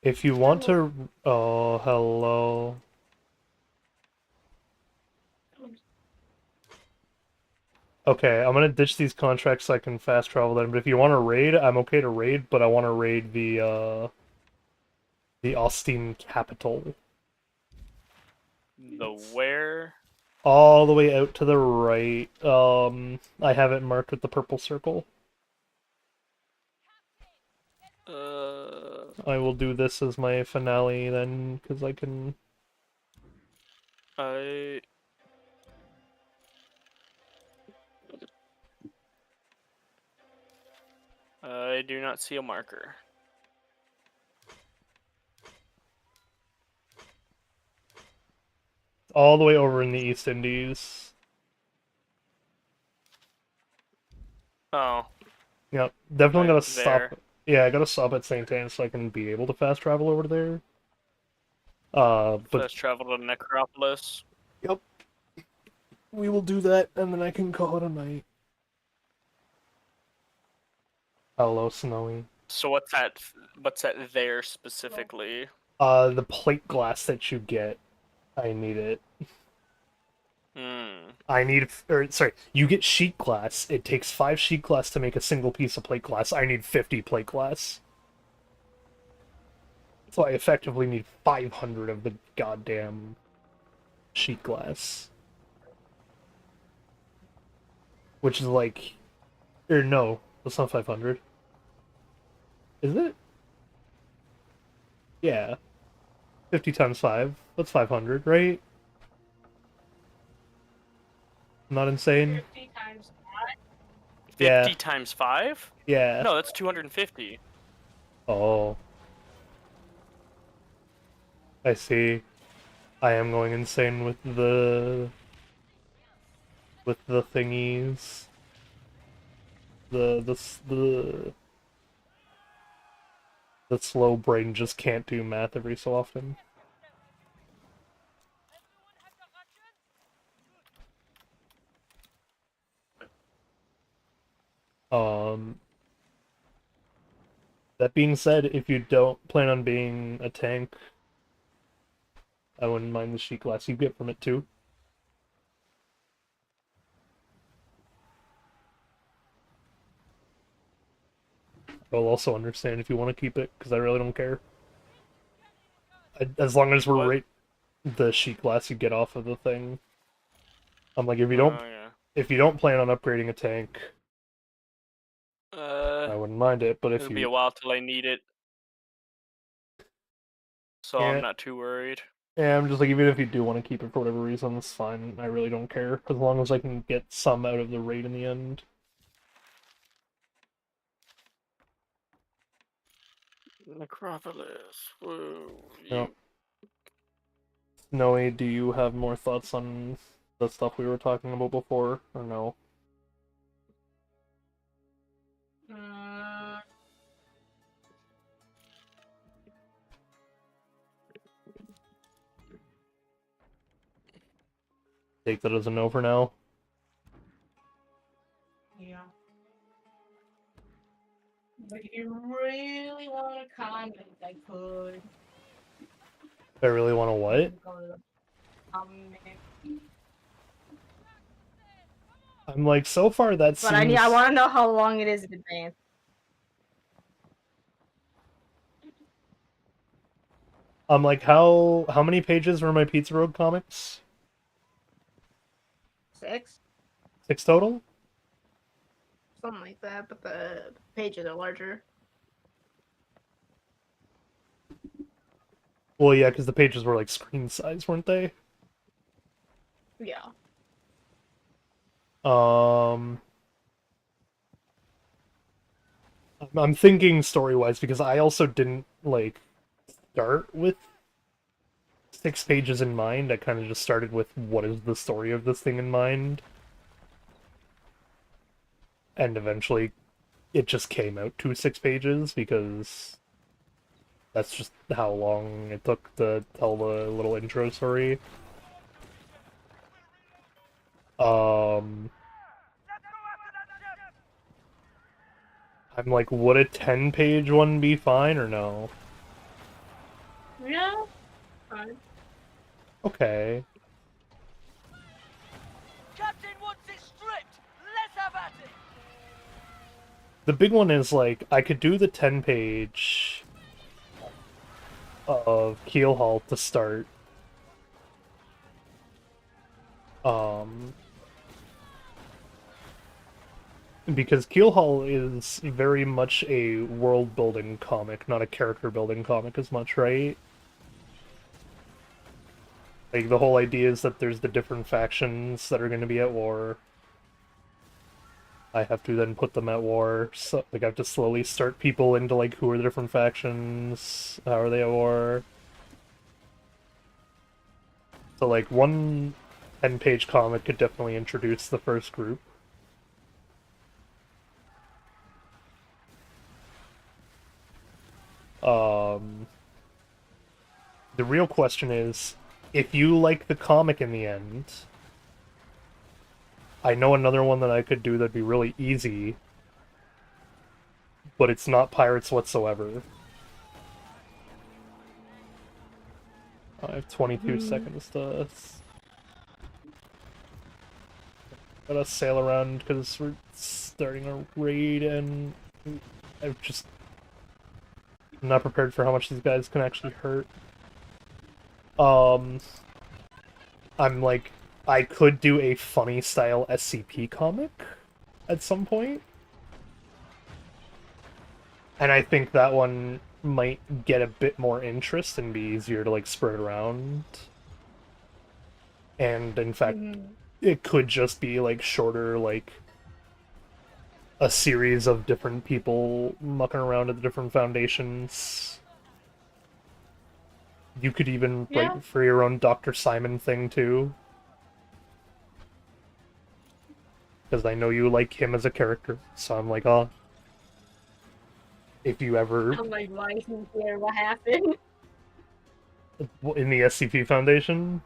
If you want to... Oh, hello. Okay, I'm gonna ditch these contracts so I can fast travel them, but if you want to raid, I'm okay to raid, but I want to raid the Austin capital. The where? All the way out to the right. I have it marked with the purple circle. I will do this as my finale then, because I can... I do not see a marker. all the way over in the East Indies. Oh. Yep, definitely Right gotta stop. there. Yeah, I gotta stop at St. Anne so I can be able to fast travel over there. But Fast travel to Necropolis. yep, we will do that, and then I can call it a night. Hello, Snowy. So what's that? What's that there specifically? The plate glass that you get, I need it. Hmm. I need, or sorry, you get sheet glass. It takes 5 sheet glass to make a single piece of plate glass. I need 50 plate glass. So I effectively need 500 of the goddamn sheet glass. Which is like, or no, that's not 500. Is it? Yeah. 50 times 5, that's 500, right? Not insane? 50 times 50 Yeah. times 5? Yeah. No, that's 250. Oh. I see. I am going insane with the thingies. The slow brain just can't do math every so often. That being said, if you don't plan on being a tank, I wouldn't mind the sheet glass you get from it too. I'll also understand if you want to keep it, because I really don't care. As long as we're What? right, the sheet glass you get off of the thing. I'm like, if you don't, Yeah. if you don't plan on upgrading a tank, I wouldn't mind it. But if It'll be a you, while till I need it. So Yeah. I'm not too worried. yeah, I'm just like, even if you do want to keep it for whatever reason, it's fine. I really don't care, as long as I can get some out of the raid in the end. Necropolis. Whoa. No. Noe, do you have more thoughts on the stuff we were talking about before, or no? Take that as a no for now. Yeah. But if you really want to comment, I could. I really want to what? Go to the comment. I'm like, so far that But I seems... want to know how long it is in advance. I'm like, how many pages were my Pizza Road comics? 6? 6 total? Something like that, but the pages are larger. Well, yeah, because the pages were like screen size, weren't they? Yeah. I'm thinking story-wise, because I also didn't, like, start with 6 pages in mind. I kind of just started with what is the story of this thing in mind. And eventually it just came out to 6 pages, because that's just how long it took to tell the little intro story. I'm like, would a 10-page one be fine or no? Yeah. Fine. Okay. Captain wants it stripped! Let's have at it! The big one is, like, I could do the 10-page of Keelhaul to start. Because Keelhaul is very much a world-building comic, not a character-building comic as much, right? Like, the whole idea is that there's the different factions that are going to be at war. I have to then put them at war, so, like, I have to slowly start people into, like, who are the different factions, how are they at war. So, like, one 10-page comic could definitely introduce the first group. The real question is, if you like the comic in the end, I know another one that I could do that'd be really easy, but it's not pirates whatsoever. I have 22 seconds to... Gotta sail around because we're starting a raid and I'm not prepared for how much these guys can actually hurt. I'm like, I could do a funny style SCP comic at some point. And I think that one might get a bit more interest and be easier to like spread around. And in fact, it could just be like shorter, like a series of different people mucking around at the different foundations. You could even write for your own Dr. Simon thing, too. Because I know you like him as a character, so I'm like, oh. If you ever... I'm like, why is he here? What happened? In the SCP Foundation?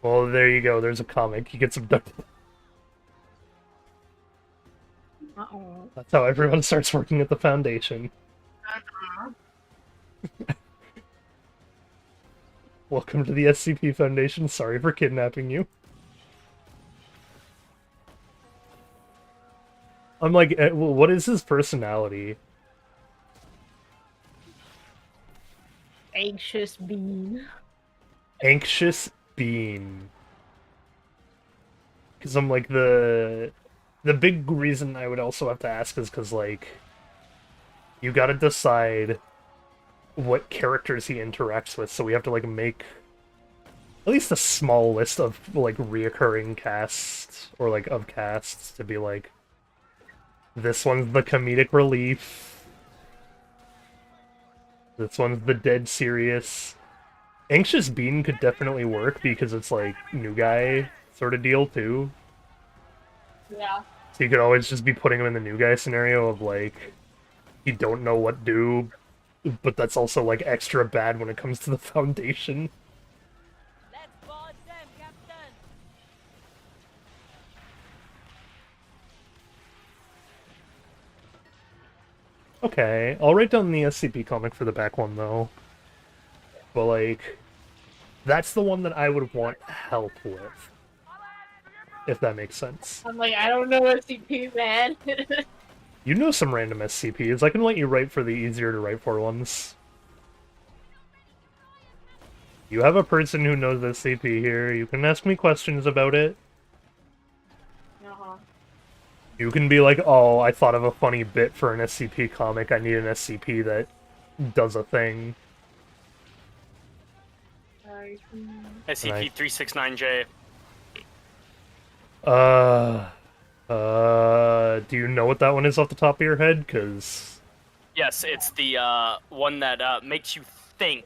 Well, there you go, there's a comic. He gets abducted. Uh-oh. That's how everyone starts working at the Foundation. Welcome to the SCP Foundation. Sorry for kidnapping you. I'm like, what is his personality? Anxious bean. Anxious bean. Because I'm like, the big reason I would also have to ask is because, like, you gotta decide what characters he interacts with, so we have to, like, make at least a small list of, like, reoccurring casts, or, like, of casts, to be like, this one's the comedic relief, this one's the dead serious. Anxious Bean could definitely work, because it's, like, new guy sort of deal, too. Yeah. So you could always just be putting him in the new guy scenario of, like, you don't know what do, but that's also, like, extra bad when it comes to the Foundation. Let's board them, Captain. Okay, I'll write down the SCP comic for the back one, though. But, like, that's the one that I would want help with. If that makes sense. I'm like, I don't know SCP, man. You know some random SCPs. I can let you write for the easier to write for ones. You have a person who knows SCP here. You can ask me questions about it. You can be like, oh, I thought of a funny bit for an SCP comic. I need an SCP that does a thing. SCP-369J. Do you know what that one is off the top of your head? Because... Yes, it's the one that makes you think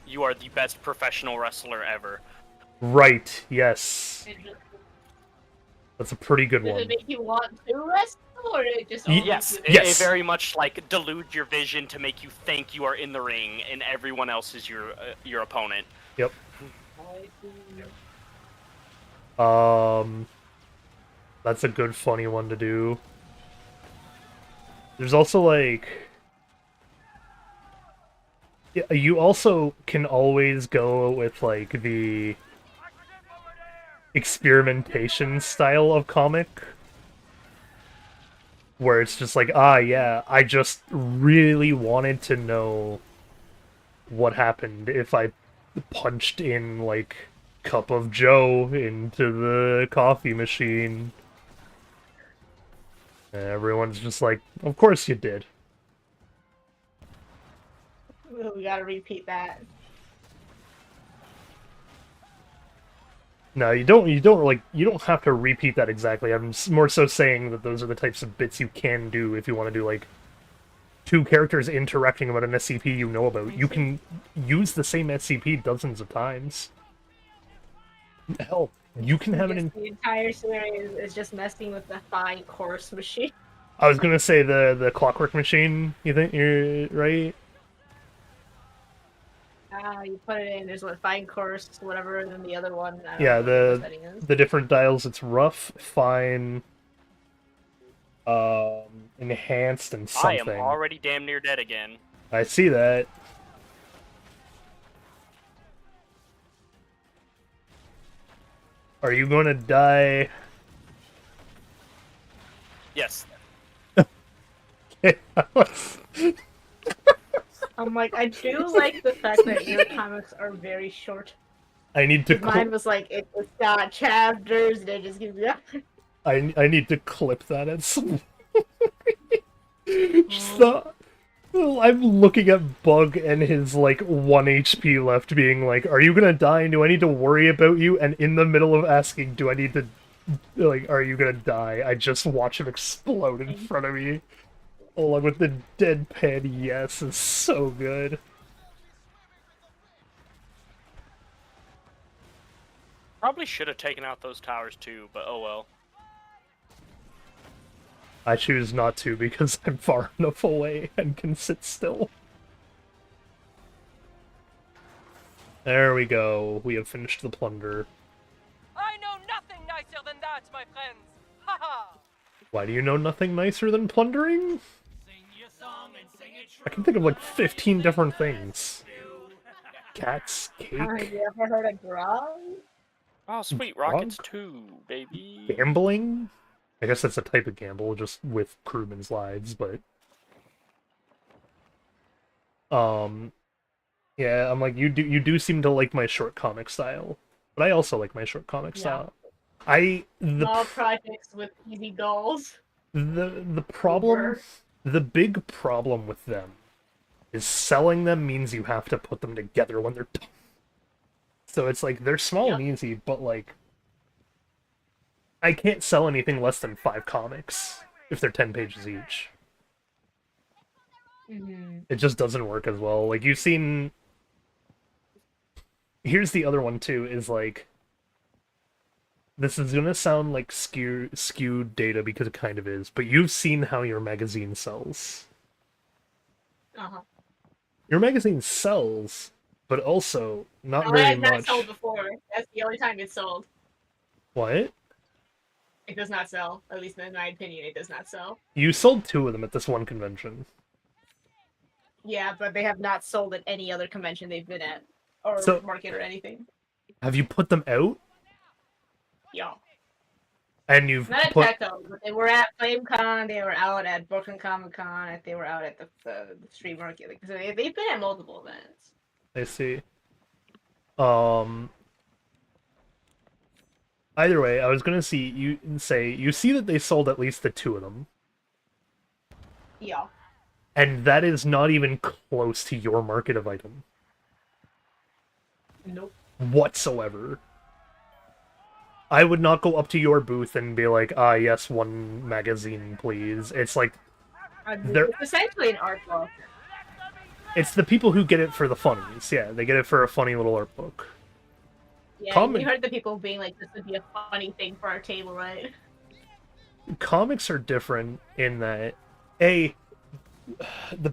you are the best professional wrestler ever. Right, yes. That's a pretty good one. Does it make you want to wrestle, or it just... Yes, it very much, like, deludes your vision to make you think you are in the ring, and everyone else is your opponent. Yep. That's a good, funny one to do. There's also, like... Yeah, you also can always go with, like, the experimentation style of comic. Where it's just like, ah, yeah, I just really wanted to know what happened if I punched in, like, Cup of Joe into the coffee machine. And everyone's just like, of course you did. We gotta repeat that. No, you don't have to repeat that exactly. I'm more so saying that those are the types of bits you can do if you want to do, like, two characters interacting about an SCP you know about. You can use the same SCP dozens of times. Hell, you can have it in... The entire series is just messing with the fine course machine. I was gonna say the clockwork machine, you think you're right? You put it in, there's a fine course, whatever, and then the other one, I don't Yeah, know what setting is. the different dials, it's rough, fine, enhanced, and I something. am already damn near dead again. I see that. Are you gonna die? Yes. I'm like, I do like the fact that your comics are very short. I need to. Mine was like, it's got chapters, and it just gives you. I need to clip that at some. Just the. I'm looking at Bug and his like 1 HP left, being like, "Are you gonna die? Do I need to worry about you?" And in the middle of asking, "Do I need to?" Like, "Are you gonna die?" I just watch him explode in front of me. Along with the deadpan yes is so good. Probably should have taken out those towers too, but oh well. I choose not to because I'm far enough away and can sit still. There we go. We have finished the plunder. I know nothing nicer than that, my friends. Ha ha! Why do you know nothing nicer than plundering? I can think of like 15 different things. Cats, cake, Have you ever heard of Grog? Oh, sweet rockets too, baby. gambling? I guess that's a type of gamble, just with crewmen's lives, but... Yeah, I'm like, you do seem to like my short comic style. But I also like my short comic style. Small projects with easy goals. The problem... The big problem with them is selling them means you have to put them together when they're done. So it's like, they're small and easy, but like... I can't sell anything less than 5 comics if they're 10 pages each. It just doesn't work as well. Like, you've seen... Here's the other one, too, is like... This is gonna sound like skewed data, because it kind of is, but you've seen how your magazine sells. Uh-huh. Your magazine sells, but also not very much. Not sold before. That's the only time it's sold. What? It does not sell. At least in my opinion, it does not sell. You sold 2 of them at this one convention. Yeah, but they have not sold at any other convention they've been at. Or market or anything. Have you put them out? Yeah. And you've not put... at Techo, but they were at FlameCon, they were out at Brooklyn Comic Con, they were out at the street market. Like, so they've been at multiple events. I see. Either way, I was gonna see you see that they sold at least the 2 of them. Yeah. And that is not even close to your market of item. Nope. Whatsoever. I would not go up to your booth and be like, "Ah, yes, 1 magazine, please." It's like... It's essentially an art book. It's the people who get it for the funnies. Yeah, they get it for a funny little art book. Yeah, you heard the people being like, "This would be a funny thing for our table, right?" Comics are different in that... the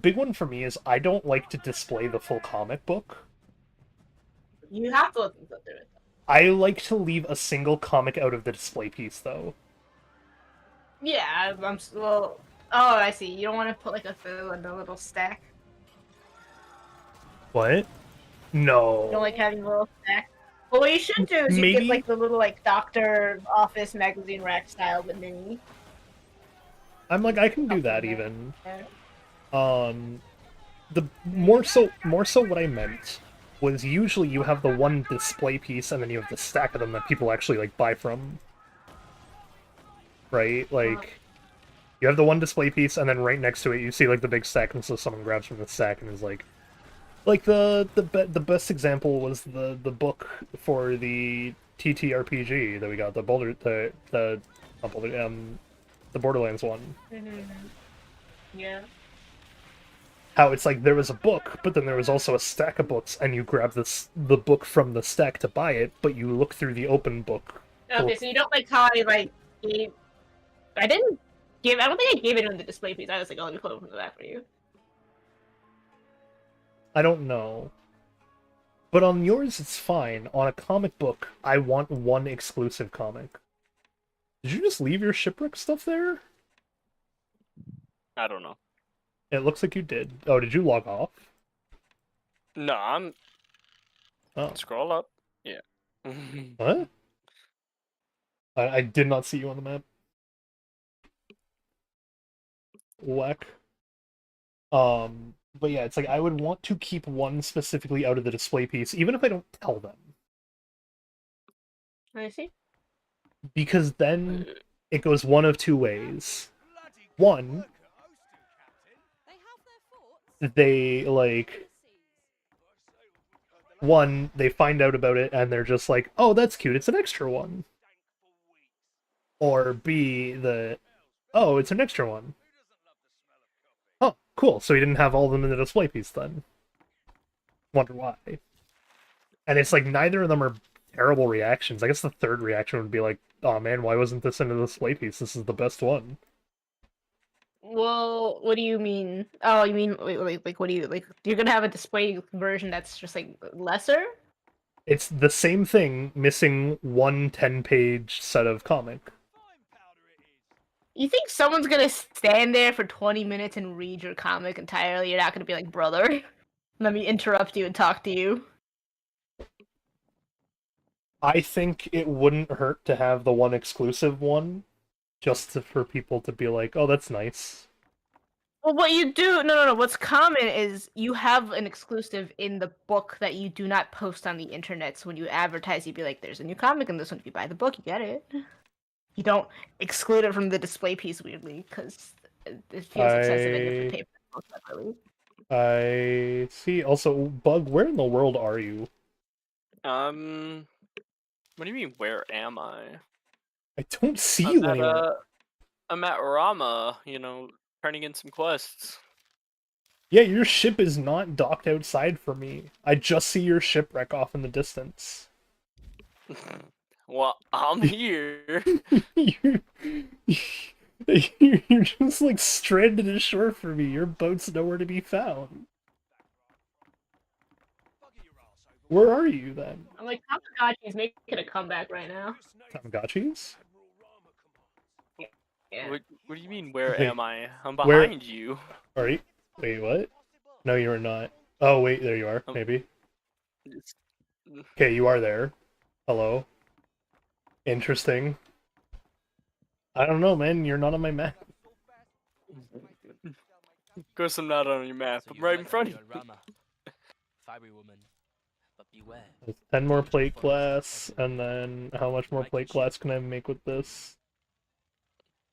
big one for me is I don't like to display the full comic book. You have to let them go through it. I like to leave a single comic out of the display piece, though. Yeah, well... Oh, I see. You don't want to put like a little stack? What? No. You don't like having a little stack? Well, what you should do is you get like the little like doctor office magazine rack style, but mini. I'm like, I can do that even. The more so what I meant was usually you have the 1 display piece and then you have the stack of them that people actually like buy from. Right? Like, you have the 1 display piece and then right next to it you see like the big stack, and so someone grabs from the stack and is like... Like, the best example was the book for the TTRPG that we got, the Borderlands one. Yeah. how it's like there was a book, but then there was also a stack of books, and you grab the book from the stack to buy it, but you look through the open book. Okay, so you don't like how I like gave. I didn't give. I don't think I gave it on the display piece. I was like, oh, let me pull it from the back for you. I don't know. But on yours, it's fine. On a comic book, I want one exclusive comic. Did you just leave your shipwreck stuff there? I don't know. It looks like you did. Oh, did you log off? No, I'm. Oh. Scroll up. Yeah. What? I did not see you on the map. Whack. But yeah, it's like I would want to keep one specifically out of the display piece, even if I don't tell them. I see. Because then it goes one of two ways. One, they like they find out about it and they're just like, oh, that's cute, it's an extra one. Or B, oh, it's an extra one. Oh, cool, so he didn't have all of them in the display piece then. Wonder why. And it's like neither of them are terrible reactions. I guess the third reaction would be like, oh man, why wasn't this in the display piece? This is the best one. Well, what do you mean? Oh, you mean like what do you like? You're gonna have a display version that's just like lesser? It's the same thing, missing one 10-page set of comic. You think someone's gonna stand there for 20 minutes and read your comic entirely? You're not gonna be like, brother, let me interrupt you and talk to you. I think it wouldn't hurt to have the one exclusive one, just for people to be like, oh, that's nice. Well, what you do, no. What's common is you have an exclusive in the book that you do not post on the internet. So when you advertise, you'd be like, there's a new comic in this one. If you buy the book, you get it. You don't exclude it from the display piece weirdly, because it feels excessive in different paper books separately. I see. Also, Bug, where in the world are you? What do you mean, where am I? I don't see you anywhere. I'm at Rama, you know, turning in some quests. Yeah, your ship is not docked outside for me. I just see your shipwreck off in the distance. Well, I'm here. You're just like stranded ashore for me. Your boat's nowhere to be found. Where are you then? I'm like, Tamagotchi's making a comeback right now. Tamagotchis? Yeah. What do you mean, where am I? I'm behind you. Are you? Wait, what? No, you're not. Oh, wait, there you are, maybe. Okay, you are there. Hello. Interesting. I don't know, man. You're not on my map. Of course I'm not on your map. I'm right in front of you. There's 10 more plate glass, and then how much more plate glass can I make with this?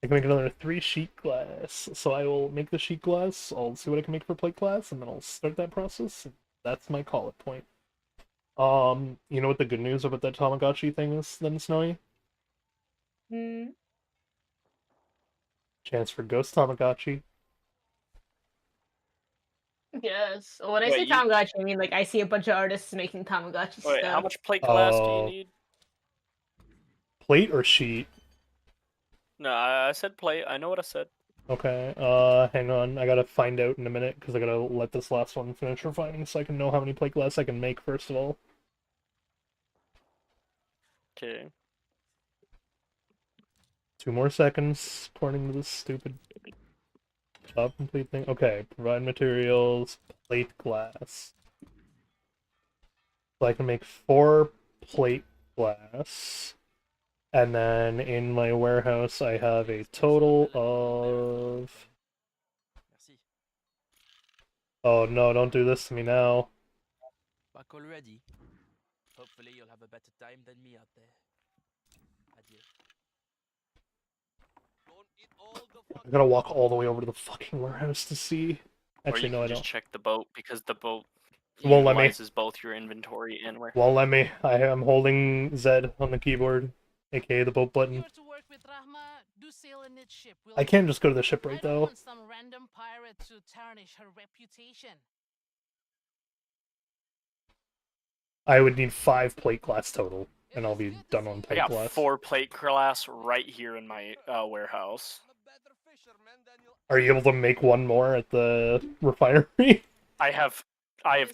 I can make another 3 sheet glass, so I will make the sheet glass, I'll see what I can make for plate glass, and then I'll start that process. That's my call it point. You know what the good news about that Tamagotchi thing is then, Snowy? Chance for Ghost Tamagotchi. Yes. When I say Tamagotchi, I mean like I see a bunch of artists making Tamagotchi stuff. How much plate glass do you need? Plate or sheet? No, I said plate. I know what I said. Okay, hang on. I gotta find out in a minute, because I gotta let this last one finish refining so I can know how many plate glass I can make, first of all. Okay. 2 more seconds, according to this stupid job complete thing. Okay, provide materials, plate glass. So I can make 4 plate glass. And then in my warehouse, I have a total of... Oh no, don't do this to me now. Back already. Hopefully you'll have a better time than me out there. Adieu. I gotta walk all the way over to the fucking warehouse to see. Actually, no, I don't. Just check the boat, because the boat Won't let me. utilizes both your inventory and warehouse. Won't let me. I am holding Z on the keyboard, aka the boat button. sail in its ship, will I can just go to the shipwright I don't though. want some random pirate to tarnish her reputation. I would need 5 plate glass total, and I'll be done on I plate got glass. 4 plate glass right here in my warehouse. Are you able to make one more at the refinery? I have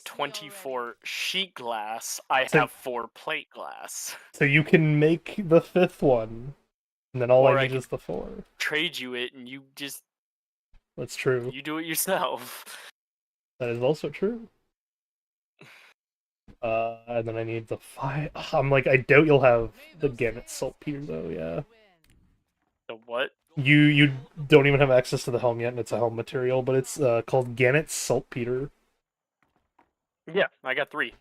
24 sheet glass. I So- have 4 plate glass. So you can make the 5th one, and then all Or I I need is the 4. Trade you it, and you just That's true. you do it yourself. That is also true. And then I need the 5. I'm like, I doubt you'll have the Gamut Saltpeter though, yeah. The what? You don't even have access to the helm yet, and it's a helm material, but it's called Gannet Saltpeter. Yeah, I got 3.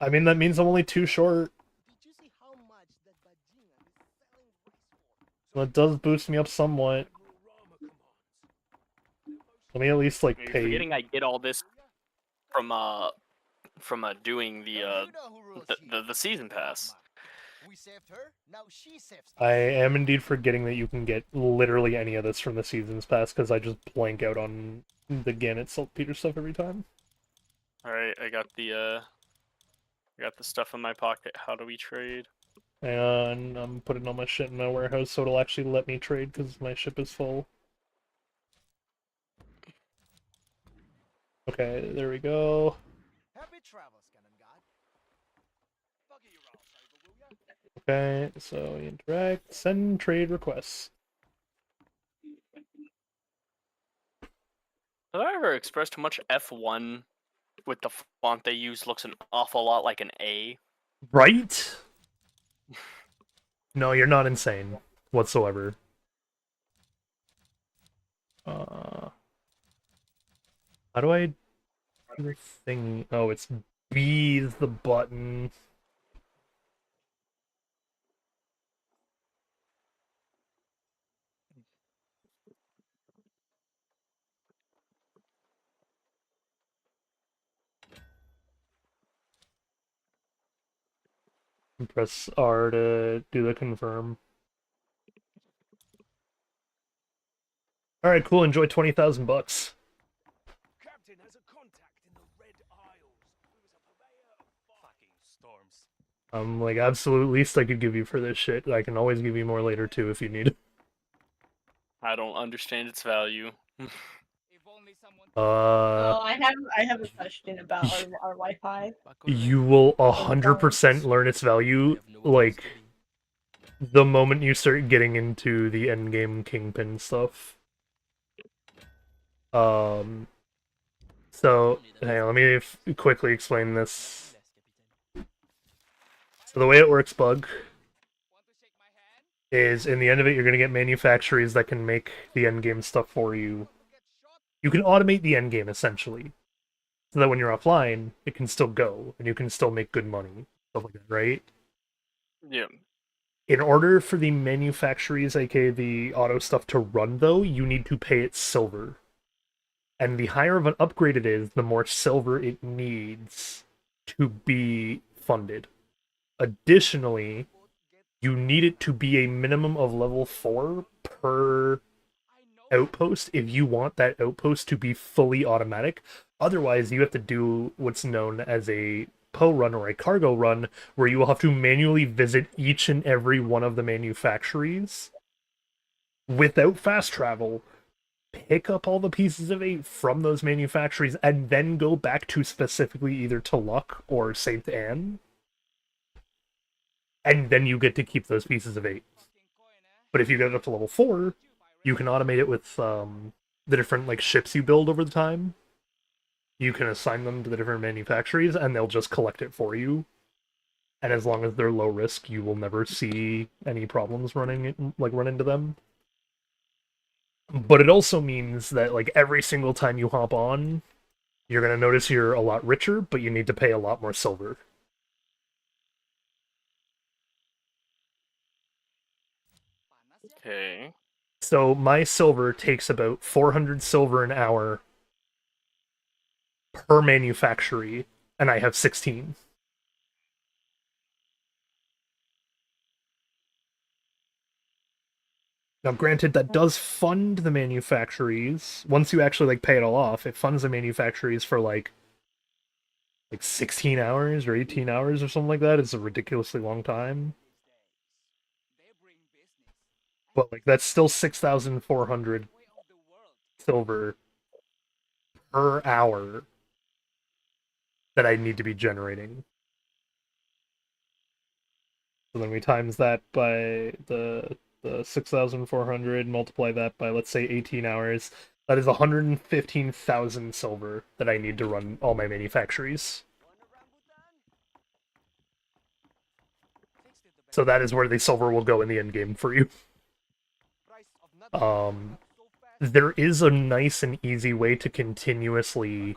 I mean, that means I'm only 2 short. Well, it does boost me up somewhat. Let me at least like You're pay. forgetting I get all this from doing the season pass. We saved her, now she saves I am indeed forgetting that you can get literally any of this from the Seasons Pass, because I just blank out on the Gannet Saltpeter stuff every time. Alright, I got the stuff in my pocket. How do we trade? And I'm putting all my shit in my warehouse so it'll actually let me trade, because my ship is full. Okay, there we go. Happy travels, Cannon God. Okay, so interact, send trade requests. Have I ever expressed how much F1 with the font they use looks an awful lot like an A? Right? No, you're not insane whatsoever. How do I do the thing? Oh, it's B is the button. And press R to do the confirm. Alright, cool. Enjoy 20,000 bucks. Captain has a contact in the Red Isles. Who is a purveyor of fucking storms. Like, absolute least I could give you for this shit. I can always give you more later, too, if you need. I don't understand its value. Oh, I have a question about our Wi-Fi. You will 100% learn its value, like, the moment you start getting into the endgame Kingpin stuff. So, hang on, let me quickly explain this. So the way it works, Bug, is in the end of it, you're going to get manufactories that can make the endgame stuff for you. You can automate the endgame, essentially. So that when you're offline, it can still go, and you can still make good money. Stuff like that, right? Yeah. In order for the manufactories, aka the auto stuff, to run, though, you need to pay it silver. And the higher of an upgrade it is, the more silver it needs to be funded. Additionally, you need it to be a minimum of level 4 per outpost if you want that outpost to be fully automatic. Otherwise, you have to do what's known as a PO run or a cargo run, where you will have to manually visit each and every one of the manufactories without fast travel, pick up all the pieces of 8 from those manufactories, and then go back to specifically either to Luck or Saint Anne. And then you get to keep those pieces of 8. But if you get it up to level 4, you can automate it with the different like ships you build over the time. You can assign them to the different manufactories, and they'll just collect it for you. And as long as they're low risk, you will never see any problems run into them. But it also means that like every single time you hop on, you're gonna notice you're a lot richer, but you need to pay a lot more silver. Okay. So my silver takes about 400 silver an hour per manufactory, and I have 16. Now, granted, that does fund the manufactories. Once you actually like pay it all off, it funds the manufactories for like 16 hours or 18 hours or something like that. It's a ridiculously long time. But like that's still 6,400 silver per hour that I need to be generating. So then we times that by the 6,400, multiply that by, let's say, 18 hours. That is 115,000 silver that I need to run all my manufactories. So that is where the silver will go in the end game for you. There is a nice and easy way to continuously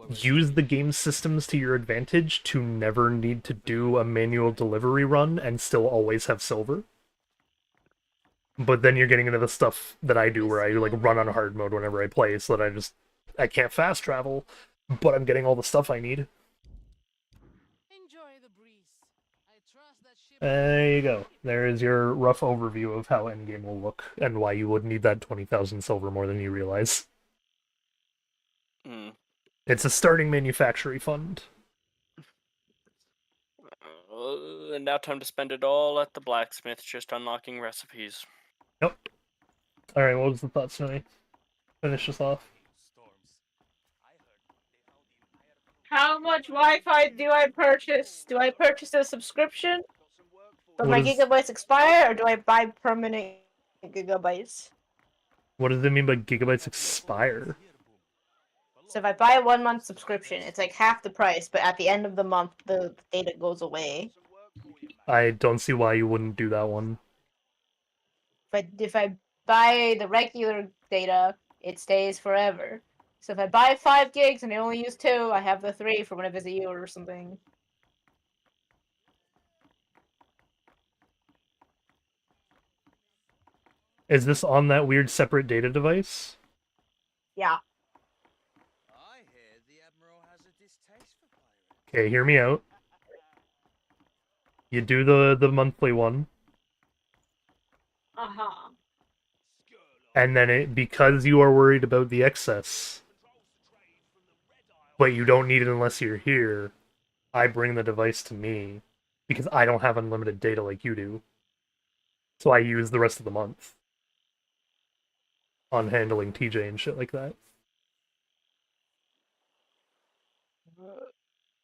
use the game systems to your advantage to never need to do a manual delivery run and still always have silver. But then you're getting into the stuff that I do where I like run on hard mode whenever I play, so that I can't fast travel, but I'm getting all the stuff I need. Enjoy the breeze. I trust that ship. There you go. There is your rough overview of how endgame will look and why you would need that 20,000 silver more than you realize. It's a starting manufactory fund. And now time to spend it all at the blacksmith, just unlocking recipes. Yep. Alright, what was the thought, Snowy? Finish this off. How much Wi-Fi do I purchase? Do I purchase a subscription? But my gigabytes expire, or do I buy permanent gigabytes? What does it mean by gigabytes expire? So if I buy a 1 month subscription, it's like half the price, but at the end of the month, the data goes away. I don't see why you wouldn't do that one. But if I buy the regular data, it stays forever. So if I buy 5 gigs and I only use 2, I have the 3 for when I visit you or something. Is this on that weird separate data device? Yeah. Okay, hear me out. You do the monthly one. Uh-huh. And then because you are worried about the excess, but you don't need it unless you're here, I bring the device to me because I don't have unlimited data like you do. So I use the rest of the month on handling TJ and shit like that.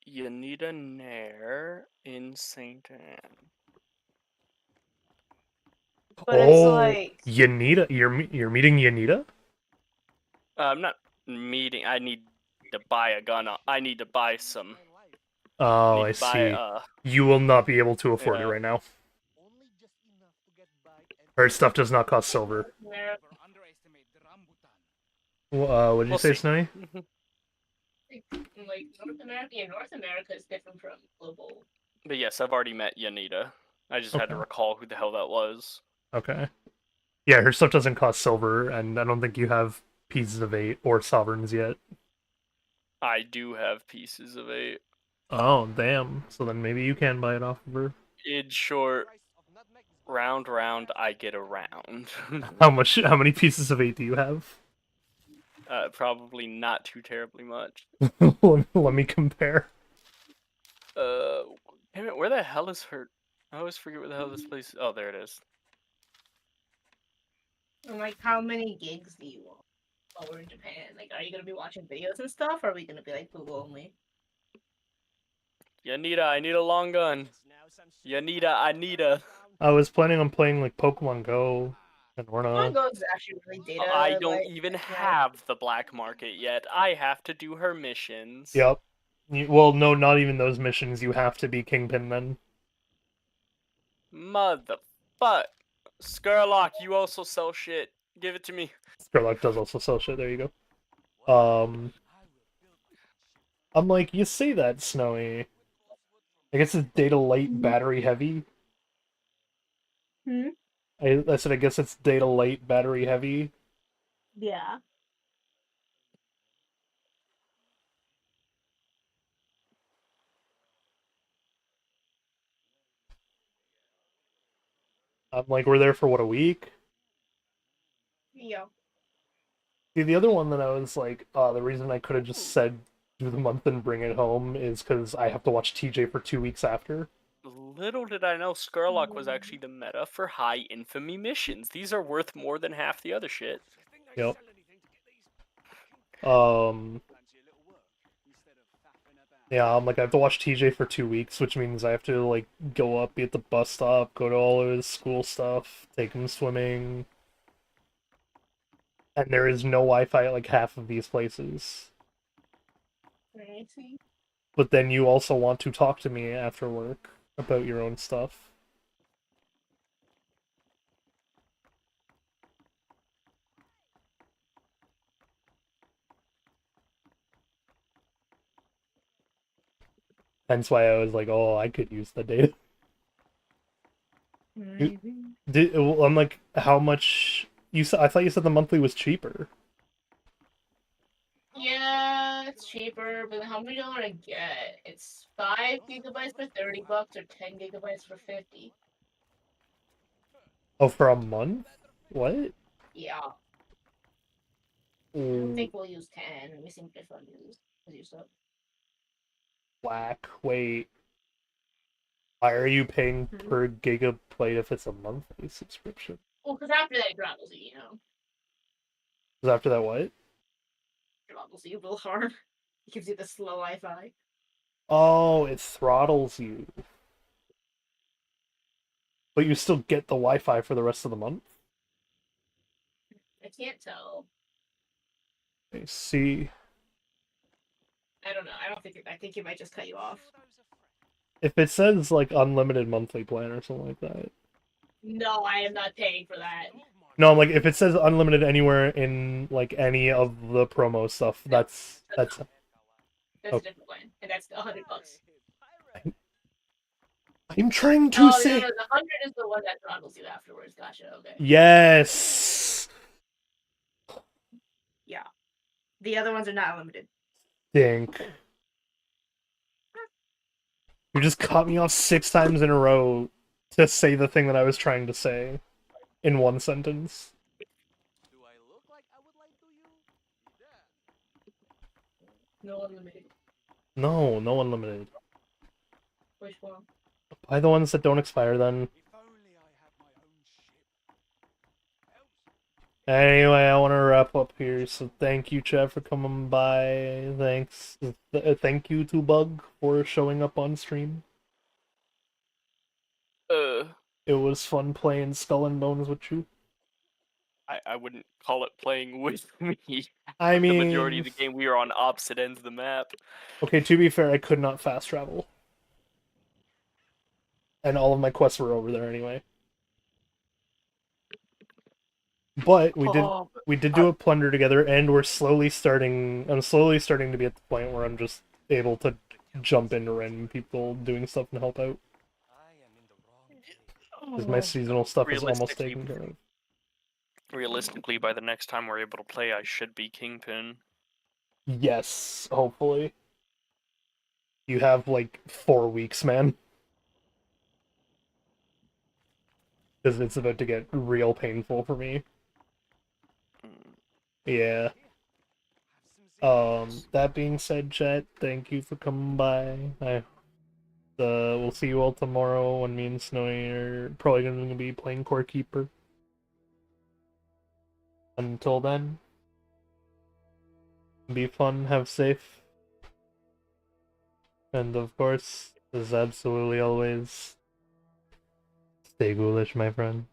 You need a Nair in St. Anne. But it's like... Yanita? You're meeting Yanita? I'm not meeting. I need to buy a gun. I need to buy some. Oh, I see. You will not be able to afford it right now. Her stuff does not cost silver. What did you say, Snowy? Like North America is different from global. But yes, I've already met Yanita. I just had to recall who the hell that was. Okay. Yeah, her stuff doesn't cost silver, and I don't think you have Pieces of 8 or Sovereigns yet. I do have Pieces of 8. Oh, damn. So then maybe you can buy it off of her. In short, round, I get around. How many Pieces of 8 do you have? Probably not too terribly much. Let me compare. Damn it, where the hell is her? I always forget where the hell this place is. Oh, there it is. And like, how many gigs do you want while we're in Japan? Like, are you gonna be watching videos and stuff, or are we gonna be like Google only? Yanita, I need a long gun. Yanita, I need a... I was planning on playing like Pokemon Go, and we're not. Pokemon Go is actually really data. I don't even have the black market yet. I have to do her missions. Yep. Well, no, not even those missions. You have to be Kingpin then. Motherfuck. Skurlock, you also sell shit. Give it to me. Skurlock does also sell shit. There you go. I'm like, you say that, Snowy. I guess it's data light, battery heavy. I said, I guess it's data light, battery heavy. Yeah. I'm like, we're there for what, a week? Yeah. See, the other one that I was like, the reason I could have just said do the month and bring it home is because I have to watch TJ for 2 weeks after. Little did I know Skurlock was actually the meta for high infamy missions. These are worth more than half the other shit. Yep. Yeah, I'm like, I have to watch TJ for 2 weeks, which means I have to, like, go up, be at the bus stop, go to all of his school stuff, take him swimming. And there is no Wi-Fi at, like, half of these places. But then you also want to talk to me after work about your own stuff. Hence why I was like, oh, I could use the data. I'm like, how much... I thought you said the monthly was cheaper. Yeah, it's cheaper, but how many do I want to get? It's 5 gigabytes for $30 or 10 gigabytes for 50. Oh, for a month? What? Yeah. I don't think we'll use 10. We seem to fun use stuff. Whack. Wait. Why are you paying per gigabyte if it's a monthly subscription? Well, because after that, it throttles you, you know. Because after that, what? Throttles you real hard. It gives you the slow Wi-Fi. Oh, it throttles you. But you still get the Wi-Fi for the rest of the month? I can't tell. I see. I don't know. I think it might just cut you off. If it says, like, unlimited monthly plan or something like that. No, I am not paying for that. No, I'm like, if it says unlimited anywhere in, like, any of the promo stuff, that's a different plan, and that's $100. I'm trying to say... No, the 100 is the one that throttles you afterwards. Gotcha, okay. Yes! Yeah. The other ones are not unlimited. Dink. You just cut me off 6 times in a row to say the thing that I was trying to say in one sentence. No unlimited. No, no unlimited. Which one? Buy the ones that don't expire then. Anyway, I want to wrap up here, so thank you, Chad, for coming by. Thanks. Thank you to Bug for showing up on stream. It was fun playing Skull and Bones with you. I wouldn't call it playing with me. I mean... the majority of the game, we were on opposite ends of the map. Okay, to be fair, I could not fast travel. And all of my quests were over there anyway. But we did do a plunder together, and I'm slowly starting to be at the point where I'm just able to jump into random people doing stuff and help out. Because my seasonal stuff is almost taken care of. Realistically, by the next time we're able to play, I should be Kingpin. Yes, hopefully. You have, like, 4 weeks, man. Because it's about to get real painful for me. Yeah. That being said, chat, thank you for coming by. We'll see you all tomorrow when me and Snowy are probably going to be playing Core Keeper. Until then, be fun, have safe. And of course, as absolutely always, stay ghoulish, my friend.